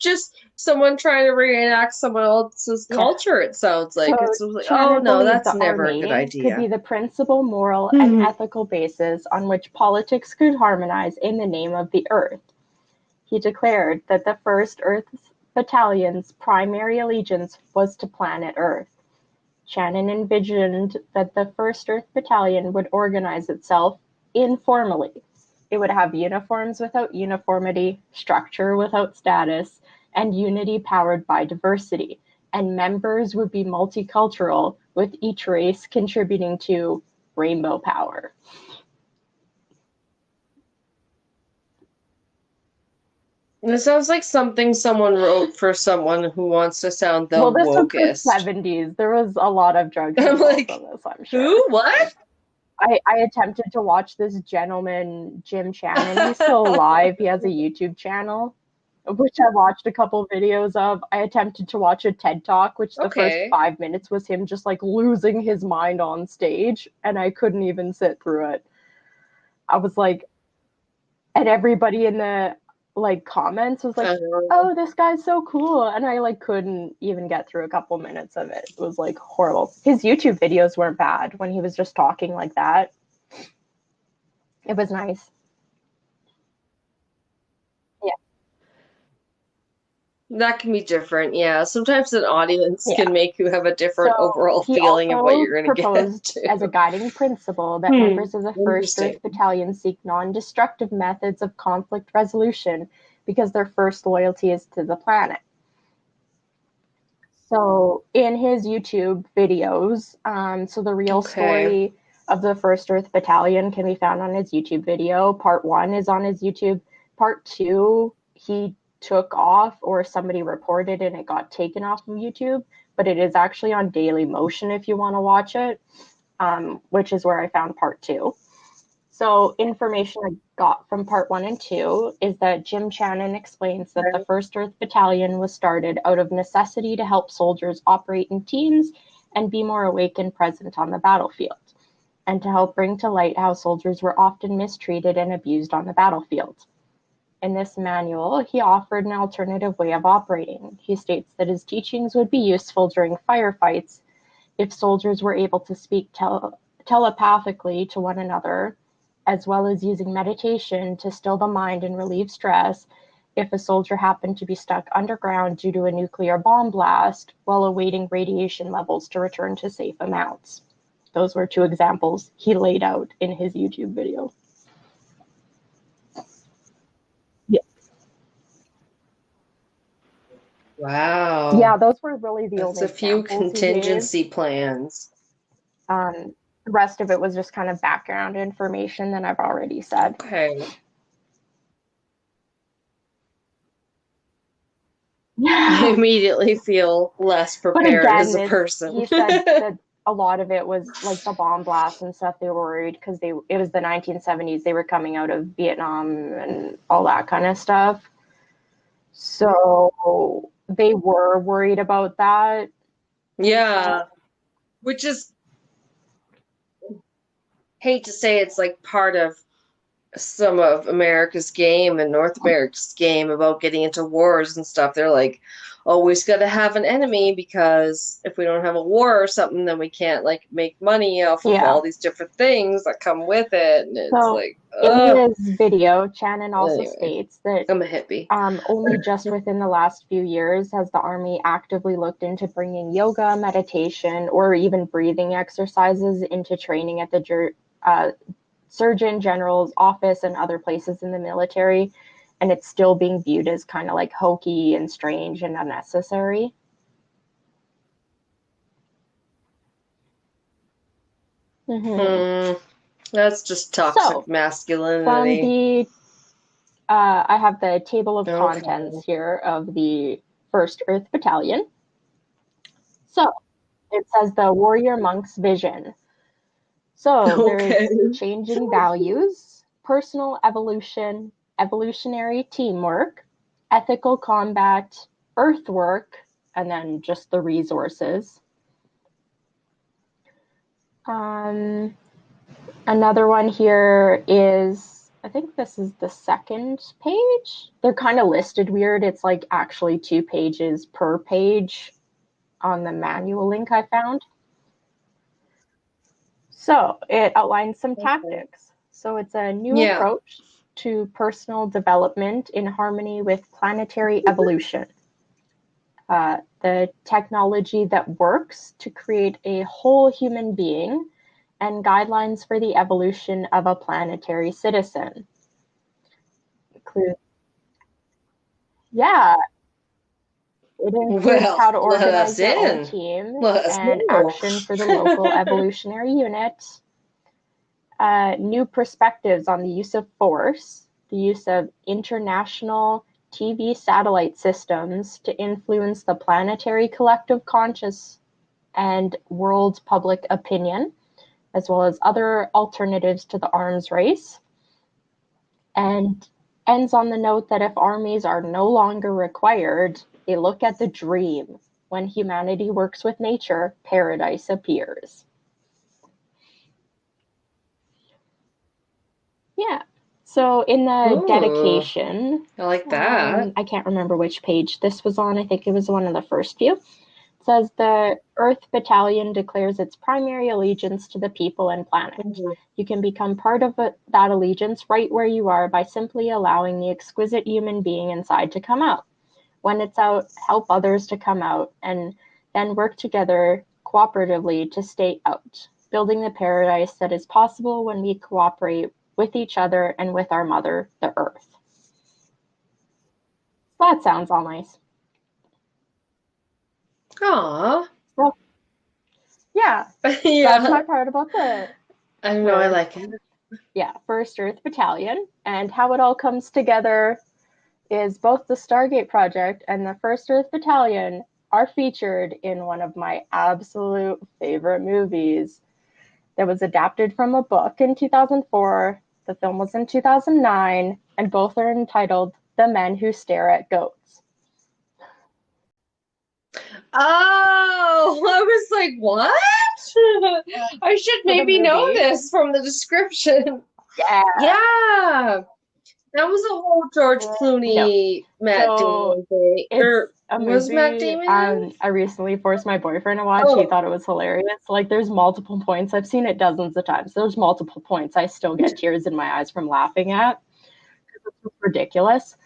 Just someone trying to reenact someone else's Yeah. culture, it sounds like. So It's like, oh Shannon no, believed that's the never a good army could be idea. the principal moral and ethical basis on which politics could harmonize in the name of the Earth. He declared that the 1st Earth Battalion's primary allegiance was to planet Earth. Shannon envisioned that the 1st Earth Battalion would organize itself informally. It would have uniforms without uniformity, structure without status, and unity powered by diversity. And members would be multicultural, with each race contributing to rainbow power. This sounds like something someone wrote for someone who wants to sound the Well, this was the wokest. 70s. There was a lot of drugs I'm involved like, in this, I'm sure. who? What? I attempted to watch this gentleman, Jim Shannon. He's still alive. He has a YouTube channel, which I watched a couple videos of. I attempted to watch a TED Talk, which the first Okay. 5 minutes was him just like losing his mind on stage, and I couldn't even sit through it. I was like, and everybody in the like comments was like, "Oh, this guy's so cool," and I like couldn't even get through a couple minutes of it. It was like horrible. His YouTube videos weren't bad when he was just talking like that. It was nice. Yeah, That can be different, yeah. Sometimes an audience yeah. can make you have a different So overall he feeling of what also you're going to get proposed as a to. guiding principle that members of the 1st Interesting. Earth Battalion seek non-destructive methods of conflict resolution because their first loyalty is to the planet. So in his YouTube videos, so the real Okay. story of the 1st Earth Battalion can be found on his YouTube video. Part 1 is on his YouTube. Part 2, he took off, or somebody reported and it got taken off of YouTube, but it is actually on Daily Motion if you want to watch it, which is where I found Part 2. So information I got from part 1 and 2 is that Jim Shannon explains that the 1st Earth Battalion was started out of necessity to help soldiers operate in teams and be more awake and present on the battlefield, and to help bring to light how soldiers were often mistreated and abused on the battlefield. In this manual, he offered an alternative way of operating. He states that his teachings would be useful during firefights if soldiers were able to speak telepathically to one another, as well as using meditation to still the mind and relieve stress if a soldier happened to be stuck underground due to a nuclear bomb blast while awaiting radiation levels to return to safe amounts. Those were 2 examples he laid out in his YouTube video. Yeah, Wow. yeah, those were really the That's only a few examples he gave. contingency plans. The rest of it was just kind of background information that I've already said. Okay. I Yeah. immediately feel less But prepared as again, a person. he said that a lot of it was like the bomb blasts and stuff. They were worried because it was the 1970s. They were coming out of Vietnam and all that kind of stuff. So they were worried about that. Yeah. which is, hate to say, it's like part of some of America's game and North America's game about getting into wars and stuff. They're like, always got to have an enemy because if we don't have a war or something, then we can't like make money off of Yeah. all these different things that come with it. And it's So like, in ugh. this video, Shannon also Anyway, states that I'm a hippie. only just within the last few years has the Army actively looked into bringing yoga, meditation, or even breathing exercises into training at the Surgeon General's office and other places in the military. And it's still being viewed as kind of like hokey and strange and unnecessary. Mm-hmm. That's just toxic So, from masculinity. the I have the table of Okay. contents here of the 1st Earth Battalion. So, it says the warrior monk's vision. So, Okay. there's changing values, personal evolution, evolutionary teamwork, ethical combat, earthwork, and then just the resources. Another one here is, I think this is the 2nd page. They're kind of listed weird. It's like actually 2 pages per page on the manual link I found. So it outlines some tactics. So it's a new approach to personal development in harmony with planetary evolution. The technology that works to create a whole human being and guidelines for the evolution of a planetary citizen. Yeah, it includes Well, how to let organize us your own in. team Let us and know. action for the local evolutionary unit. New perspectives on the use of force, the use of international TV satellite systems to influence the planetary collective conscious and world public opinion, as well as other alternatives to the arms race. And ends on the note that if armies are no longer required, they look at the dream. When humanity works with nature, paradise appears. Yeah. So in the Ooh, dedication, I like that. I can't remember which page this was on. I think it was one of the first few. It says the Earth Battalion declares its primary allegiance to the people and planet. Mm-hmm. You can become part of that allegiance right where you are by simply allowing the exquisite human being inside to come out. When it's out, help others to come out, and then work together cooperatively to stay out, building the paradise that is possible when we cooperate with each other and with our mother, the Earth. That sounds all nice. Aw. Well, yeah, Yeah. that's my part about the I know, I like it. yeah, 1st Earth Battalion, and how it all comes together is both the Stargate Project and the 1st Earth Battalion are featured in one of my absolute favorite movies that was adapted from a book in 2004. The film was in 2009, and both are entitled The Men Who Stare at Goats. Oh, I was like, what? I should maybe know this from the description. Yeah. Yeah. That was a whole George Clooney, Matt Damon thing. It's a Was Matt movie Damon? I recently forced my boyfriend to watch. Oh. He thought it was hilarious. Like, there's multiple points. I've seen it dozens of times. There's multiple points I still get tears in my eyes from laughing at. It's ridiculous.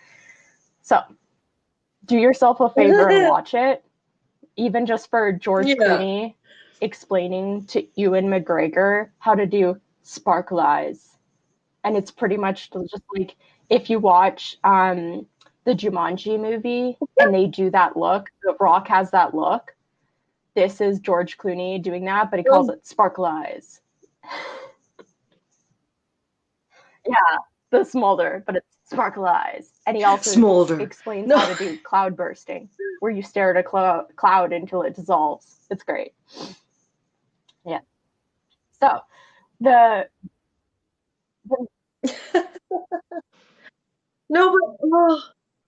So, do yourself a favor and watch it. Even just for George Clooney explaining to Ewan McGregor how to do sparkle eyes. And it's pretty much just like if you watch the Jumanji movie and they do that look, The Rock has that look. This is George Clooney doing that, but he calls it sparkle eyes. Yeah, the smolder, but it's sparkle eyes. And he also explains how to do cloud bursting, where you stare at a cloud until it dissolves. It's great. Yeah. So the No,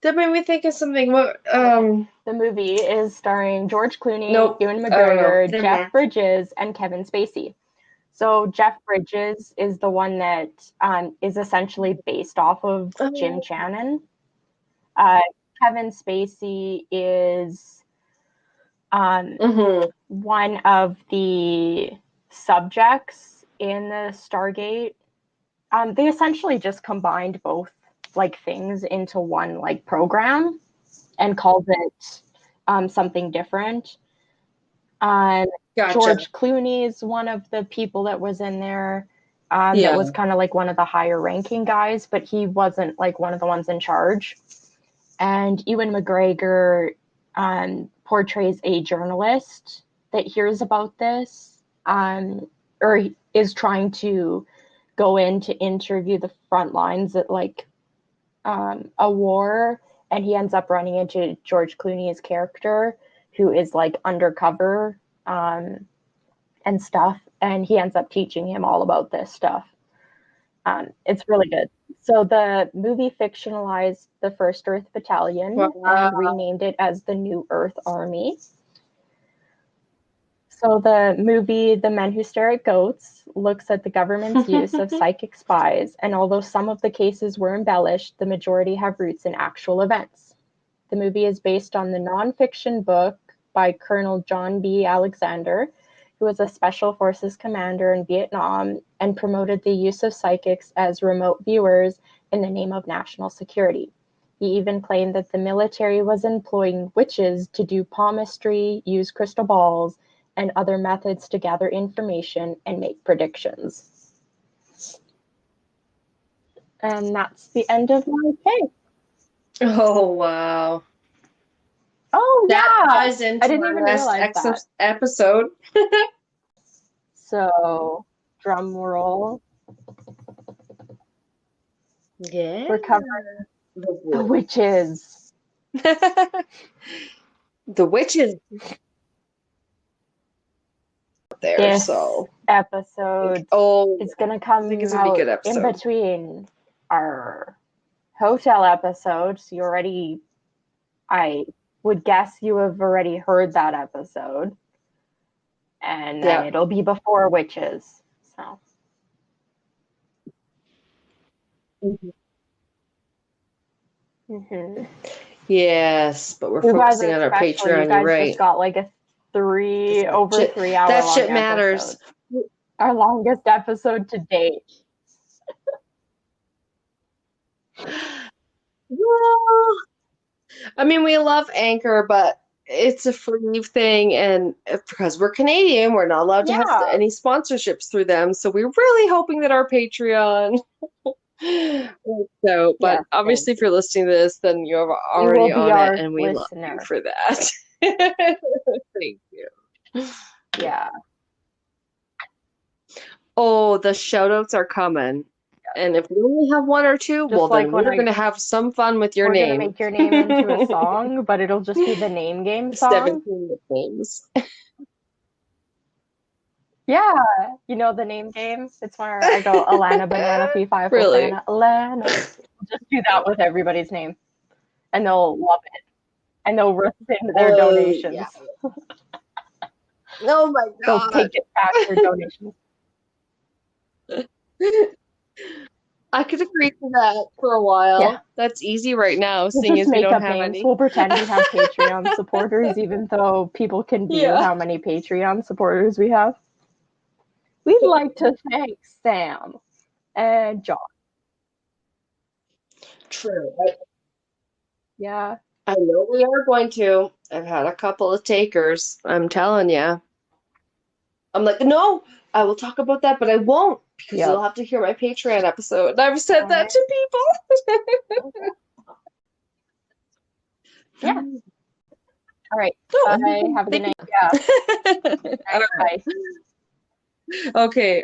but That made me think of something. What? The movie is starring George Clooney, Nope. Ewan I don't know. McGregor, Never Jeff mind. Bridges, and Kevin Spacey. So Jeff Bridges is the one that is essentially based off of Jim Oh. Channon. Uh, Kevin Spacey is Mm-hmm. one of the subjects in the Stargate. They essentially just combined both like things into one like program and called it something different. Gotcha. George Clooney is one of the people that was in there. That Yeah. was kind of like one of the higher ranking guys, but he wasn't like one of the ones in charge. And Ewan McGregor portrays a journalist that hears about this, or is trying to go in to interview the front lines at like a war, and he ends up running into George Clooney's character, who is like undercover and stuff, and he ends up teaching him all about this stuff. It's really good. So the movie fictionalized the First Earth Battalion and Wow. renamed it as the New Earth Army. So the movie The Men Who Stare at Goats looks at the government's use of psychic spies, and although some of the cases were embellished, the majority have roots in actual events. The movie is based on the nonfiction book by Colonel John B. Alexander, who was a Special Forces commander in Vietnam and promoted the use of psychics as remote viewers in the name of national security. He even claimed that the military was employing witches to do palmistry, use crystal balls, and other methods to gather information and make predictions. And that's the end of my case. Oh, wow. Oh, That yeah. ties I into didn't our even last realize that. episode. So, drum roll. Yeah. We're covering the witches. The witches there, This so episode is going to I think come it's gonna be a out good in episode. between our hotel episodes. I would guess you have already heard that episode. And then it'll be before witches. So. Mm-hmm. Yes, but we're You guys focusing on our especially, Patreon. you guys You're right. just got like a over 3 hour That long shit matters. episode. Our longest episode to date. Well, I mean, we love Anchor, but it's a free thing, and because we're Canadian, we're not allowed to have any sponsorships through them. So we're really hoping that our Patreon works out. But Yes, obviously, if you're listening to this, then you're already on it, and we love you for that. Thank you. Yeah. Oh, the shout outs are coming. And if we only have one or two, Just then we're going to have some fun with your name. We're going to make your name into a song, but it'll just be the name game song. 17 names. Yeah. You know the name game? It's where I go, Alanna, banana, fee, fi, fo, Really? fana, Alanna. Just do that with everybody's name. And they'll love it. And they'll rescind their donations. Yeah. Oh my God. They'll take it back, their donations. I could agree to that for a while. Yeah. That's easy right now, seeing as we don't have any. We'll pretend we have Patreon supporters, even though people can view how many Patreon supporters we have. We'd like to thank Sam and John. True. Yeah. I know we are going to. I've had a couple of takers. I'm telling you. I'm like, no, I will talk about that, but I won't because you'll have to hear my Patreon episode. And I've said that to people. Yeah. All right. Bye. Have a good night. Yeah. All right. Bye. Okay.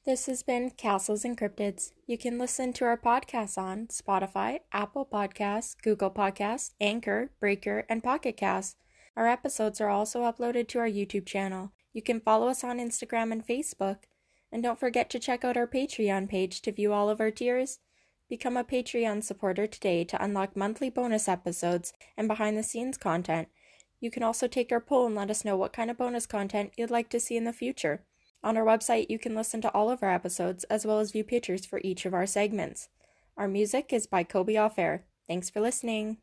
The This has been Castles and Cryptids. You can listen to our podcasts on Spotify, Apple Podcasts, Google Podcasts, Anchor, Breaker, and Pocket Casts. Our episodes are also uploaded to our YouTube channel. You can follow us on Instagram and Facebook. And don't forget to check out our Patreon page to view all of our tiers. Become a Patreon supporter today to unlock monthly bonus episodes and behind-the-scenes content. You can also take our poll and let us know what kind of bonus content you'd like to see in the future. On our website, you can listen to all of our episodes, as well as view pictures for each of our segments. Our music is by Kobe Off Air. Thanks for listening.